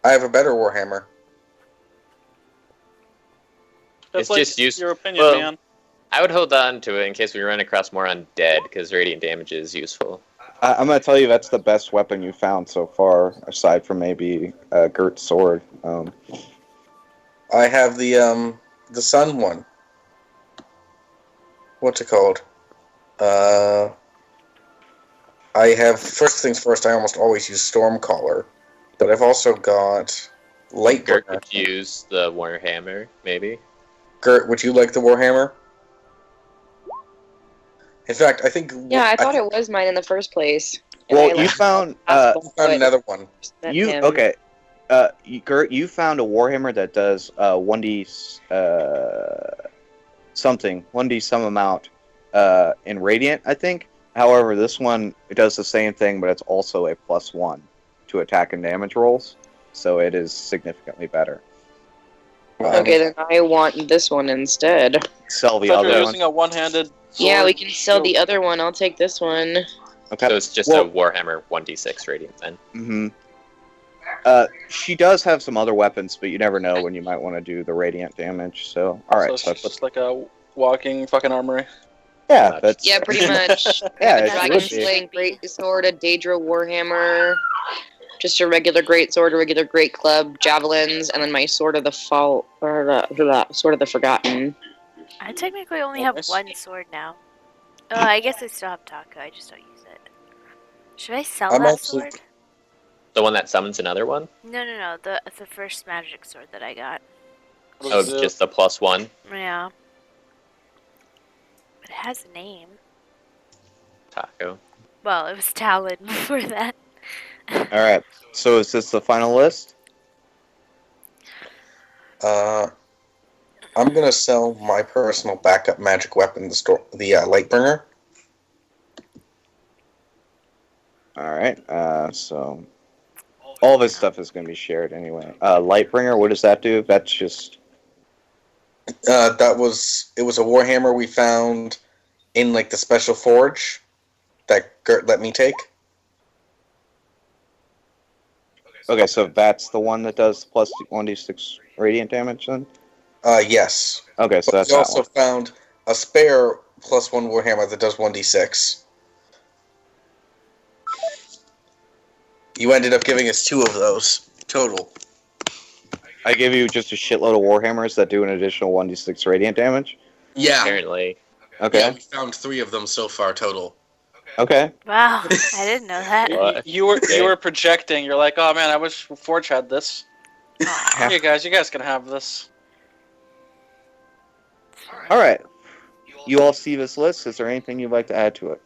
I have a better warhammer. That's It's just use- your opinion, well- man. I would hold on to it in case we run across more undead, because radiant damage is useful. I'm gonna tell you that's the best weapon you found so far, aside from maybe Gert's sword. I have the sun one. What's it called? I have, first things first, I almost always use Stormcaller, but I've also got Gert Lightbringer. could use the Warhammer, maybe. Gert, would you like the warhammer? In fact, I think Yeah, I thought it was mine in the first place. And Well, I, you like, found I found another one. met you him. okay? Gert, you found a warhammer that does 1d something 1d some amount in radiant, I think. However, this one it does the same thing, but it's also a +1 to attack and damage rolls, so it is significantly better. Okay, then I want this one instead. Sell the I thought you other were one. using a one-handed Yeah, sword we can sell the shield. other one. I'll take this one. Okay. So it's just Well- a Warhammer 1d6 radiant then. Mm-hmm. She does have some other weapons, but you never know when you might want to do the radiant damage. So, all right. So So I it's put, just like a walking fucking armory. yeah, much. that's Yeah, pretty much. I Yeah, have a it dragon would be. slaying great sword, a Daedra warhammer, just a regular great sword, a regular great club, javelins, and then my sword of the fall or the sword of the forgotten. I technically only Oh, have nice. one sword now. Oh, I guess I still have Taco. I just don't use it. Should I sell I'm that actually- sword? The one that summons another one? No. The first magic sword that I got. What Oh, does it do? just the +1? Yeah. It has a name. Taco. Well, it was Talon before that. all right. So is this the final list? I'm gonna sell my personal backup magic weapon, the Lightbringer. All right. So all this stuff is going to be shared anyway. Lightbringer. What does that do? That's just It was a warhammer we found in like the special forge that Gert let me take. okay. So that's the one that does plus 1d6 radiant damage. Then. Yes. Okay, so But that's we that also one. found a spare +1 warhammer that does 1d6. You ended up giving us 2 of those total. I give you just a shitload of warhammers that do an additional 1d6 radiant damage. Yeah. Apparently. Okay. Yeah, we found 3 of them so far total. Okay. Wow, I didn't know that. What? You were Okay. projecting. You're like, oh man, I wish Forge had this. Aw. Here, you guys can have this. All right. You all see this list. Is there anything you'd like to add to it?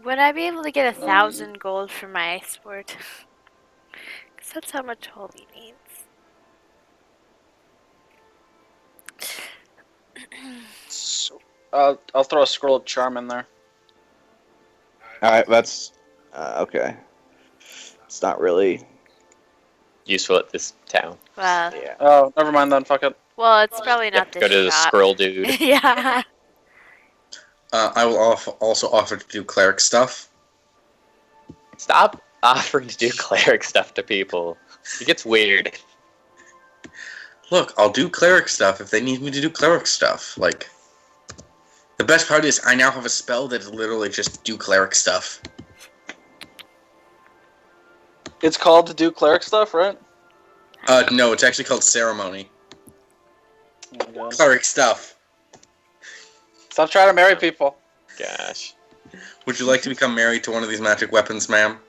Would I be able to get 1,000 gold for my sword? Because that's how much Holly needs. So, I'll throw a scroll of charm in there. All right. That's okay. It's not really. Useful at this town. Well, Yeah. Oh, never mind then. Fuck it. well, it's probably You not have to this go to the shop. scroll dude. Yeah. I will also offer to do cleric stuff. Stop offering to do cleric stuff to people. It gets weird. Look, I'll do cleric stuff if they need me to do cleric stuff. Like, the best part is I now have a spell that is literally just do cleric stuff. It's called to do cleric stuff, right? No, it's actually called ceremony. Oh my God. Cleric stuff. Stop trying to marry people. Gosh. Would you like to become married to one of these magic weapons, ma'am?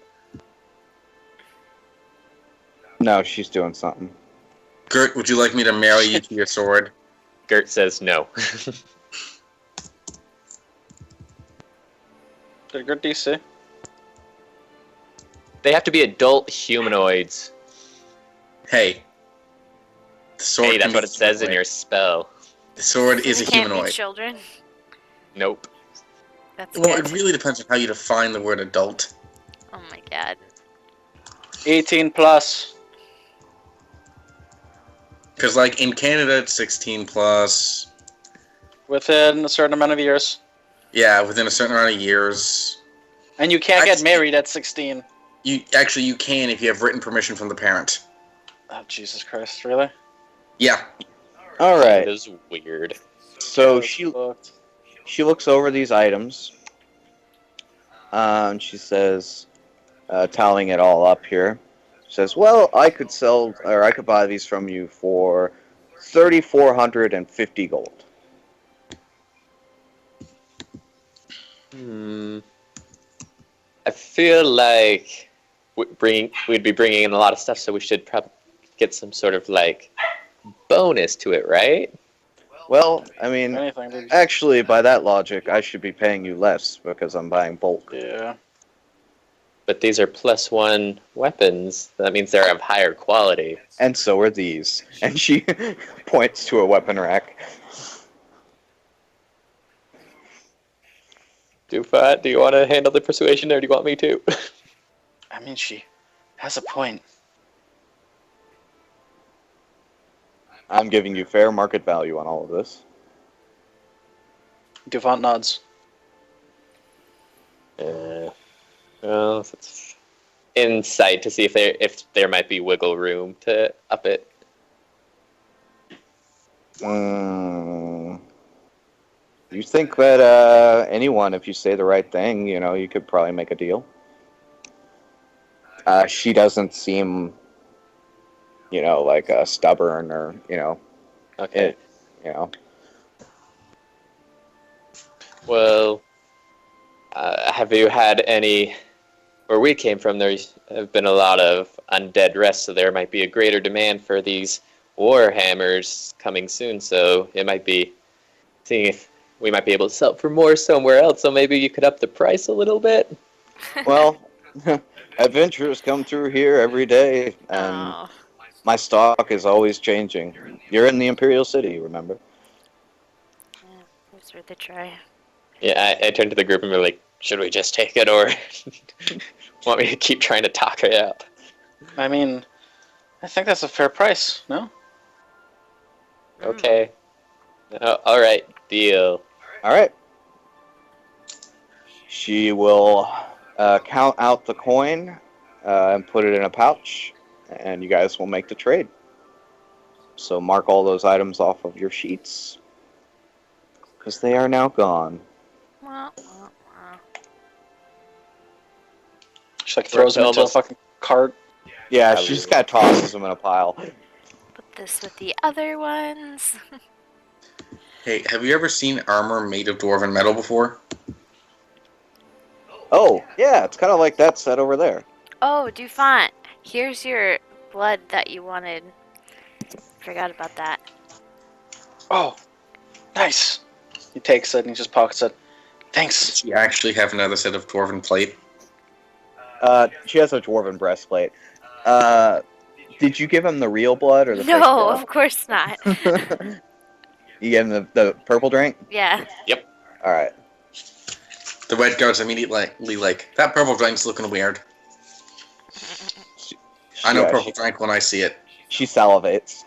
No, she's doing something. Gert, would you like me to marry you to your sword? Gert says no. Good DC. They have to be adult humanoids. Hey. The sword Hey, that's can what be it says in humanoid. your spell. The sword is They a can't be humanoid. children. Nope. That's Well, good. it really depends on how you define the word adult. Oh my god. 18 plus. Because, like, in Canada, it's 16 plus. Within a certain amount of years. Yeah, within a certain amount of years. And you can't get Actually- married at 16. You can if you have written permission from the parent. Oh, Jesus Christ, really? Yeah. All That right. is weird. So That's she fucked. looks over these items. She says, tallying it all up here. She says, "Well, I could buy these from you for 3,450 gold." I feel like we'd be bringing in a lot of stuff, so we should probably get some sort of like bonus to it, right? Well, I mean, Anything, dude. actually, by that logic, I should be paying you less because I'm buying bulk. Yeah. But these are +1 weapons. That means they're of higher quality. And so are these. And she points to a weapon rack. Doofat, do you want to handle the persuasion, or do you want me to? I mean, she has a point. I'm giving you fair market value on all of this. Duvant nods. Well, it's insight to see if there might be wiggle room to up it. You think that anyone, if you say the right thing, you could probably make a deal. She doesn't seem, like stubborn or, Okay. it, you know. Well, have you had any? Where we came from, there have been a lot of undead rests, so there might be a greater demand for these war hammers coming soon. So it might be seeing if we might be able to sell for more somewhere else. So maybe you could up the price a little bit. Well, adventures come through here every day, and Oh. my stock is always changing. You're in the Imperial City, remember? Yeah, it's worth a try. Yeah, I turned to the group and be like, should we just take it, or want me to keep trying to talk it out? I mean, I think that's a fair price, no? Okay. All right, deal. All right. She will count out the coin and put it in a pouch, and you guys will make the trade. So mark all those items off of your sheets, because they are now gone. Wah, wah, wah. She like throws him into a Almost- fucking cart. Yeah, Probably. she just kind of tosses them in a pile. Put this with the other ones. Hey, have you ever seen armor made of dwarven metal before? Oh, yeah, it's kind of like that set over there. Oh, Dufont, here's your blood that you wanted. Forgot about that. Oh, nice. He takes it and he just pockets it. Does Thanks. she actually have another set of dwarven plate? She has a dwarven breastplate. Did you give him the real blood or the fake No, blood? of course not. You gave him the purple drink? Yeah. All right. The red guard's immediately like, that purple drink's looking weird. I know Yeah, purple drink when I see it. She salivates.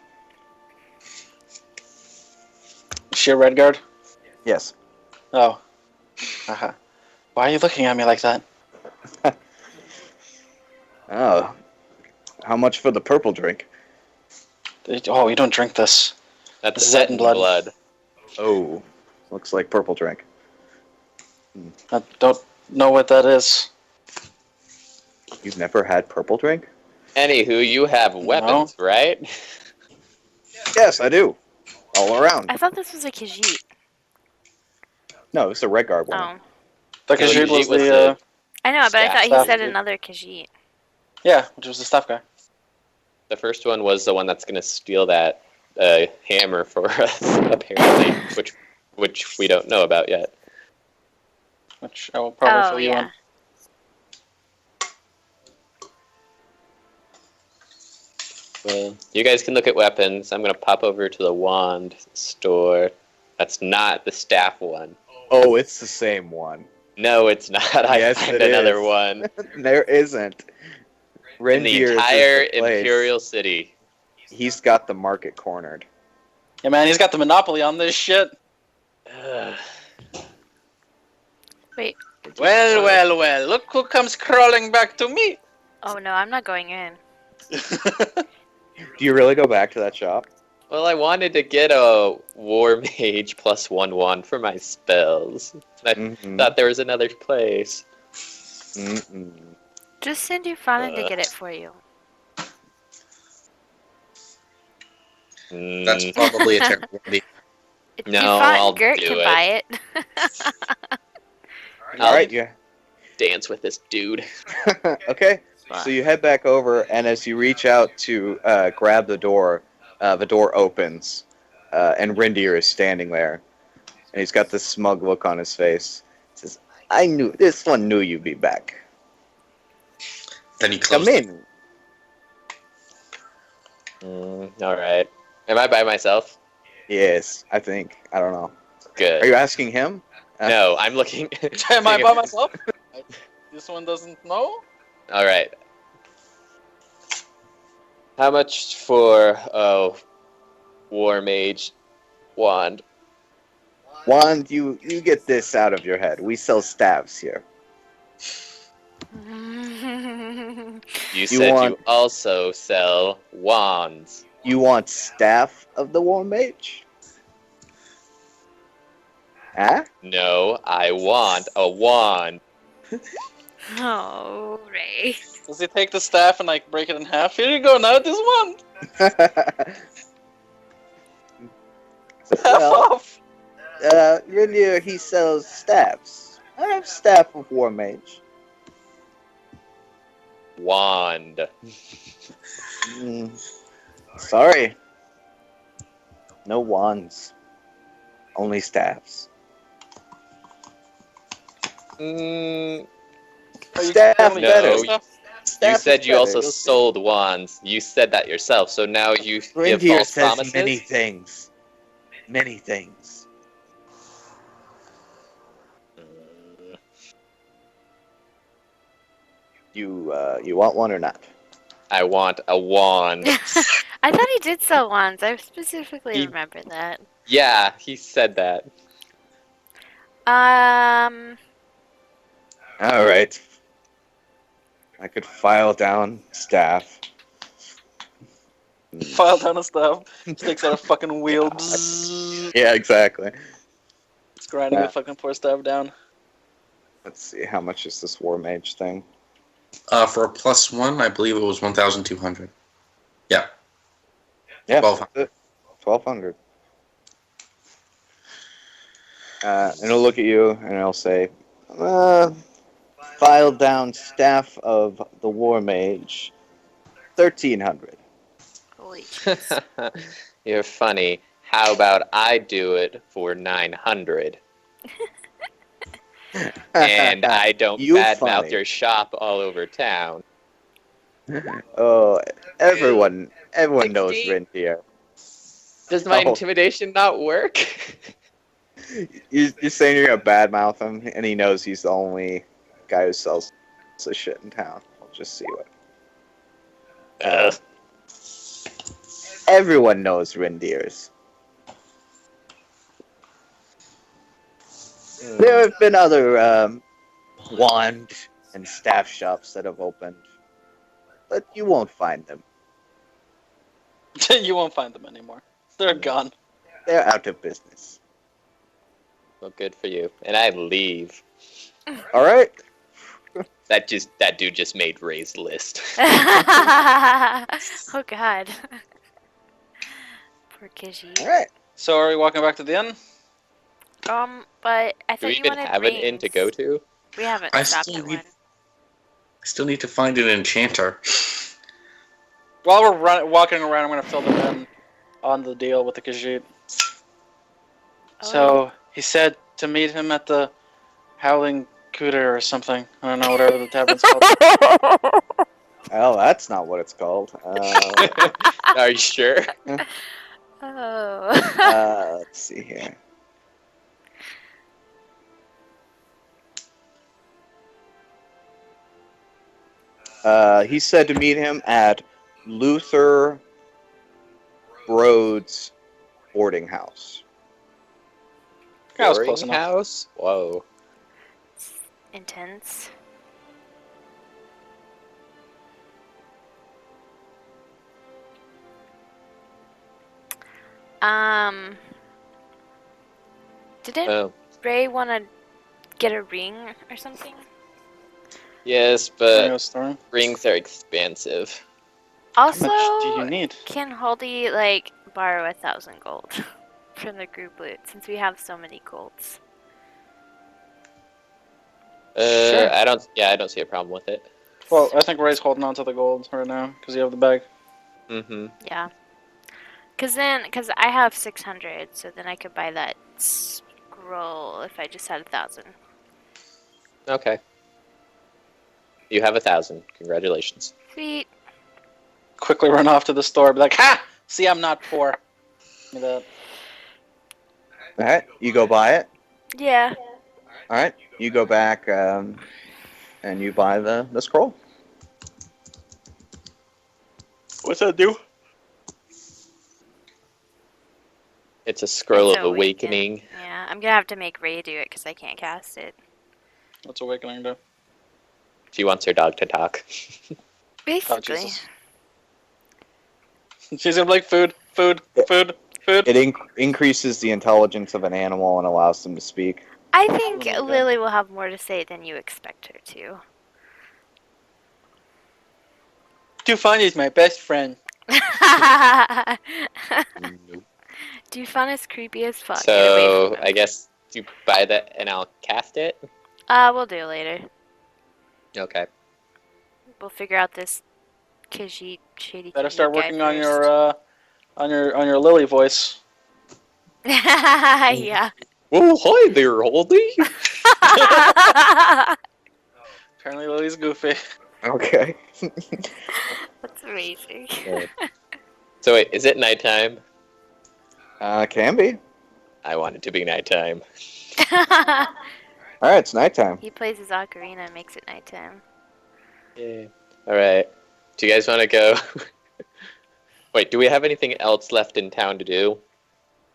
Is she a red guard? Yes. Oh. Uh-huh. Why are you looking at me like that? Oh. How much for the purple drink? Oh, you don't drink this. That's Zed and blood. Oh. Looks like purple drink. I don't know what that is. You've never had purple drink? Anywho, you have weapons, right? Yes, I do. All around. I thought this was a Khajiit. No, it's a red guard one. Oh. The No, Khajiit was Khajiit was the, I know, but I Staff. thought he Staff said dude. another Khajiit. yeah, which was the staff guy. The first one was the one that's going to steal that hammer for us, apparently, which we don't know about yet. Which I will probably Oh, fill you yeah. in. Well, you guys can look at weapons. I'm going to pop over to the wand store. That's not the staff one. Oh, it's the same one. No, it's not. I Yes, find it another is. one. There isn't. In Reindeer the is entire the place. Imperial City. He's got the market cornered. Yeah, man, he's got the monopoly on this shit. Ugh. Wait. Well, well, well. Look who comes crawling back to me. Oh, no, I'm not going in. Do you really go back to that shop? Well, I wanted to get a War Mage plus 1/1 for my spells. I Mm-mm. thought there was another place. Mm-mm. Just send Dufont to get it for you. That's Mm, probably a terrible idea. No, Dufont I'll and Gert do can it. buy it. All right, yeah. dance with this dude. Okay. So you head back over, and as you reach out to grab the door opens, and Rindir is standing there, and he's got this smug look on his face. He says, "I knew this one knew you'd be back. Then he Come closed it. in." All right. Am I by myself? Yes, I think. I don't know. Good. Are you asking him? No, I'm looking. Am I by myself? This one doesn't know? All right. How much for War Mage wand? Wand, you get this out of your head. We sell staves here. You said want- you also sell wands. You want staff of the War Mage? Huh? No, I want a wand. Oh, Ray. Does he take the staff and like break it in half? Here you go, now this one! Half Well, off! Rindir, he sells staffs. I have staff of War Mage. Wand. Sorry. No wands. Only staffs. Mm, Are you Staff only better. using stuff? you Staff is said you better, also you'll see. sold wands. You said that yourself, so now you give Rindir false says promises? many things. Many things. Mm, You want one or not? I want a wand. I thought he did sell wands. I specifically He- remember that. Yeah, he said that. All right. I could file down staff. File down a staff. Just takes out a fucking wheel. Yeah, exactly. It's grinding Yeah. the fucking poor staff down. Let's see, how much is this War Mage thing? For a +1, I believe it was 1,200. Yeah. Yeah, 1,200. 1,200. And it'll look at you and it'll say, file down staff of the War Mage, 1,300. Holy jeez. You're funny. How about I do it for 900? And I don't You badmouth funny. your shop all over town. Oh, everyone knows 16. Rindir. Does my Oh. intimidation not work? You're saying you're gonna badmouth him, and he knows he's the only guy who sells this shit in town. We'll just see what. Ugh. Everyone knows Rindir's. There have been other wand and staff shops that have opened, but you won't find them. You won't find them anymore. They're gone. They're out of business. Well, good for you. And I leave. All right. That dude just made Ray's list. Oh god. Poor Kiji. All right. So are we walking back to the inn? But I Do thought we you even wanted have an inn to rings. go to? We haven't I stopped still at need- one. I still need to find an enchanter. While we're walking around, I'm gonna fill them in on the deal with the Khajiit. Oh, So he said to meet him at the Howling Cooter or something. I don't know, whatever the tavern's called. Well, that's not what it's called. Are you sure? Oh. Let's see here. He said to meet him at Luther Broad's boarding house. Yeah, I was close Boarding enough. house? Whoa. Intense. Didn't Oh, Ray want to get a ring or something? yes, Ring but of Storm. rings are expensive. Also, How much do you need? can Haldy like borrow 1,000 gold from the group loot since we have so many golds? Sure. I don't see a problem with it. Well, I think Ray's holding on to the gold right now because you have the bag. Mm-hmm. Yeah. Cause I have 600, so then I could buy that scroll if I just had 1,000. Okay. You have 1,000. Congratulations. Sweet. Quickly run off to the store, be like, "Ha! See, I'm not poor." Give me that. All right, you go buy it. Yeah. All right, you go back and you buy the scroll. What's that do? It's a scroll It's of awakening. Yeah, I'm gonna have to make Ray do it because I can't cast it. What's awakening do? She wants her dog to talk. Basically. Jesus. She's gonna be like food. It increases the intelligence of an animal and allows them to speak. I think Oh my God. Lily will have more to say than you expect her to. Tufani is my best friend. Nope. Dufan is creepy as fuck. Get away So from him. I guess you buy that and I'll cast it. We'll do it later. Okay. We'll figure out this Khajiit shady Better Khajiit start guy working on first. your your Lily voice. Yeah. Oh, hi there, Holdy. Apparently Lily's goofy. Okay. That's amazing. So wait, is it nighttime? Can be. I want it to be nighttime. All right, it's nighttime. He plays his ocarina and makes it nighttime. Yeah. All right. Do you guys want to go? Wait, do we have anything else left in town to do?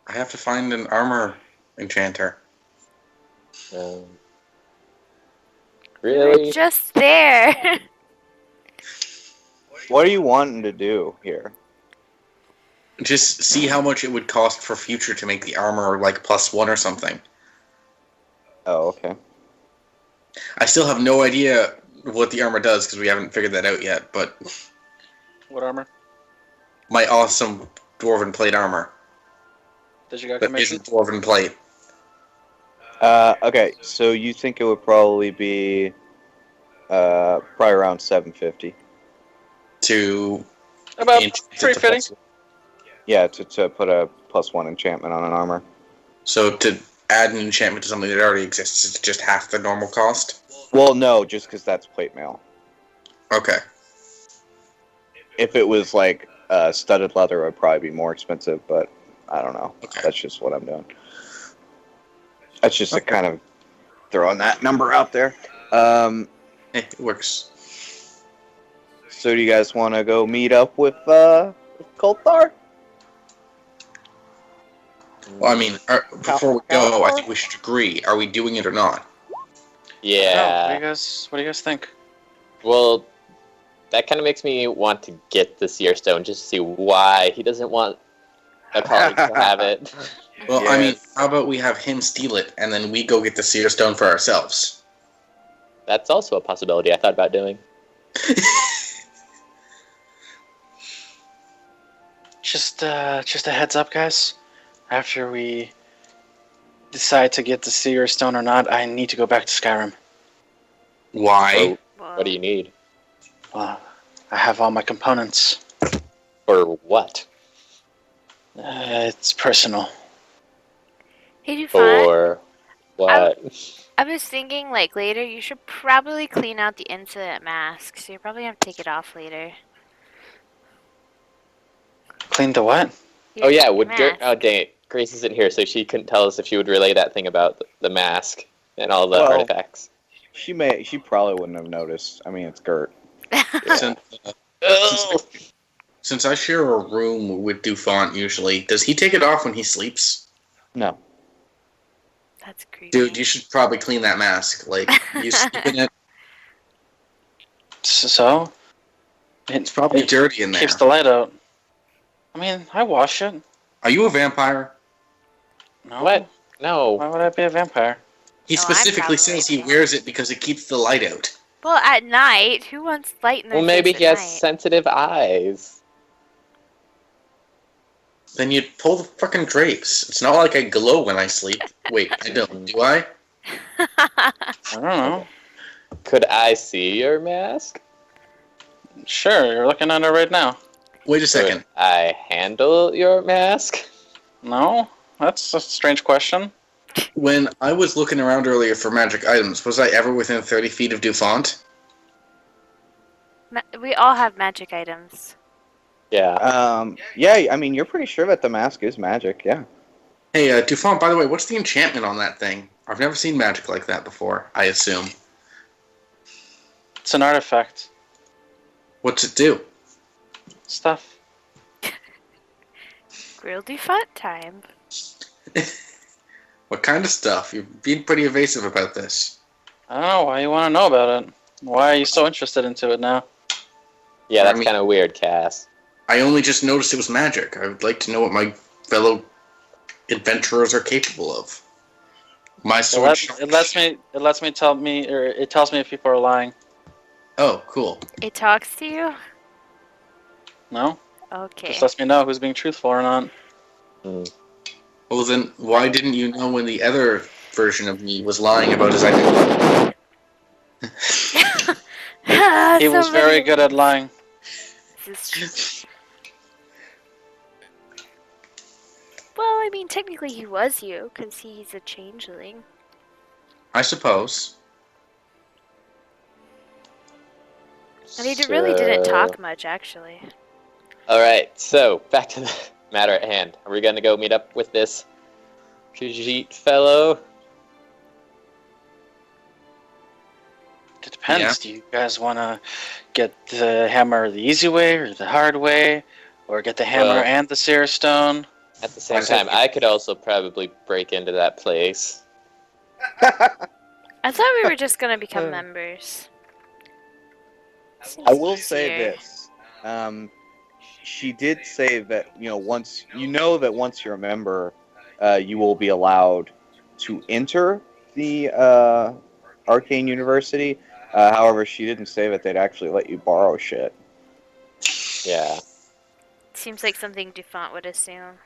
I have to find an armor enchanter. We're Really? just there. What are you wanting to do here? Just see how much it would cost for future to make the armor like +1 or something. Oh, okay. I still have no idea what the armor does because we haven't figured that out yet. But What armor? my awesome dwarven plate armor Did you get that commissioned? isn't dwarven plate. Okay, so you think it would probably be probably around 750. To About enchant it to 350. +1. Yeah, to put a +1 enchantment on an armor. So to add an enchantment to something that already exists, it's just half the normal cost. Well, no, just because that's plate mail. Okay. If it was like studded leather, it would probably be more expensive, but I don't know. Okay. That's just what I'm doing. That's just a kind of throwing that number out there. It works. So do you guys want to go meet up with Kolthar? Well, I mean, before we go, I think we should agree. Are we doing it or not? Yeah. What do you guys think? Well, that kind of makes me want to get the Seer Stone just to see why he doesn't want a colleague to have it. Well, I mean, Yes. how about we have him steal it, and then we go get the Seer Stone for ourselves? That's also a possibility I thought about doing. Just a heads up, guys. After we decide to get the Seer Stone or not, I need to go back to Skyrim. Why? What do you need? Well, I have all my components. For what? It's personal. Hey, Dufan. For what? I was thinking, like, later, you should probably clean out the incident mask, so you probably have to take it off later. Clean the what? Oh yeah, Your would mask. oh dang it. Grace isn't here, so she couldn't tell us if she would relay that thing about the mask and all the Well- artifacts. She probably wouldn't have noticed. I mean, it's Gert. Since, since I share a room with Dufont usually, does he take it off when he sleeps? No. That's creepy. Dude, you should probably clean that mask. Like, you sleep in it, So? it's probably It dirty in there. keeps the light out. I mean, I wash it. Are you a vampire? No. What? No. Why would I be a vampire? He No, I'm specifically probably says he a wears it because it keeps the light out. Well, at night, who wants light in their Well, maybe face he at has night? sensitive eyes. Then you pull the fucking drapes. It's not like I glow when I sleep. Wait, I don't. Do I? I don't know. Could I see your mask? Sure, you're looking at it right now. Wait a second. Could I handle your mask? No? That's a strange question. When I was looking around earlier for magic items, was I ever within 30 feet of Dufont? We all have magic items. Yeah. Yeah, I mean, you're pretty sure that the mask is magic, yeah. Hey, Dufont, by the way, what's the enchantment on that thing? I've never seen magic like that before, I assume. It's an artifact. What's it do? Stuff. Grill default time. What kind of stuff? You're being pretty evasive about this. I don't know why you want to know about it. Why are you so interested into it now? Yeah, I that's mean- kind of weird, Cass. I only just noticed it was magic. I would like to know what my fellow adventurers are capable of. My sword. It tells me if people are lying. Oh, cool. It talks to you? No, Okay. just lets me know who's being truthful or not. Hmm. Well, then why didn't you know when the other version of me was lying about his identity? He was very good at lying. This is true. Well, I mean, technically he was you, because he's a changeling. I suppose. And he really didn't So- talk much, actually. All right, so back to the matter at hand. Are we gonna go meet up with this Khajiit fellow? It depends. Do you guys want to get the hammer the easy way or the hard way, or get the hammer Well- and the seer stone? At the same I said time, we- I could also probably break into that place. I thought we were just gonna become members. Seems I will say easier. this. She did say that once you're a member, you will be allowed to enter the Arcane University. However, she didn't say that they'd actually let you borrow shit. Yeah, Seems like something Dufont would assume.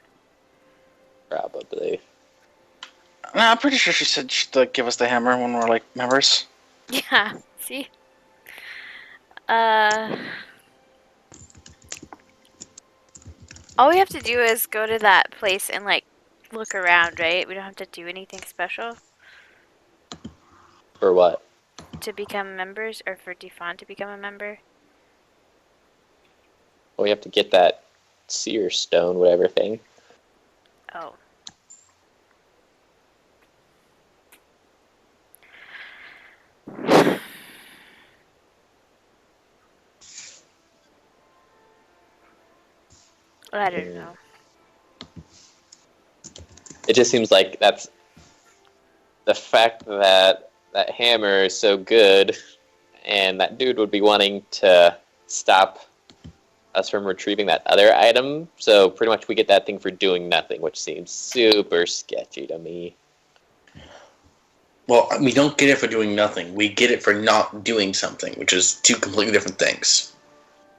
probably. No, I'm pretty sure she said she'd give us the hammer when we're like members. Yeah, see? All we have to do is go to that place and, like, look around, right? We don't have to do anything special For what? to become members, or for Dufont to become a member. Well, we have to get that seer stone, whatever thing. Oh. I don't know. It just seems like that's the fact that that hammer is so good, and that dude would be wanting to stop us from retrieving that other item. So pretty much we get that thing for doing nothing, which seems super sketchy to me. Well, we don't get it for doing nothing. We get it for not doing something, which is two completely different things.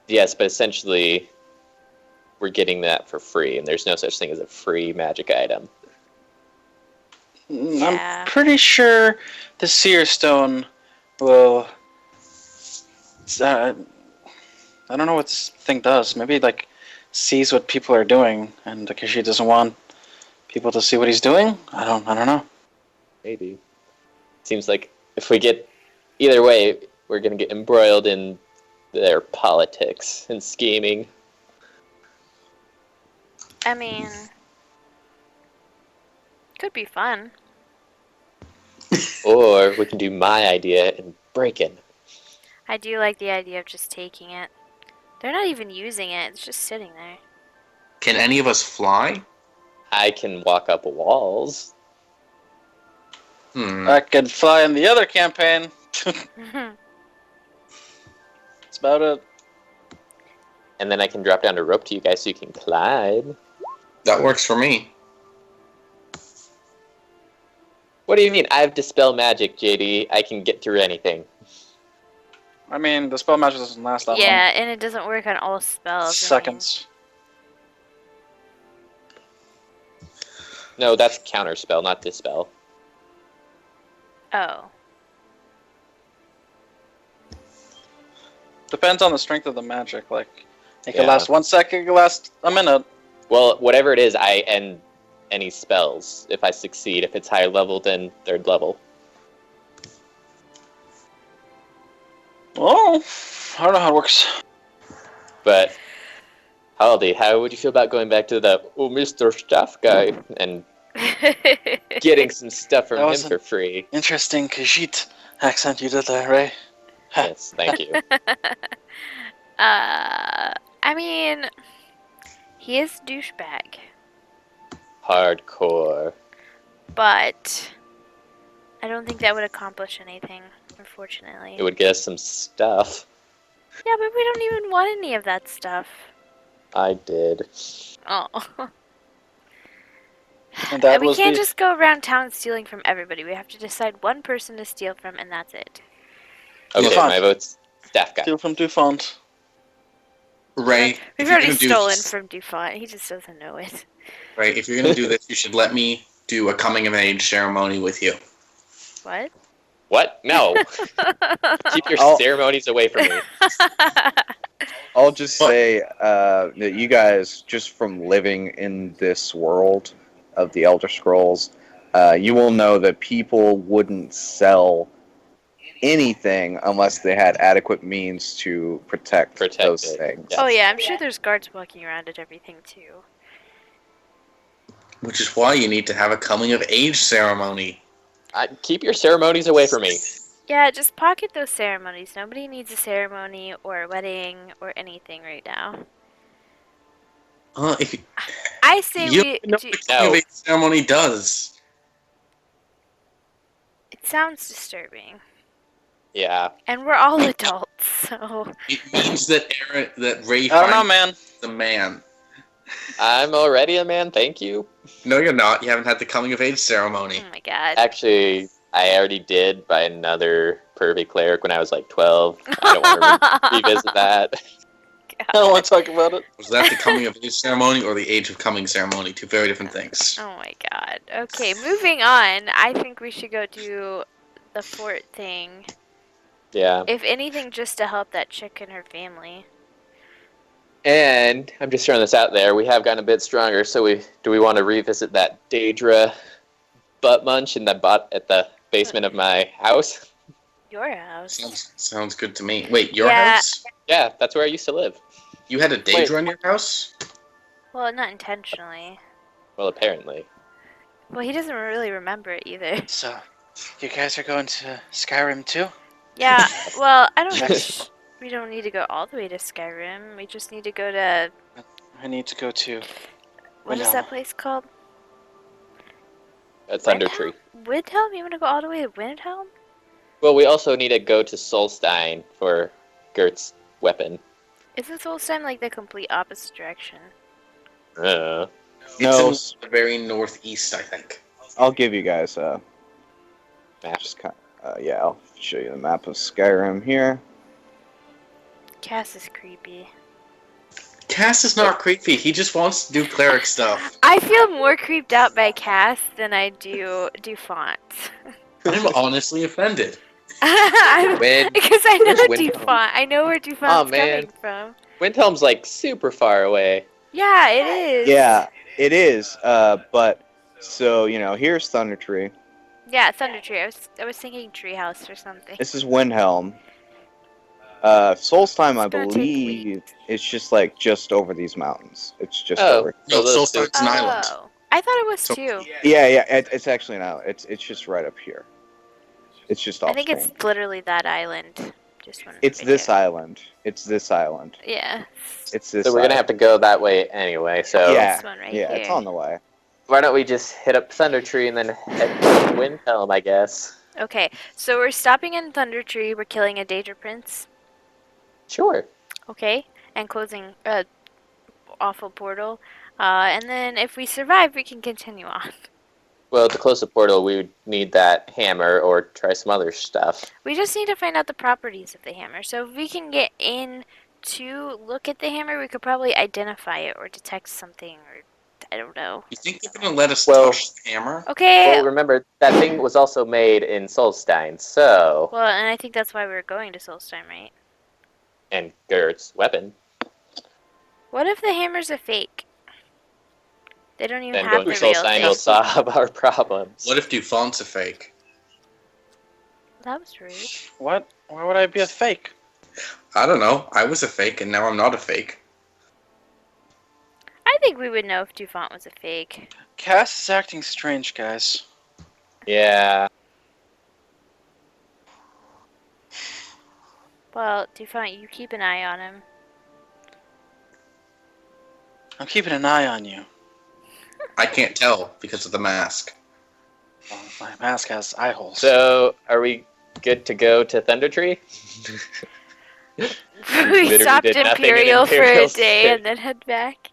Yes, but essentially we're getting that for free, and there's no such thing as a free magic item. Yeah. I'm pretty sure the seer stone will. I don't know what this thing does. Maybe it, like, sees what people are doing, and because she doesn't want people to see what he's doing. I don't know. Maybe. Seems like if we get either way, we're gonna get embroiled in their politics and scheming. I mean, could be fun. Or we can do my idea and break in. I do like the idea of just taking it. They're not even using it, it's just sitting there. Can any of us fly? I can walk up walls. Hmm. I could fly in the other campaign. That's about it. And then I can drop down a rope to you guys so you can climb. That works for me. What do you mean? I have Dispel Magic, JD. I can get through anything. I mean, the spell magic doesn't last that Yeah, and it doesn't work on all long. spells. I mean. Seconds. No, that's Counterspell, not Dispel. Oh. Depends on the strength of the magic. Like, it can Yeah. last 1 second, it can last a minute. Well, whatever it is, I end any spells if I succeed. If it's higher level than 3rd level. Oh, I don't know how it works. But, Haldy, how would you feel about going back to the Mr. Staff guy and getting some stuff from That him wasn't- for free? Interesting Khajiit accent you did there, Ray. Yes, thank you. I mean, he is a douchebag, Hardcore. but I don't think that would accomplish anything, unfortunately. It would get us some stuff. Yeah, but we don't even want any of that stuff. I did. Oh. And that we was can't the just go around town stealing from everybody. We have to decide one person to steal from, and that's it. Okay, Dufont. my vote's staff guy. steal from Dufont. Ray, We've if you're already gonna do stolen this, from Dufont. He just doesn't know it. Ray, if you're gonna do this, you should let me do a coming of age ceremony with you. What? What? No. Keep your Oh. ceremonies away from me. I'll just What? say that you guys, just from living in this world of the Elder Scrolls, you will know that people wouldn't sell anything unless they had adequate means to protect those it. things. Yeah. Oh yeah, I'm sure there's guards walking around and everything too. Which is why you need to have a coming of age ceremony. Keep your ceremonies away from me. Yeah, just pocket those ceremonies. Nobody needs a ceremony or a wedding or anything right now. If I say you we know do. what a coming of No. age ceremony does. It sounds disturbing, Yeah. and we're all adults, so. It means that Ray I don't know, finds man. the man. I'm already a man, thank you. No, you're not. You haven't had the coming of age ceremony. Oh my god. Actually, I already did by another pervy cleric when I was like 12. I don't want to revisit that. I don't want to talk about it. Was that the coming of age ceremony or the age of coming ceremony? Two very different things. Oh my god. Okay, moving on. I think we should go do the fort thing. Yeah. If anything, just to help that chick and her family. And I'm just throwing this out there. We have gotten a bit stronger, so do we want to revisit that Daedra butt munch in at the basement of my house? Your house. Sounds good to me. Wait, your Yeah. house? Yeah, that's where I used to live. You had a Daedra in your house? Well, not intentionally. Well, apparently. Well, he doesn't really remember it either. So, you guys are going to Skyrim too? Yeah, well, I don't Yes. we don't need to go all the way to Skyrim. We just need to go to I need to go to. what is Windhelm. that place called? A Thunder Tree. Windhelm? You want to go all the way to Windhelm? Well, we also need to go to Solstein for Gert's weapon. Isn't Solstheim like the complete opposite direction? Uh, No, It's in the very northeast, I think. I'll give you guys map. just kind yeah, I'll show you the map of Skyrim here. Cass is creepy. Cass is not creepy. He just wants to do cleric stuff. I feel more creeped out by Cass than I do Dufont. I'm honestly offended. When Because I know Where's Windhelm? Dufont. I know where Dufont's Aw, man. coming from. Windhelm's like super far away. Yeah, it is. Yeah, it is. But so here's Thunder Tree. Yeah, Thunder Tree. I was thinking Treehouse or something. This is Windhelm. Solstheim, I It's gonna take believe, it's just over these mountains. It's just Oh. over. No, those Solstice's an island. Oh, I thought it was So- too. Yeah, it's actually not. It's just right up here. It's just off I think screen. it's literally that island. Just wanted It's to this make it- island. It's this island. Yeah. It's this. So we're gonna have island. to go that way anyway. So Yeah, This one right yeah, here. it's on the way. why don't we just hit up Thunder Tree and then head to Windhelm, I guess. Okay, so we're stopping in Thunder Tree. We're killing a Daedra Prince. Sure. Okay, and closing awful portal. And then if we survive, we can continue on. Well, to close the portal, we would need that hammer or try some other stuff. We just need to find out the properties of the hammer. So if we can get in to look at the hammer, we could probably identify it or detect something, or I don't know. You think they're gonna let us Well- touch the hammer? Okay. Well, remember, that thing was also made in Solstein, so... Well, and I think that's why we're going to Solstheim, right? And Gert's weapon. What if the hammer's a fake? They don't even Then have going the to real Solstein thing. will solve our problems. What if Dufont's a fake? That was rude. What? Why would I be a fake? I don't know. I was a fake, and now I'm not a fake. I think we would know if Dufont was a fake. Cass is acting strange, guys. Yeah. Well, Dufont, you keep an eye on him. I'm keeping an eye on you. I can't tell because of the mask. Well, my mask has eye holes. So, are we good to go to Thunder Tree? We literally stopped did nothing in Imperial for a Imperial day City. and then head back.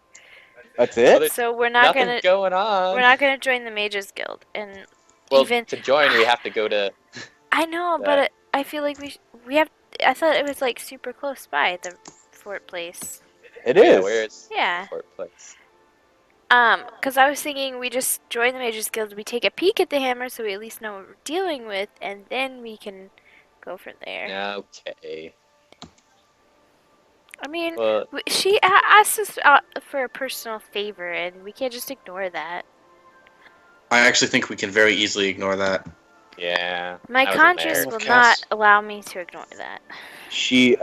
That's Well, it. there's So we're not nothing gonna going on. we're not gonna join the Mages Guild, and Well, even to join, we have to go to. I know, but I feel like we have. I thought it was like super close by the fort place. It Oh, yeah, is. where is Yeah. Fort Place? Because I was thinking we just join the Mages Guild, we take a peek at the hammer so we at least know what we're dealing with, and then we can go from there. Okay. I mean, Well, she asked us for a personal favor, and we can't just ignore that. I actually think we can very easily ignore that. yeah. My I wasn't conscience there. will Cass. not allow me to ignore that. She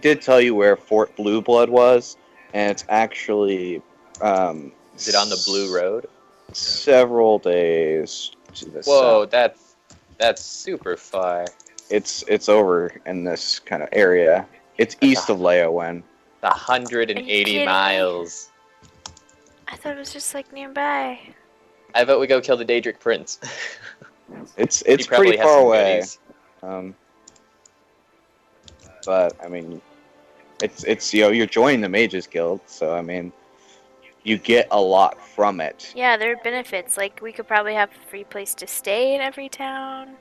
did tell you where Fort Blue Blood was, and it's actually Is it on the Blue Road? several days to the Whoa, south. that's super far. It's over in this kind of area. It's east of Leowen. 180 kidding me? miles. I thought it was just like nearby. I vote we go kill the Daedric Prince. It's He probably pretty has far some away. goodies. But I mean, it's you're joining the Mages Guild, so I mean, you get a lot from it. Yeah, there are benefits. Like, we could probably have a free place to stay in every town.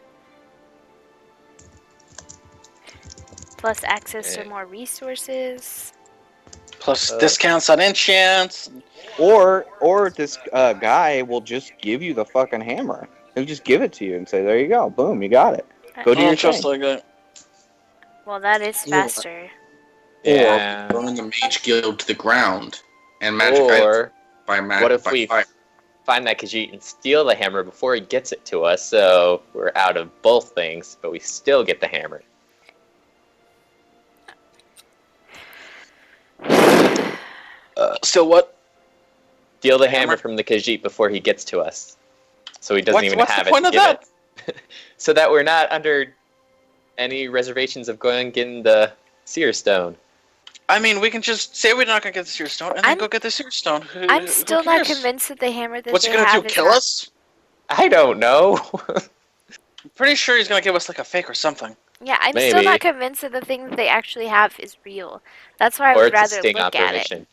Plus access to Yeah. more resources. Plus discounts on enchants. Or this guy will just give you the fucking hammer. He'll just give it to you and say, "There you go, boom, you got it. Go do I your don't trust thing." that guy. Well, that is faster. Yeah. Or burn the Mage Guild to the ground and magic items Or by magic. what if we find that Khajiit and steal the hammer before he gets it to us, so we're out of both things, but we still get the hammer? Still what? Steal the Hammer? hammer from the Khajiit before he gets to us, so he doesn't even What's have the it. point to of give that? it. So that we're not under any reservations of going and getting the Seer Stone. I mean, we can just say we're not gonna get the Seer Stone and then I'm- go get the Seer Stone. I'm Who still not cares? convinced that the hammer that What's they he gonna have do? is Kill not- us? I don't know. I'm pretty sure he's gonna give us like a fake or something. Yeah, I'm still Maybe. not convinced that the thing that they actually have is real. That's why I Or would it's a rather sting look at it. operation.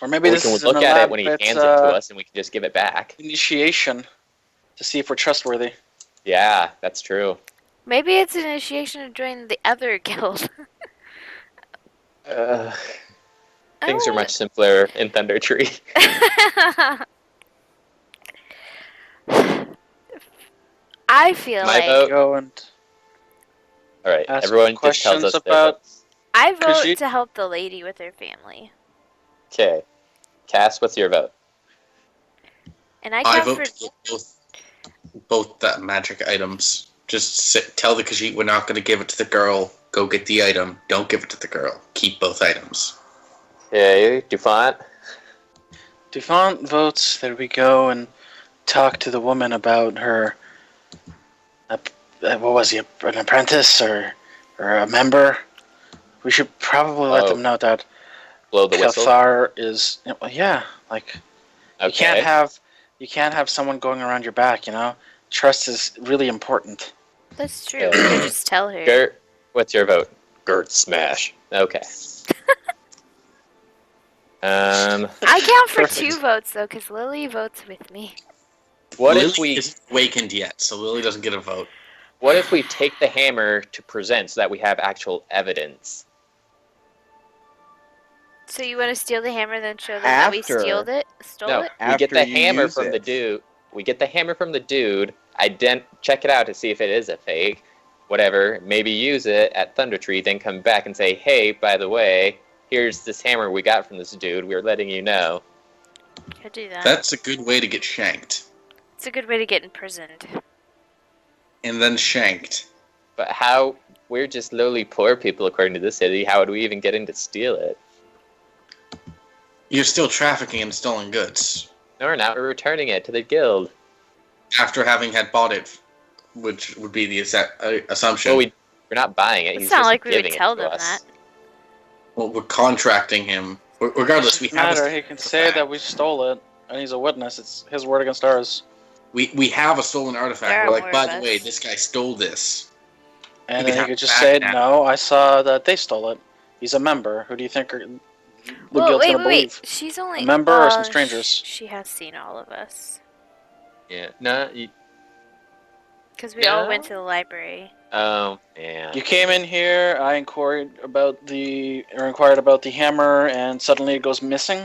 Or maybe Or we this can is look an at it when he elaborate, hands it to us and we can just give it back. initiation to see if we're trustworthy. Yeah, that's true. Maybe it's an initiation to join the other guild. Things are much simpler in Thunder Tree. I feel My like vote- Go and Alright, Ask everyone just tells questions us about- I vote Khajiit? to help the lady with her family, Okay. Cass, what's your vote? and I I count vote for. to get both that magic items. Just tell the Khajiit we're not going to give it to the girl. Go get the item. Don't give it to the girl. Keep both items. Okay, Dufont? Dufont votes that we go and talk to the woman about her. What was he? An apprentice or a member? We should probably let Oh. them know that Blow the whistle? Cathar is. Yeah, like Okay. you can't have someone going around your back. You know, trust is really important. That's true. We could just tell her. Gert, what's your vote? Gert smash. Okay. I count for Perfect. 2 votes though, because Lily votes with me. What Lily if we isn't awakened yet, so Lily doesn't get a vote. take the hammer to present so that we have actual evidence? So you want to steal the hammer, then show them that we After. stole it? Stole No, it? we get After the you hammer use from the it. dude. We get the hammer from the dude. Check it out to see if it is a fake. Whatever. Maybe use it at Thunder Tree. Then come back and say, "Hey, by the way, here's this hammer we got from this dude. We're letting you know." Could do that. That's a good way to get shanked. It's a good way to get imprisoned. And then shanked. But how? We're just lowly poor people according to this city. How would we even get in to steal it? You're still trafficking and stolen goods. No, we're not. We're returning it to the guild. After having had bought it, which would be the assumption. Well, we're not buying it. It's He's not just like we would giving it tell to them us. that. Well, we're contracting him. Regardless, we Doesn't have matter. a He can say that we stole it, and he's a witness. It's his word against ours. We have a stolen artifact. There are We're like, more by of the way, us. this guy stole this. And You then can you have could it just back say, now. no, I saw that they stole it. He's a member. Who do you think the Well, guild's wait, gonna wait, wait. believe? She's only A member or some strangers? She has seen all of us Yeah. No. because we all No? went to the library. Oh, yeah. You came in here. I inquired about the hammer, and suddenly it goes missing.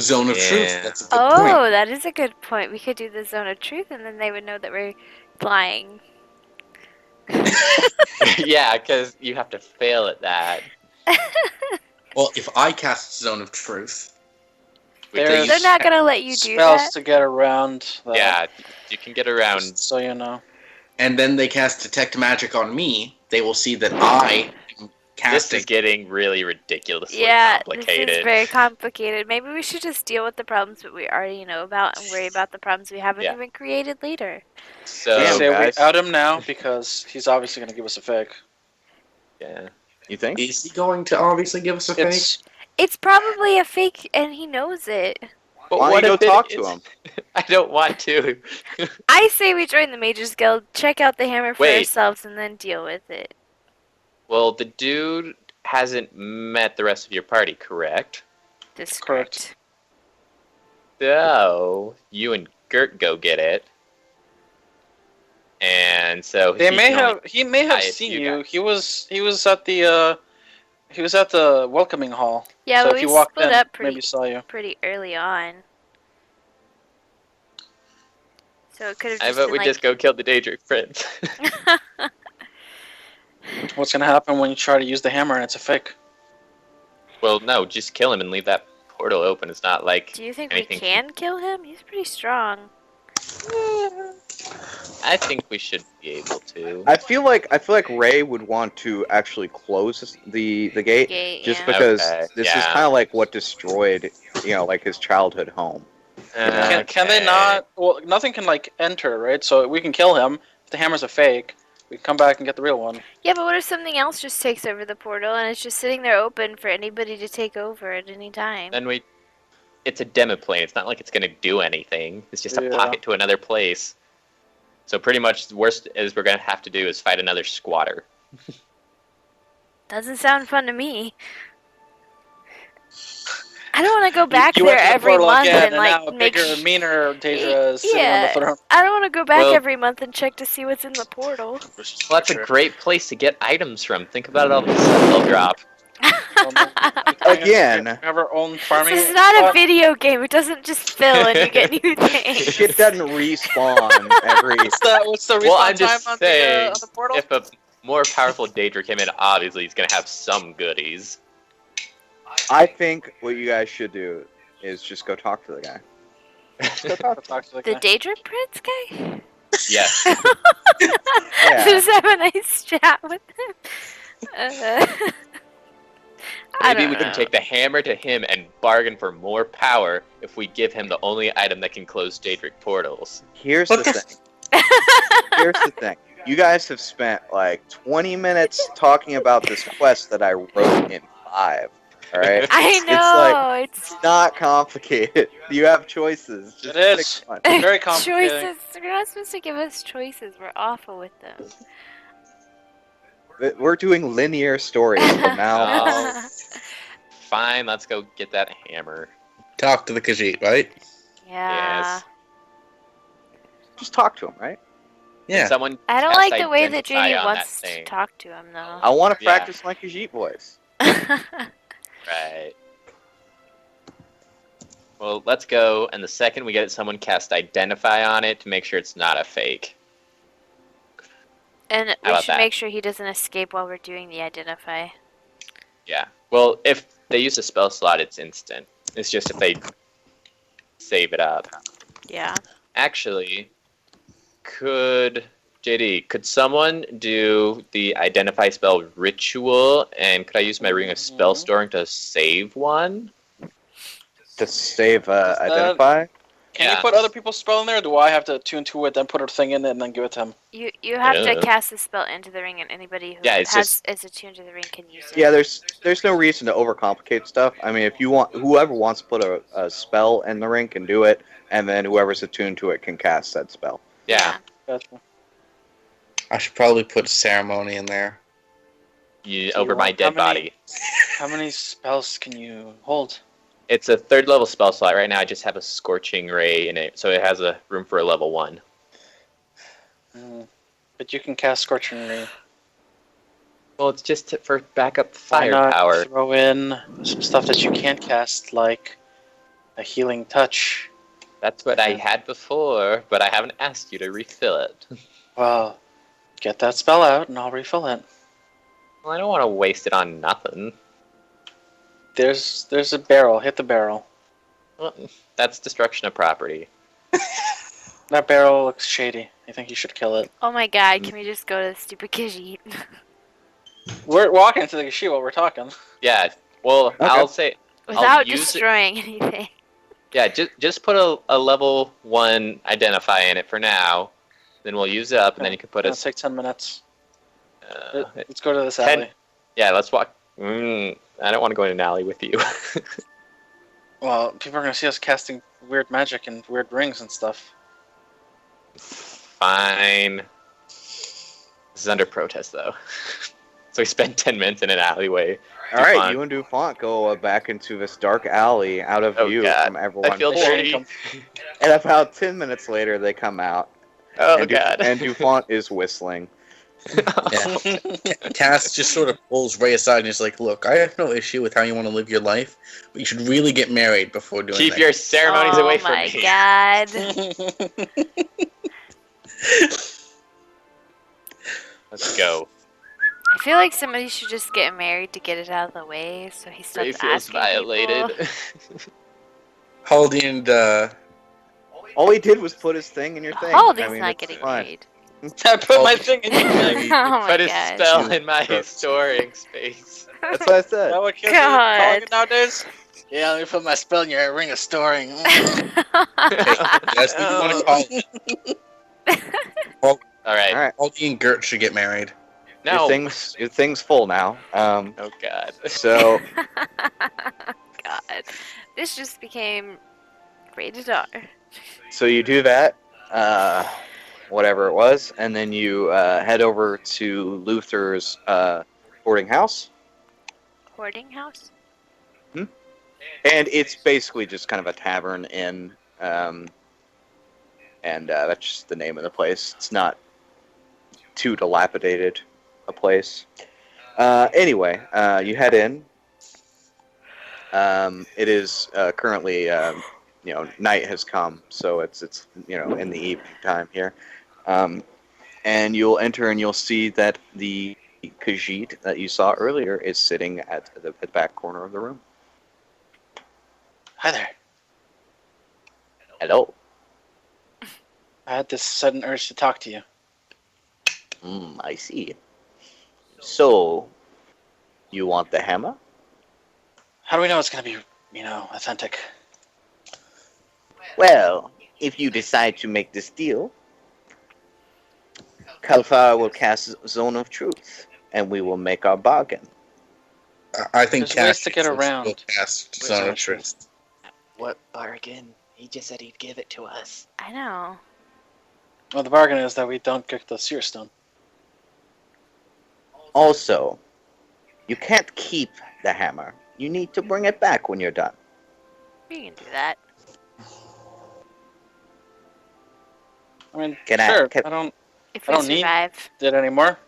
Zone of Yeah. truth. That's a good Oh, point. that is a good point. We could do the zone of truth, and then they would know that we're lying. Yeah, because you have to fail at that. Well, if I cast Zone of Truth, There's They're not gonna let you do spells that. to get around that. Yeah, you can get around. Just so you know. and then they cast Detect Magic on me, they will see that I am This casting. is getting really ridiculously Yeah, this complicated. is very complicated. Maybe we should just deal with the problems that we already know about and worry about the problems we haven't Yeah. even created later. So, I Damn, say we guys. out him now because he's obviously gonna give us a fake. yeah. You think? Is he going to obviously give us a fake? It's probably a fake, and he knows it. But Why what don't you if go it talk to is- him? I don't want to. I say we join the Mages Guild, check out the hammer for Wait. ourselves, and then deal with it. Well, the dude hasn't met the rest of your party, correct? This is Correct. So, you and Gert go get it. And so They he may can only- have. He may have tie it to seen you you. guys. He was at the. He was at the welcoming hall. Yeah, so but if we you walked split in, up maybe saw you. pretty early on. So it could have I just vote been we like... just go kill the Daedric Prince. What's gonna happen when you try to use the hammer and it's a fake? Well, no, just kill him and leave that portal open. It's not like Do you think anything we can kill him? He's pretty strong. I think we should be able to. I feel like Ray would want to actually close the gate, Gate, just yeah. because Okay, this is yeah. kind of like what destroyed, like his childhood home. Can they not? Well, nothing can like enter, right? So we can kill him. If the hammer's a fake, we can come back and get the real one. Yeah, but what if something else just takes over the portal and it's just sitting there open for anybody to take over at any time? Then it's a demo plane. It's not like it's gonna do anything. It's just a Yeah. pocket to another place. So pretty much the worst is we're gonna have to do is fight another squatter. Doesn't sound fun to me. I don't want to go back You there went to the every portal month again, and like now a make bigger, meaner Daedra is sitting on Yeah. the throne. I don't want to go back Well- every month and check to see what's in the portal. Well, that's a great place to get items from. Think about all the stuff they'll drop. Again. We have our own farming. This is not a spot. video game. It doesn't just fill and you get new things. Shit doesn't respawn every. What's the respawn Well, I'm time just on saying, the portal? if a more powerful Daedra came in, obviously he's gonna have some goodies. I think what you guys should do is just go talk to the guy. Just go talk to him. Talk to the The guy. Daedra Prince guy? Yes. Yeah. Just have a nice chat with him. I Maybe don't we can know. take the hammer to him and bargain for more power if we give him the only item that can close Daedric portals. Here's What the the thing. Here's the thing. You guys have spent like 20 minutes talking about this quest that I wrote in 5. All right. I know. It's not complicated. You have choices. Just It is. pick one. Very complicated. Choices. You're not supposed to give us choices. We're awful with them. We're doing linear stories from now on. Oh. Fine, let's go get that hammer. Talk to the Khajiit, right? Yeah. Yes. Just talk to him, right? Yeah. Someone I don't cast like the way that identify JD on wants that to thing. talk to him, though. I want to Yeah. practice my Khajiit voice. Right. Well, let's go, and the second we get someone cast Identify on it to make sure it's not a fake. And we about should that? make sure he doesn't escape while we're doing the identify. Yeah. Well, if they use a spell slot, it's instant. It's just if they save it up. Yeah. Actually, could someone do the Identify spell ritual, and could I use my Ring of Spell Storing to save one? To save that- identify. Can Yeah. you put other people's spell in there, or do I have to attune to it, then put a thing in it, and then give it to him? You have to Yeah. cast the spell into the ring, and anybody who Yeah, it's is attuned to the ring can use it. Yeah, there's no reason to overcomplicate stuff. I mean, if you want, whoever wants to put a spell in the ring can do it, and then whoever's attuned to it can cast said spell. Yeah. Gotcha. I should probably put ceremony in there. You So over you my want- dead how many- body. How many spells can you hold? It's a 3rd level spell slot. Right now I just have a scorching ray in it, so it has a room for a level 1. But you can cast Scorching Ray. Well, it's just for backup Why not firepower. throw in some stuff that you can't cast, like a healing touch? That's what I had before, but I haven't asked you to refill it. Well, get that spell out, and I'll refill it. Well, I don't want to waste it on nothing. There's a barrel. Hit the barrel. Well, that's destruction of property. That barrel looks shady. I think you should kill it. Oh my god, can we just go to the stupid Khajiit? We're walking to the Gashi while we're talking. Yeah. Well, I'll say. Without use it- destroying anything. Yeah, just put a level 1 identify in it for now. Then we'll use it up, and then you can put It'll a. take 10 minutes. Uh, Let's go to this 10 alley. yeah, let's walk. I don't want to go in an alley with you. Well, people are gonna see us casting weird magic and weird rings and stuff. Fine. This is under protest, though. So we spent 10 minutes in an alleyway. All right, Dupont. you and Dupont go back into this dark alley, out of Oh, view God. from everyone. I feel They dirty. shank And about 10 minutes later, they come out, Oh, and, God. and Dupont is whistling. Yeah. Cass just sort of pulls Ray aside and is like, "Look, I have no issue with how you want to live your life, but you should really get married before doing Keep that." your ceremonies away from Oh me. my god. Let's go. I feel like somebody should just get married to get it out of the way, so he stops Ray feels asking violated. people. Haldy and All he did was put his thing in your thing. Haldy's I mean, not it's getting fine. married. I put my thing in your thing. Oh my Put a god. spell in my Gross. storing space. That's what I Is said. that what kids God. are calling it nowadays? Yeah, let me put my spell in your ring of storing. that's what you want to call it. All right. All right, Haldy and Gert should get married. No. your thing's full now. Oh, God. So God. This just became rated R. so you do that, whatever it was, and then you head over to Luther's boarding house, Hoarding house? and it's basically just kind of a tavern inn, and that's just the name of the place. It's not too dilapidated a place. Anyway, you head in. It is currently, night has come, so it's in the evening time here. And you'll enter and you'll see that the Khajiit that you saw earlier is sitting at the back corner of the room. Hi there. Hello. I had this sudden urge to talk to you. I see. So, you want the hammer? How do we know it's gonna be, authentic? Well, if you decide to make this deal, Kalfar will cast Zone of Truth, and we will make our bargain. I think There's ways Cass to get will around. cast Ways Zone to of Truth. What bargain? He just said he'd give it to us. I know. Well, the bargain is that we don't get the seer stone. Also, you can't keep the hammer. You need to bring it back when you're done. We can do that. I mean, Can I- sure. can- I don't If I we don't need- survive. did anymore.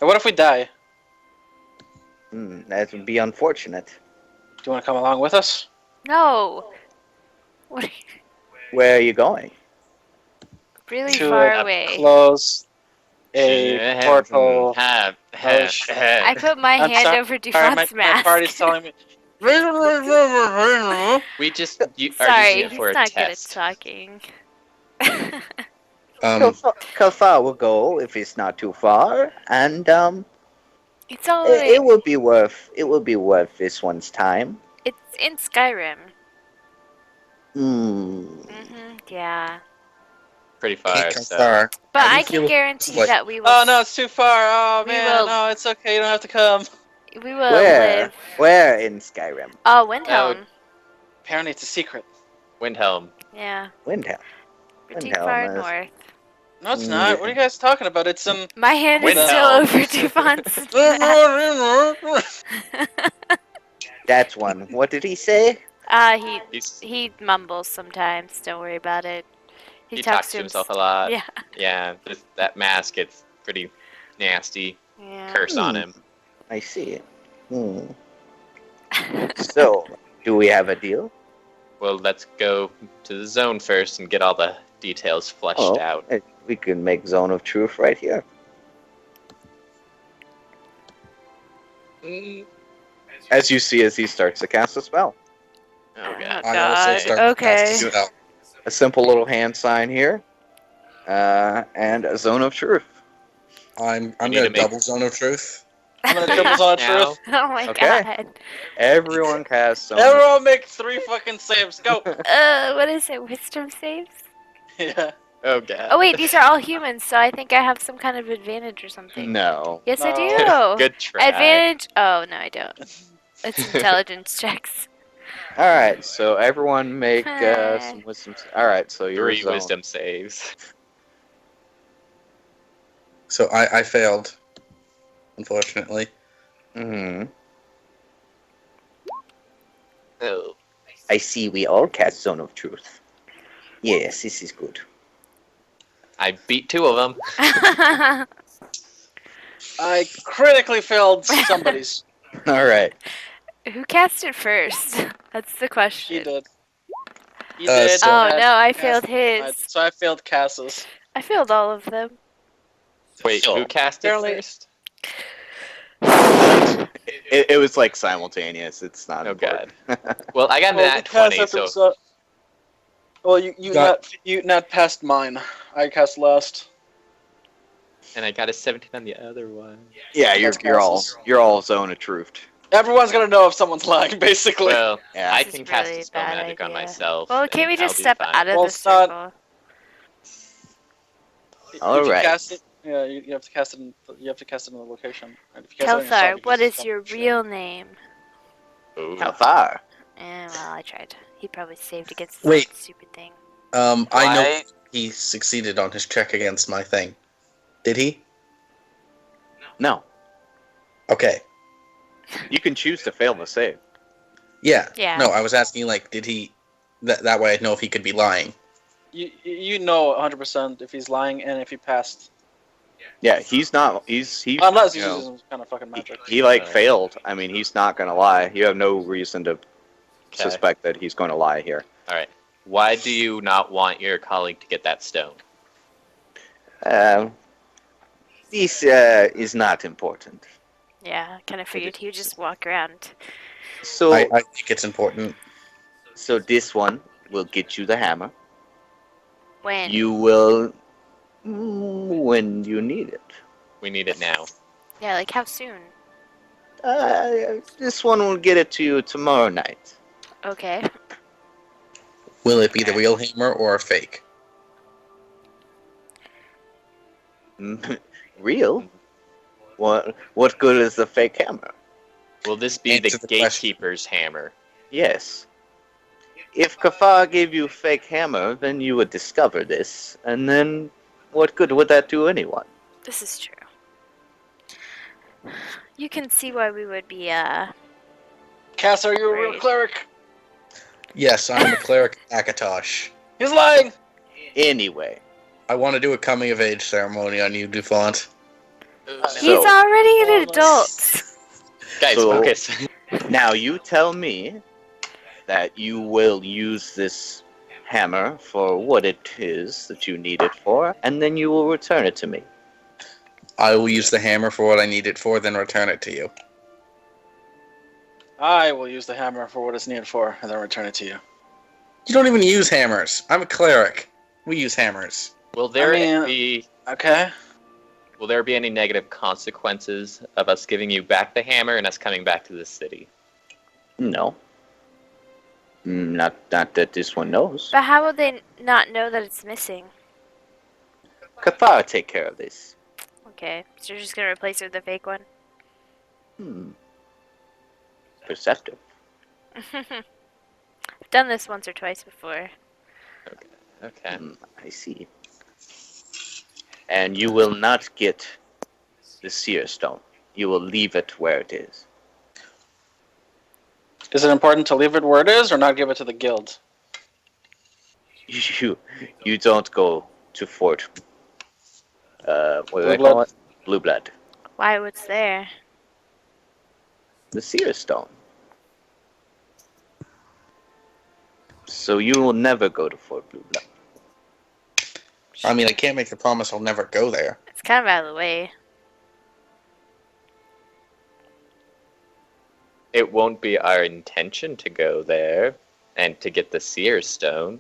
And what if we die? That would be unfortunate. Do you want to come along with us? No! What are you, Where are you going? really To far a away. Close a portal. I put my I'm hand sorry- over Sorry, Dufont's my mask. party's telling me. We just are Sorry, using it he's for a not good at test. talking. Kalfar will go if it's not too far, and It's alright. it will be worth this one's time. It's in Skyrim. Hmm. Hmm Yeah. Pretty Can't far, come so. far. But How do you I can feel- guarantee like- that we will. Oh no, it's too far. Oh We man, will- no, it's okay. You don't have to come. We will Where? live. Where in Skyrim? Oh, Windhelm. Apparently, it's a secret. Windhelm. Yeah. Windhelm. Pretty Windhelm far is- north. No, it's not. What are you guys talking about? It's My hand is Windhelm. still over Dufont's map. That's one. What did he say? He's, He mumbles sometimes. Don't worry about it. he talks to himself a lot. Yeah. Yeah, that mask gets pretty nasty. Yeah. Curse on him. I see. Hmm. So, do we have a deal? Well, let's go to the zone first and get all the details fleshed Oh, out. we can make Zone of Truth right here. As you see, as he starts to cast a spell, Oh god. I also start to Okay. cast a spell. a simple little hand sign here, and a Zone of Truth. I'm need gonna to make- double Zone of Truth. I'm gonna double Zone of Now, Truth. Oh my Okay. god. Everyone casts Zone of Everyone make 3 fucking saves. Go. What is it? Wisdom saves? Yeah. oh god. Oh wait, these are all humans, so I think I have some kind of advantage or something. No. Yes, I No. do. Good try. Advantage? Oh no, I don't. It's intelligence checks. All right, so everyone make some Hi. wisdom. All right, so you're 3 Zone. wisdom saves. So I failed, unfortunately. Hmm. Oh. I see. We all cast Zone of Truth. Yes, this is good. I beat 2 of them. I critically failed somebody's. All right. Who cast it first? That's the question. He did. He Uh, did. so- Oh and no, I Cass- failed his. So I failed Cass's. I failed all of them. Wait, who cast it Apparently- first? It was like simultaneous. It's not. Oh important. god. Well, I got Well, that he cast 20, after so Well, you Got- not passed mine. I cast last. and I got a 17 on the other one. Yeah, That's you're Cass's. all Zone of Truth. Everyone's gonna know if someone's lying, basically. Well, Yeah. I This can is cast really a spell bad magic on idea. myself. Well, can't we and I'll just be step fine. out of Well, the it's not- circle? All If you right. cast it, yeah, you have to cast it. You have to cast it in the location. And if you cast it on yourself, Kelthar, you what just is your stop. real name? Ooh. How far? Well, I tried. He probably saved against his Wait. own stupid thing. I know he succeeded on his check against my thing. Did he? No. Okay. You can choose to fail the save. Yeah. Yeah. No, I was asking, like, did he... That way I'd know if he could be lying. You know 100% if he's lying and if he passed. Yeah, he's not. He. Unless you he's know, using some kind of fucking magic. he like failed. I mean, he's not gonna lie. You have no reason to Okay. suspect that he's going to lie here. Why do you not want your colleague to get that stone? This is not important. Yeah, kind of figured he would just walk around. So, I think it's important. so this one will get you the hammer. When? You will when you need it. We need it now. Yeah, like how soon? This one will get it to you tomorrow night. Okay. Will it be the real hammer or a fake? Real? What good is the fake hammer? Will this be Answer the the question. gatekeeper's hammer? Yes. If Kafar gave you a fake hammer, then you would discover this, and then what good would that do anyone? This is true. You can see why we would be, Cass, are you a real Great. cleric? Yes, I'm a cleric Akatosh. He's lying. Anyway, I want to do a coming of age ceremony on you, Dufont. He's So- already an adult. Guys, So- focus. now you tell me that you will use this hammer for what it is that you need it for, and then you will return it to me. I will use the hammer for what I need it for, then return it to you. I will use the hammer for what it's needed for, and then return it to you. You don't even use hammers. I'm a cleric. We use hammers. Will there mean- be Okay. will there be any negative consequences of us giving you back the hammer and us coming back to this city? No. Not that this one knows. But how would they not know that it's missing? Cathara take care of this. Okay, so you're just gonna replace it with a fake one? Perceptive. I've done this once or twice before. Okay. I see. And you will not get the seer stone. You will leave it where it is. Is it important to leave it where it is or not give it to the guild? You don't go to Fort. What do Blue they Blood? call it? Blue Blood. Why? What's there? The seer stone. So you will never go to Fort Blue Blood. I mean, I can't make the promise I'll never go there. It's kind of out of the way. It won't be our intention to go there and to get the seer stone.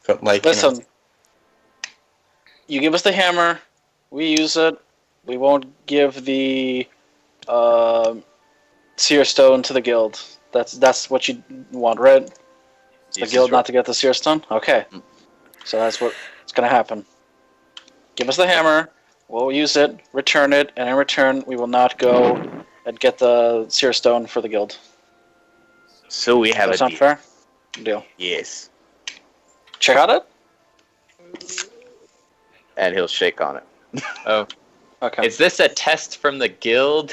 But like, Listen, you give us the hammer, we use it. We won't give the seer stone to the guild. That's what you want, right? The This guild is not to get the seer stone? Okay. So that's what's going to happen. Give us the hammer, we'll use it, return it, and in return, we will not go and get the seer stone for the guild. So we have That's a not deal. fair? Deal. Yes. Check out it? And he'll shake on it. Oh, Okay. is this a test from the guild?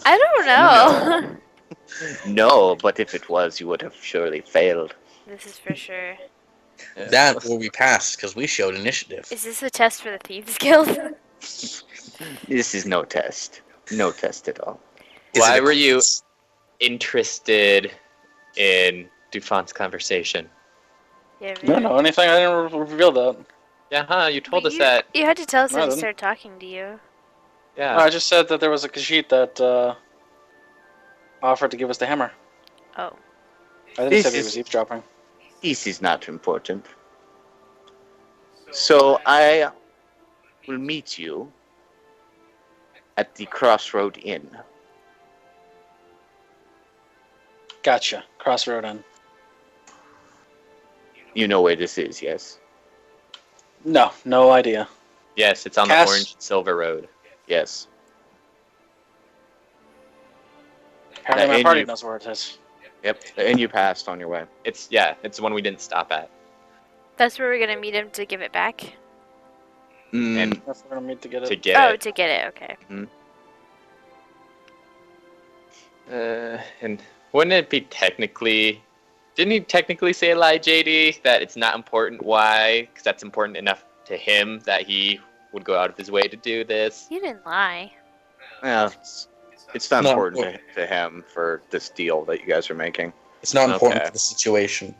I don't know. No, but if it was, you would have surely failed. This is for sure. that will be passed because we showed initiative. Is this a test for the Thieves Guild? This is no test. No test at all. Is Why it a were you quiz? interested in Dufont's conversation? Yeah, I don't know anything. I didn't reveal that. Yeah, huh? You told But us that. You had to tell us No, I when to didn't. start talking to you. Yeah. No, I just said that there was a Khajiit that offered to give us the hammer. Oh. I didn't This say he is- was eavesdropping. This is not important. So I will meet you at the Crossroad Inn. Gotcha. Crossroad Inn. You know where this is, yes? No, no idea. Yes, it's on Cass- the Orange and Silver Road. Yes. Apparently That my inn party you- knows where it is. Yep. And you passed on your way. It's the one we didn't stop at. That's where we're gonna meet him to give it back? Mm, That's where we're gonna meet to get To it. get Oh, it. to get it, okay. And wouldn't it be technically? Didn't he technically say, lie, JD, that it's not important? Why? Because that's important enough to him that he would go out of his way to do this. You didn't lie. yeah, it's not Not important important. to him for this deal that you guys are making. It's not important Okay. for the situation.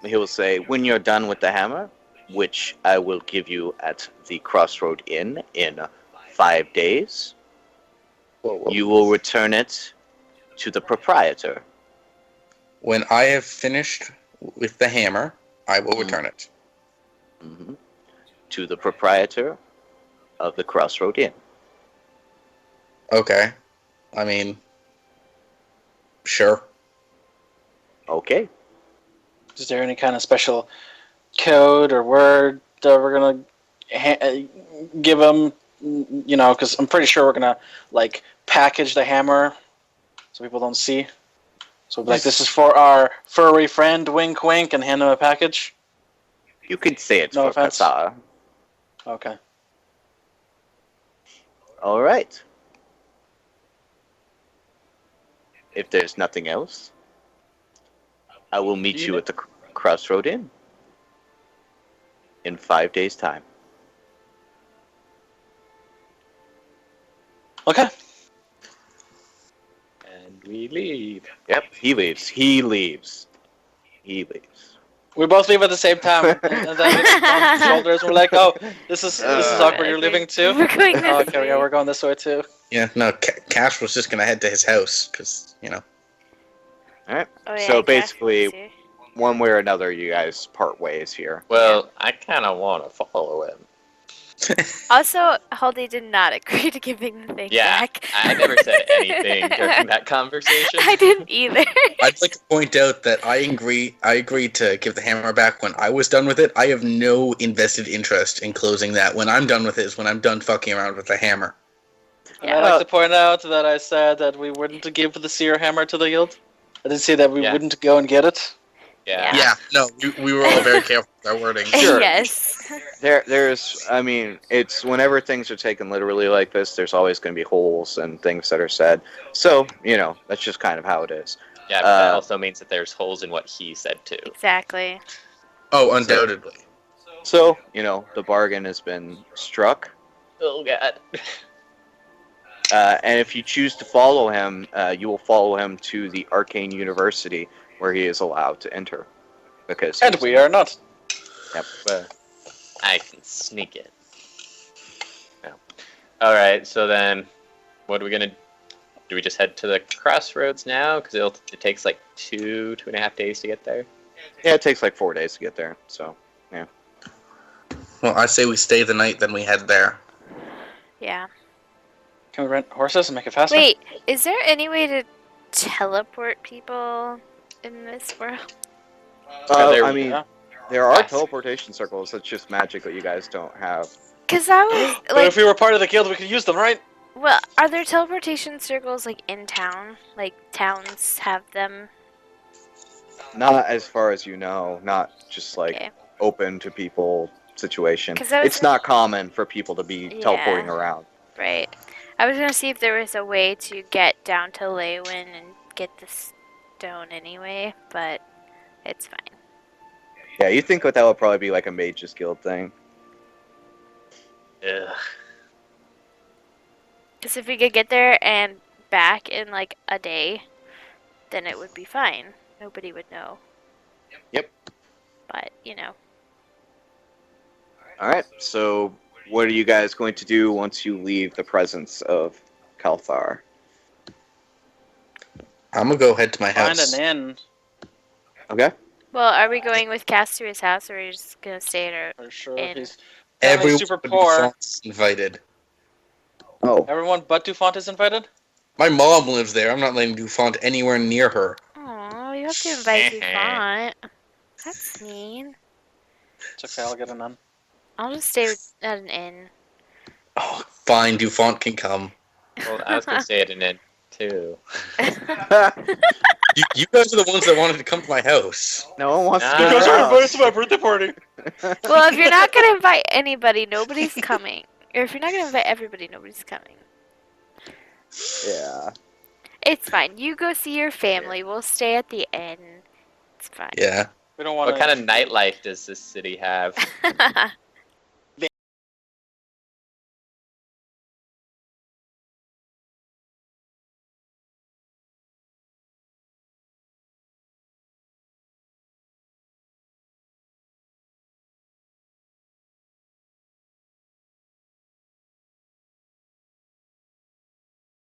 He will say, when you're done with the hammer, which I will give you at the Crossroad Inn in 5 days, you will return it to the proprietor. When I have finished with the hammer, I will return it. Mhm. To the proprietor of the Crossroad Inn. Okay. I mean, sure. Okay. Is there any kind of special code or word that we're gonna give them? You know, because I'm pretty sure we're gonna like package the hammer so people don't see. So like, this is for our furry friend, wink, wink, and hand him a package. You could say it's No for offense. Kasar. Okay. All right. If there's nothing else, I will meet you at the Crossroad Inn in 5 days' time. Okay. And we leave. Yep, he leaves. He leaves. He leaves. We both leave at the same time, and then we look on the shoulders. We're like, "Oh, this is awkward. You're leaving too." We're going this Oh, okay, way. yeah, we're going this way too. Yeah, no, Cash was just going to head to his house because, All right. Oh, yeah, So Cash basically, was here. one way or another, you guys part ways here. Well, I kind of want to follow him. Also, Haldy did not agree to giving the thing Yeah, back. I never said anything during that conversation. I didn't either. I'd like to point out that I agreed to give the hammer back when I was done with it. I have no invested interest in closing that. When I'm done with it is when I'm done fucking around with the hammer. And I'd like to point out that I said that we wouldn't give the seer hammer to the guild. I didn't say that we Yeah. wouldn't go and get it. Yeah. Yeah, no, we were all very careful with our wording. Sure. Yes. I mean, it's whenever things are taken literally like this, there's always going to be holes and things that are said. So, that's just kind of how it is. Yeah, but that also means that there's holes in what he said too. Exactly. Oh, undoubtedly. So, the bargain has been struck. Oh god. And if you choose to follow him, you will follow him to the Arcane University, where he is allowed to enter. Because And we are not. Yep. I can sneak it. No. Alright, so then what are we gonna do? We just head to the crossroads now? Because it takes like 2.5 days to get there. Yeah, it takes like 4 days to get there. So, Well, I say we stay the night, then we head there. Yeah. Can we rent horses and make it faster? Wait, is there any way to teleport people in this world? there I we mean, go. there are Yes. teleportation circles. It's just magic that you guys don't have. Because I was But like, if we were part of the guild, we could use them, right? well, are there teleportation circles like in town? Like towns have them? Not as far as you know. Not just like Okay. open to people situation. 'Cause I was It's not common for people to be teleporting Yeah. around. Right. I was gonna see if there was a way to get down to Leywin and get the stone anyway, but it's fine. Yeah, you think that would probably be like a Mages Guild thing. Ugh. Because if we could get there and back in like a day, then it would be fine. Nobody would know. Yep. But, All right. So, what are you guys going to do once you leave the presence of Kalthar? I'm gonna go head to my Find house. an inn. Okay. well, are we going with Cass to his house, or are we just gonna stay at our... For sure. Inn. He's apparently Everyone super but poor. Dufont's invited. Oh. Everyone but Dufont is invited? My mom lives there. I'm not letting Dufont anywhere near her. Oh, you have to invite Dufont. That's mean. It's okay, I'll get an inn. I'll just stay at an inn. Oh, fine, Dufont can come. Well, I was gonna say it in it too. You guys are the ones that wanted to come to my house. No one wants Nah. to You go guys to are our house. to my birthday party. Well, if you're not gonna invite anybody, nobody's coming. Or if you're not gonna invite everybody, nobody's coming. Yeah. It's fine. You go see your family. We'll stay at the inn. It's fine. Yeah. We don't want What kind of nightlife does this city have?